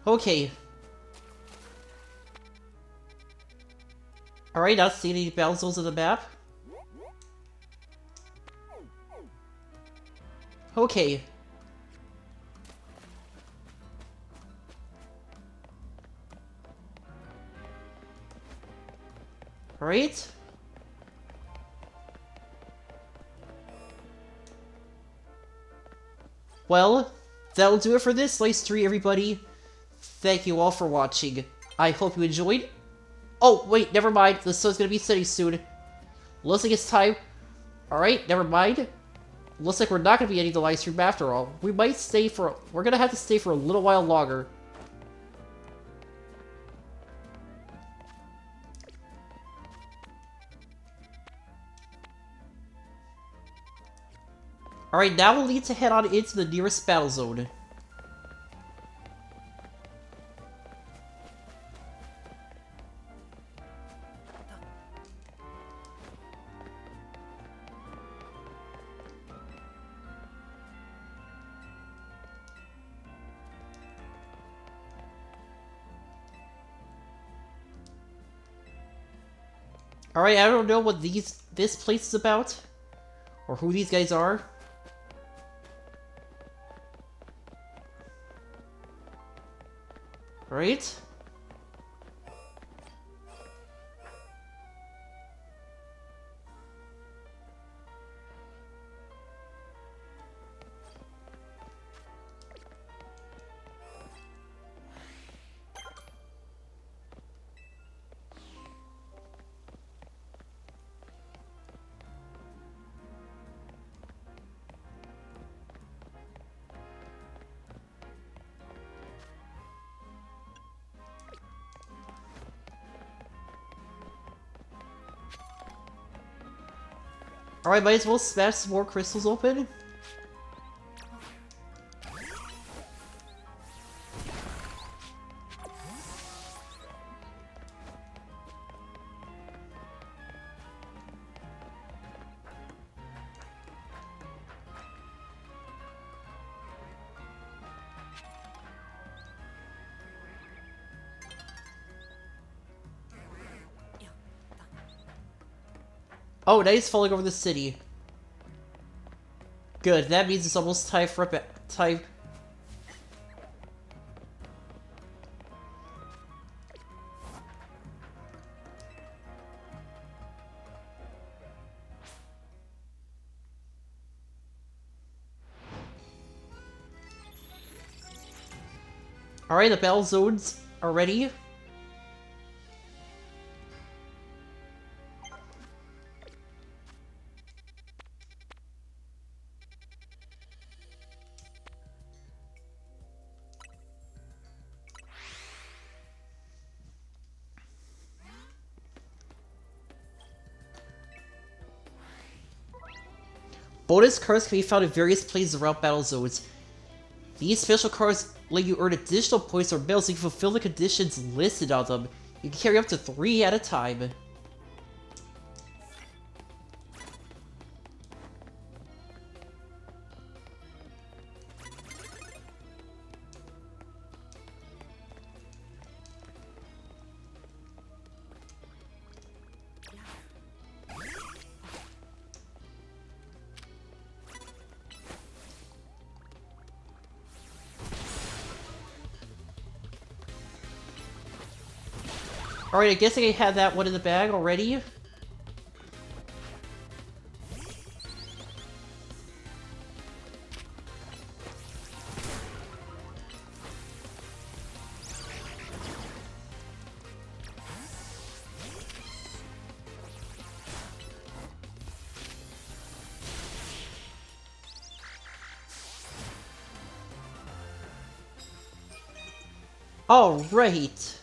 Okay. Alright, not seeing any battle zones on the map. Okay. Alright. Well, that'll do it for this live stream, everybody. Thank you all for watching. I hope you enjoyed. Oh, wait, never mind. The sun's gonna be setting soon. Looks like it's time. Alright, never mind. Looks like we're not gonna be ending the live stream after all. We might stay for... We're gonna have to stay for a little while longer. Alright, now we'll need to head on into the nearest battle zone. Alright, I don't know what this place is about. Or who these guys are. Right? Alright, might as well smash some more crystals open. Oh, now he's falling over the city. Good, that means it's almost time for time. Alright, the battle zones are ready. Bonus cards can be found in various places around battle zones. These special cards let you earn additional points or medals if you fulfill the conditions listed on them. You can carry up to 3 at a time. Alright, I guess I had that one in the bag already. Alright.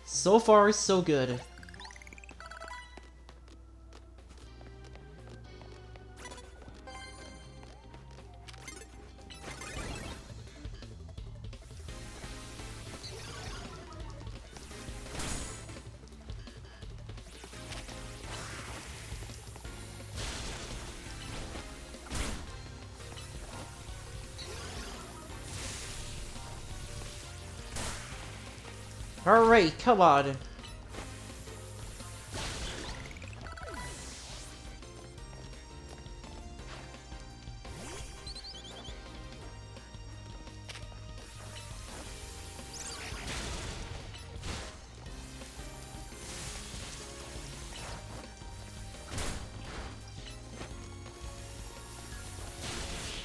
So far, so good. Alright, come on.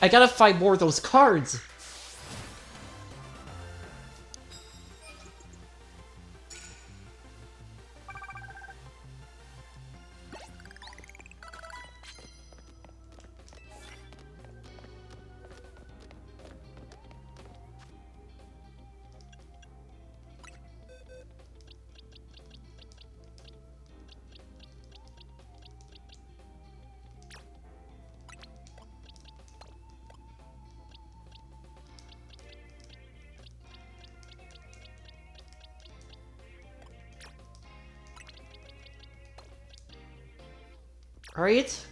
I gotta find more of those cards! Right?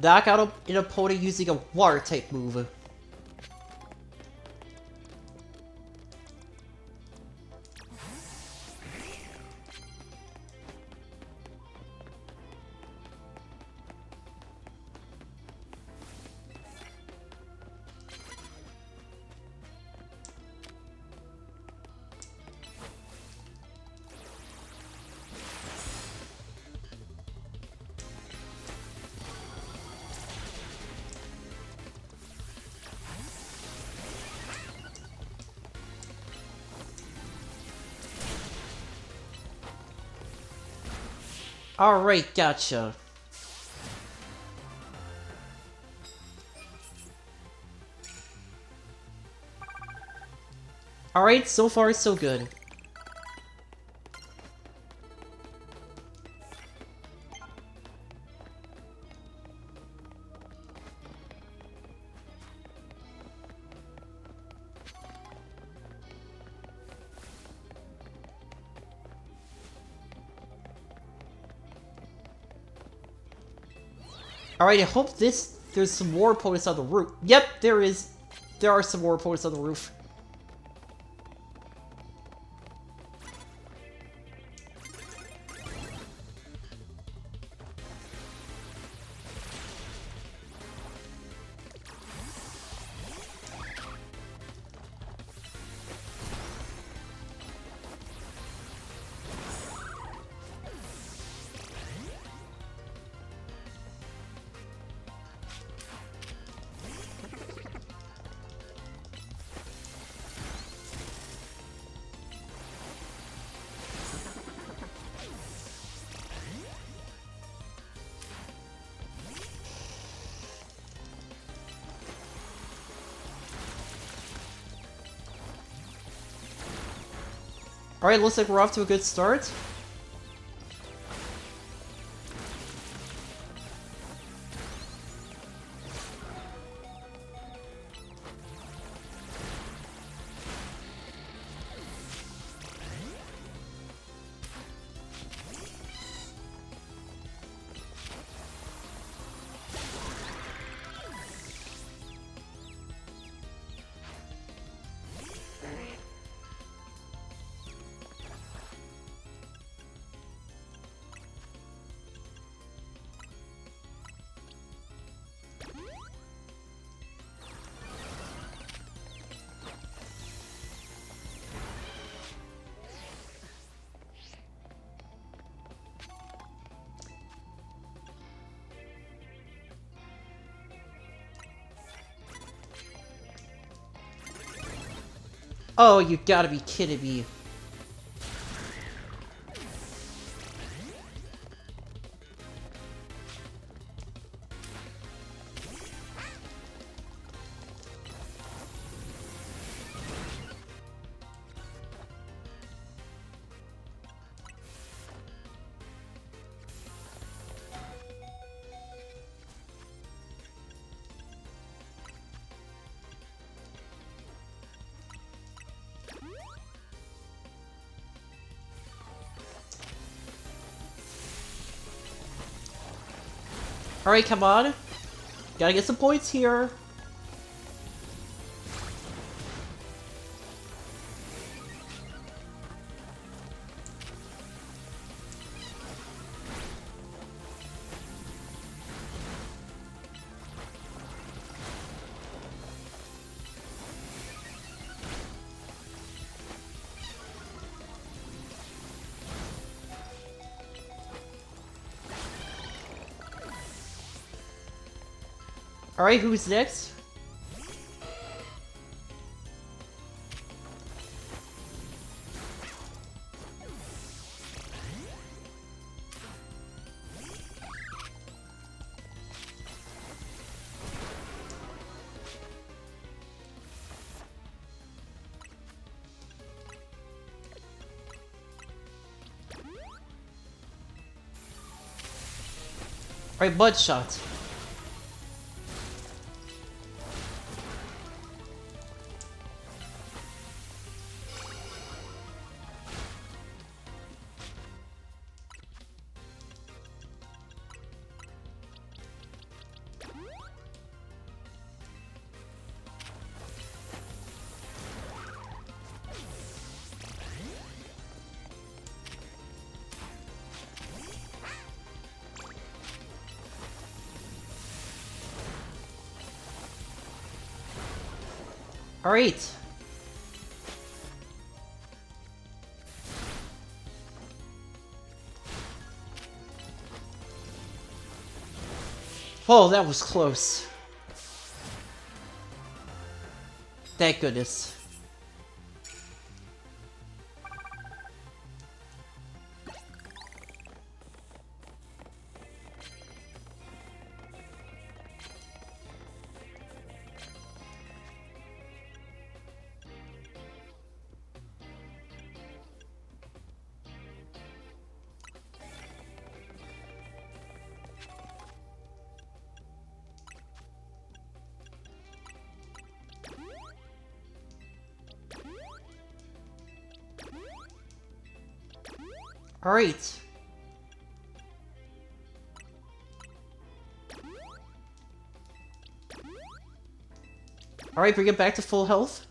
Knock out an opponent using a water type move. Alright, gotcha. Alright, so far so good. Alright, I hope there's some more opponents on the roof. Yep, there is. There are some more opponents on the roof. Alright, looks like we're off to a good start. Oh, you gotta be kidding me. Alright, come on. Gotta get some points here. Alright, who's next? Alright, Bloodshot. Alright. Oh, that was close. Thank goodness. Alright. Alright, bring it back to full health.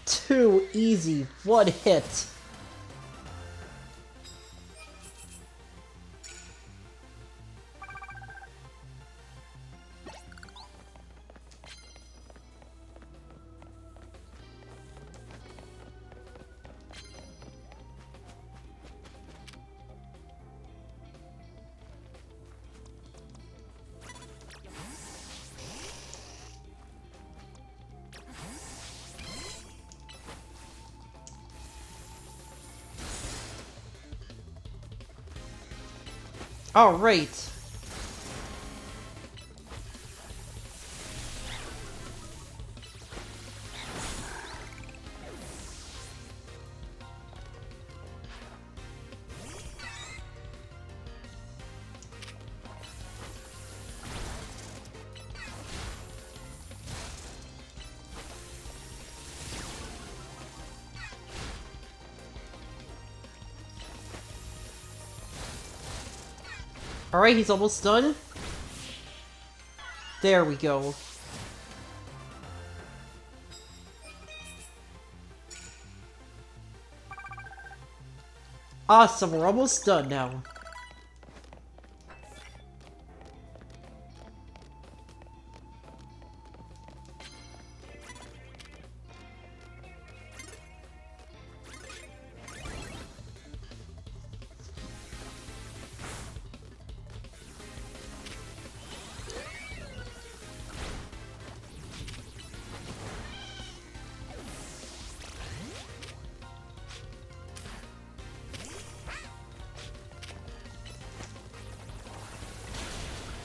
Too easy. One hit. Alright. Alright, he's almost done. There we go. Awesome, we're almost done now.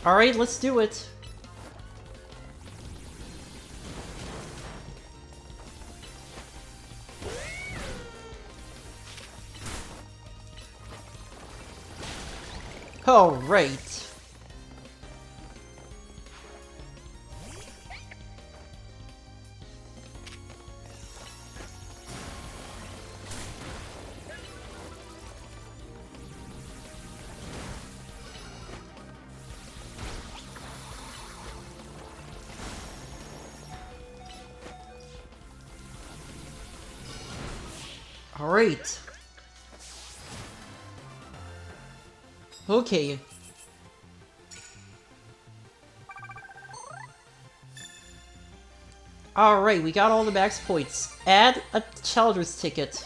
Alright, let's do it. Alright. Alright. Okay. Alright, we got all the max points. Add a challenger's ticket.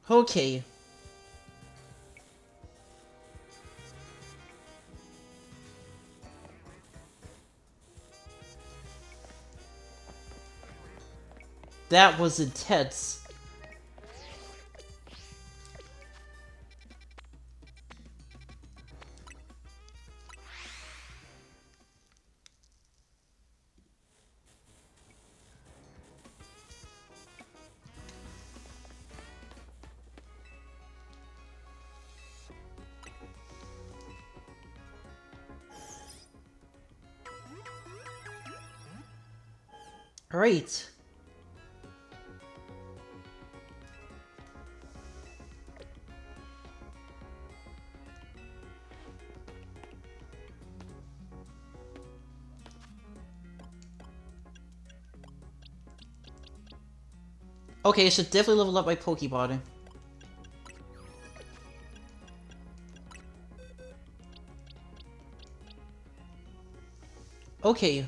Okay. That was intense. Alright. Okay, I should definitely level up my Pokemon. Okay.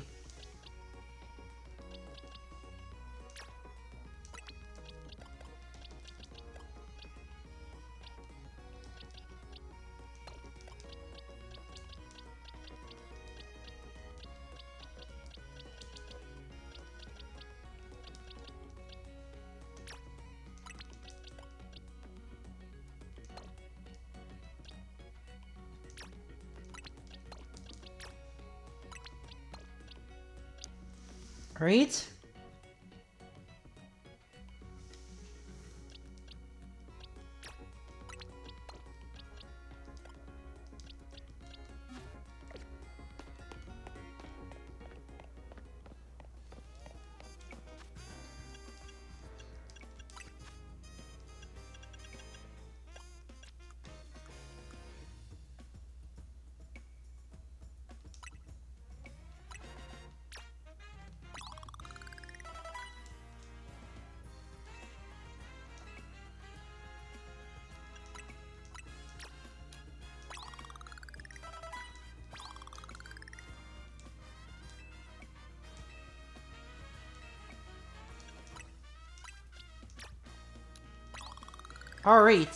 Alright. Alright.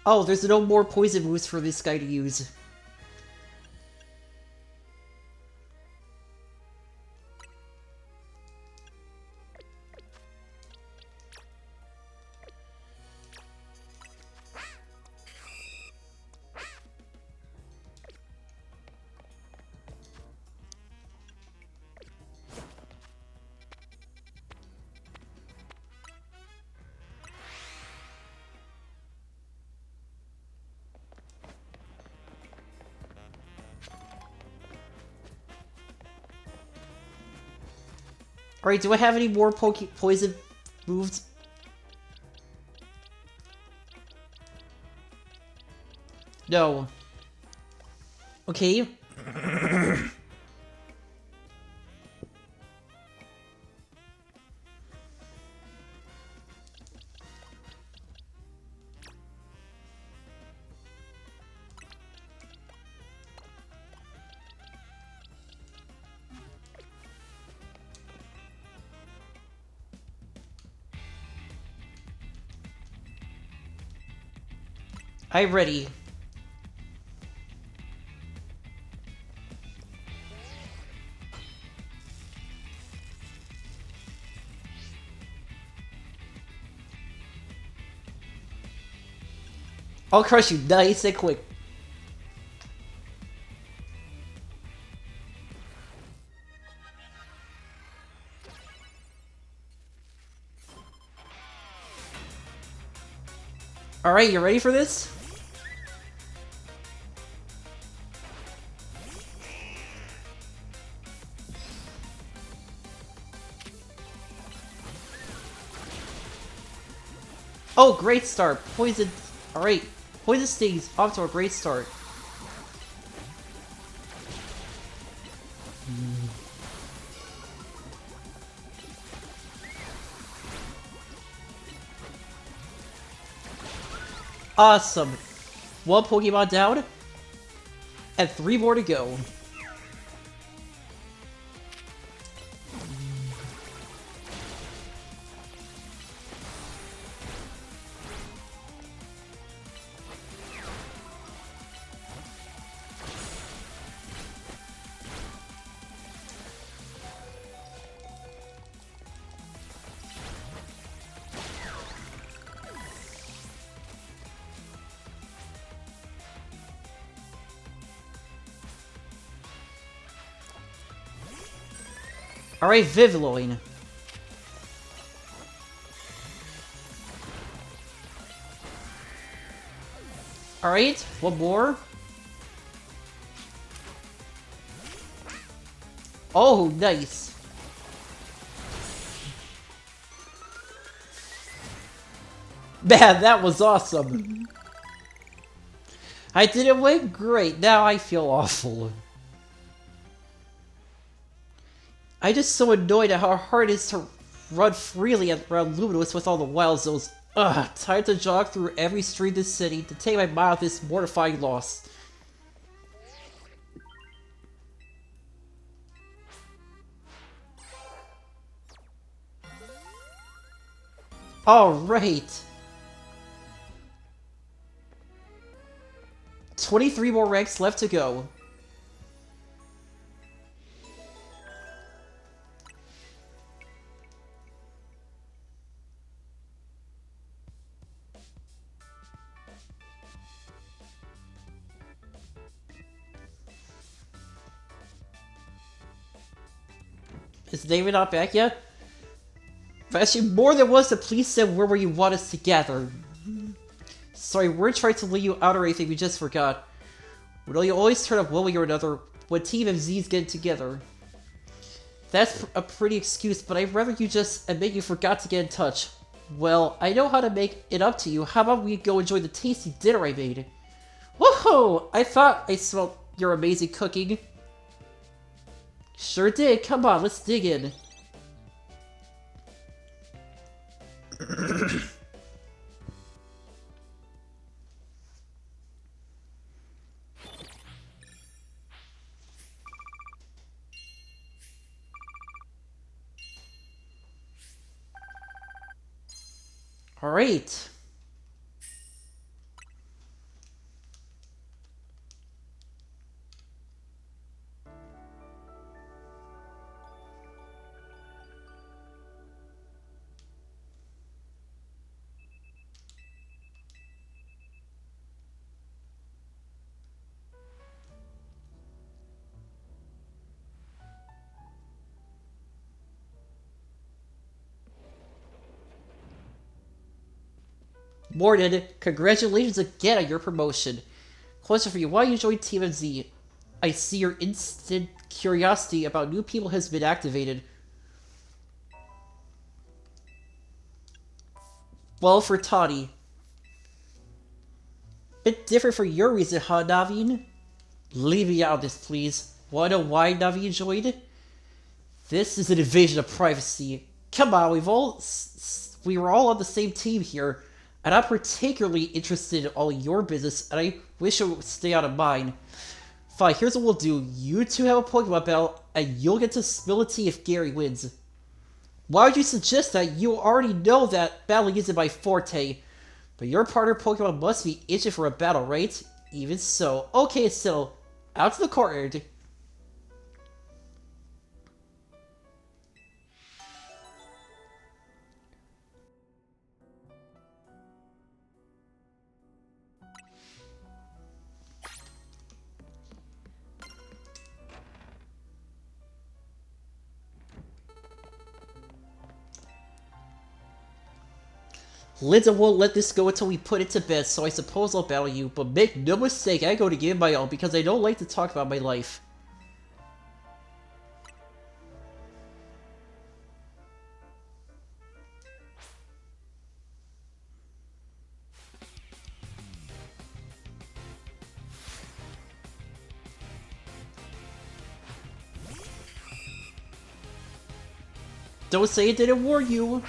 Oh, there's no more poison moves for this guy to use. Alright, do I have any more poison moves? No. Okay. I'm ready. I'll crush you nice and quick. Alright, you ready for this? Oh, great start. Poison. Alright. Poison Stings off to a great start. Awesome. One Pokemon down. And 3 more to go. Alright, Vivillon. Alright, one more. Oh, nice. Man, that was awesome. I didn't win? Great, now I feel awful. I'm just so annoyed at how hard it is to run freely around Luminous with all the wild zones. Ugh, time to jog through every street in the city to take my mind off this mortifying loss. Alright. 23 more ranks left to go. Is David not back yet? But actually, more than once, the police said where you want us to gather. Sorry, we're trying to leave you out or anything, we just forgot. Well, you always turn up one way or another when Team MZ's get together. That's a pretty excuse, but I'd rather you just admit you forgot to get in touch. Well, I know how to make it up to you. How about we go enjoy the tasty dinner I made? Woohoo! I thought I smelled your amazing cooking. Sure did. Come on, let's dig in. Alright. Morden, congratulations again on your promotion. Question for you, why you joined Team MZ? I see your instant curiosity about new people has been activated. Well, for Toddy. Bit different for your reason, huh, Naveen? Leave me out of this, please. Wanna know why Naveen joined? This is an invasion of privacy. Come on, we were all on the same team here, and I'm particularly interested in all your business, and I wish it would stay out of mine. Fine, here's what we'll do. You two have a Pokemon battle, and you'll get to spill the tea if Gary wins. Why would you suggest that? You already know that battling isn't my forte. But your partner Pokemon must be itching for a battle, right? Even so. Okay, so, out to the courtyard. Linda won't let this go until we put it to bed, so I suppose I'll battle you. But make no mistake, I go to give my all because I don't like to talk about my life. Don't say it didn't warn you!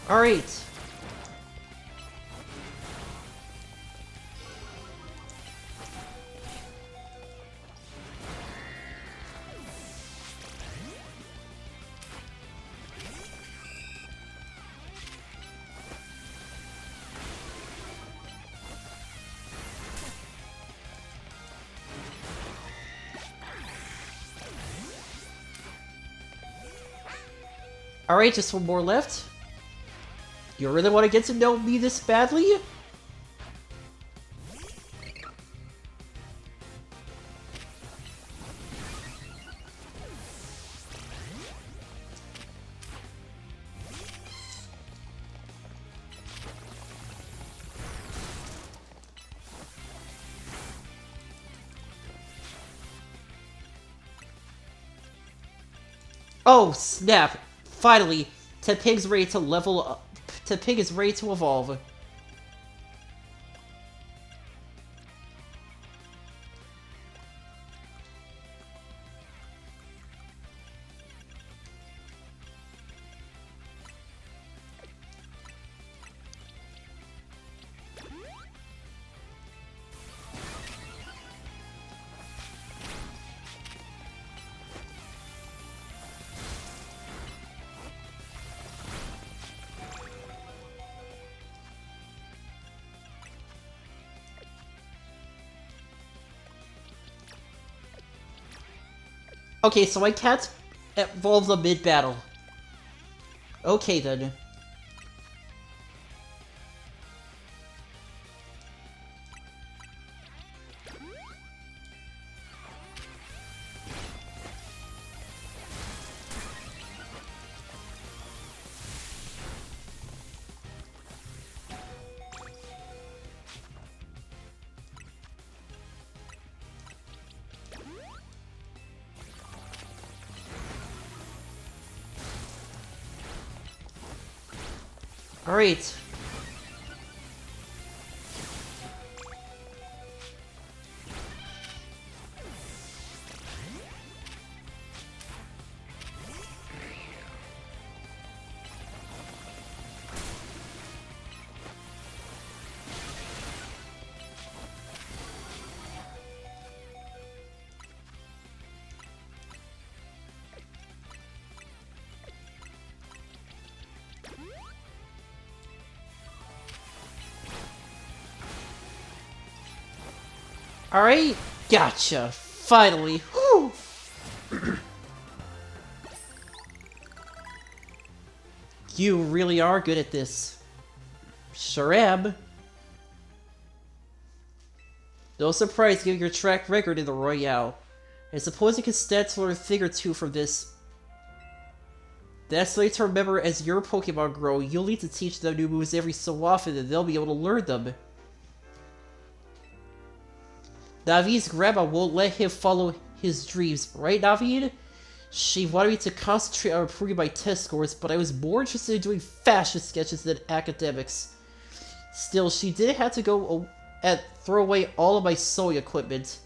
Alright. Alright, just one more left. You really want to get to know me this badly? Oh, snap! Finally, Tepig's ready to level up. Tepig is ready to evolve. Okay, so I can't evolve the mid-battle. Okay, then. Alright. Alright, gotcha. Finally. Whew. You really are good at this. Sure am. No surprise given your track record in the Royale. I suppose you can stand to learn a thing or two from this. That's something to remember as your Pokemon grow. You'll need to teach them new moves every so often and they'll be able to learn them. Naveed's grandma won't let him follow his dreams, right, Naveed? She wanted me to concentrate on improving my test scores, but I was more interested in doing fashion sketches than academics. Still, she did have to go and throw away all of my sewing equipment.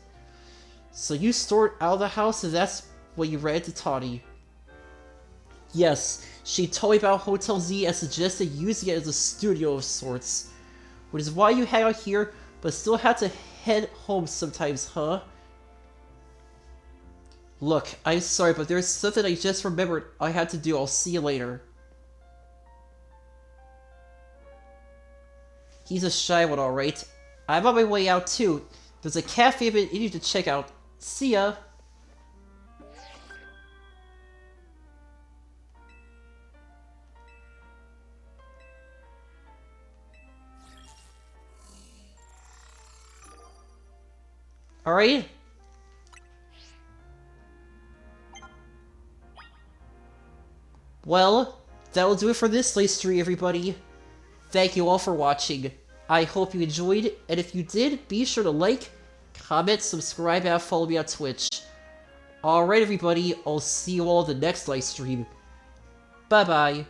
So you stored out of the house, and that's when you ran into Tawny. Yes, she told me about Hotel Z and suggested using it as a studio of sorts. Which is why you hang out here, but still have to head home sometimes, huh? Look, I'm sorry, but there's something I just remembered I had to do. I'll see you later. He's a shy one, alright. I'm on my way out too. There's a cafe I need to check out. See ya! Alright? Well, that will do it for this live stream, everybody. Thank you all for watching. I hope you enjoyed, and if you did, be sure to like, comment, subscribe, and follow me on Twitch. Alright, everybody, I'll see you all in the next live stream. Bye-bye.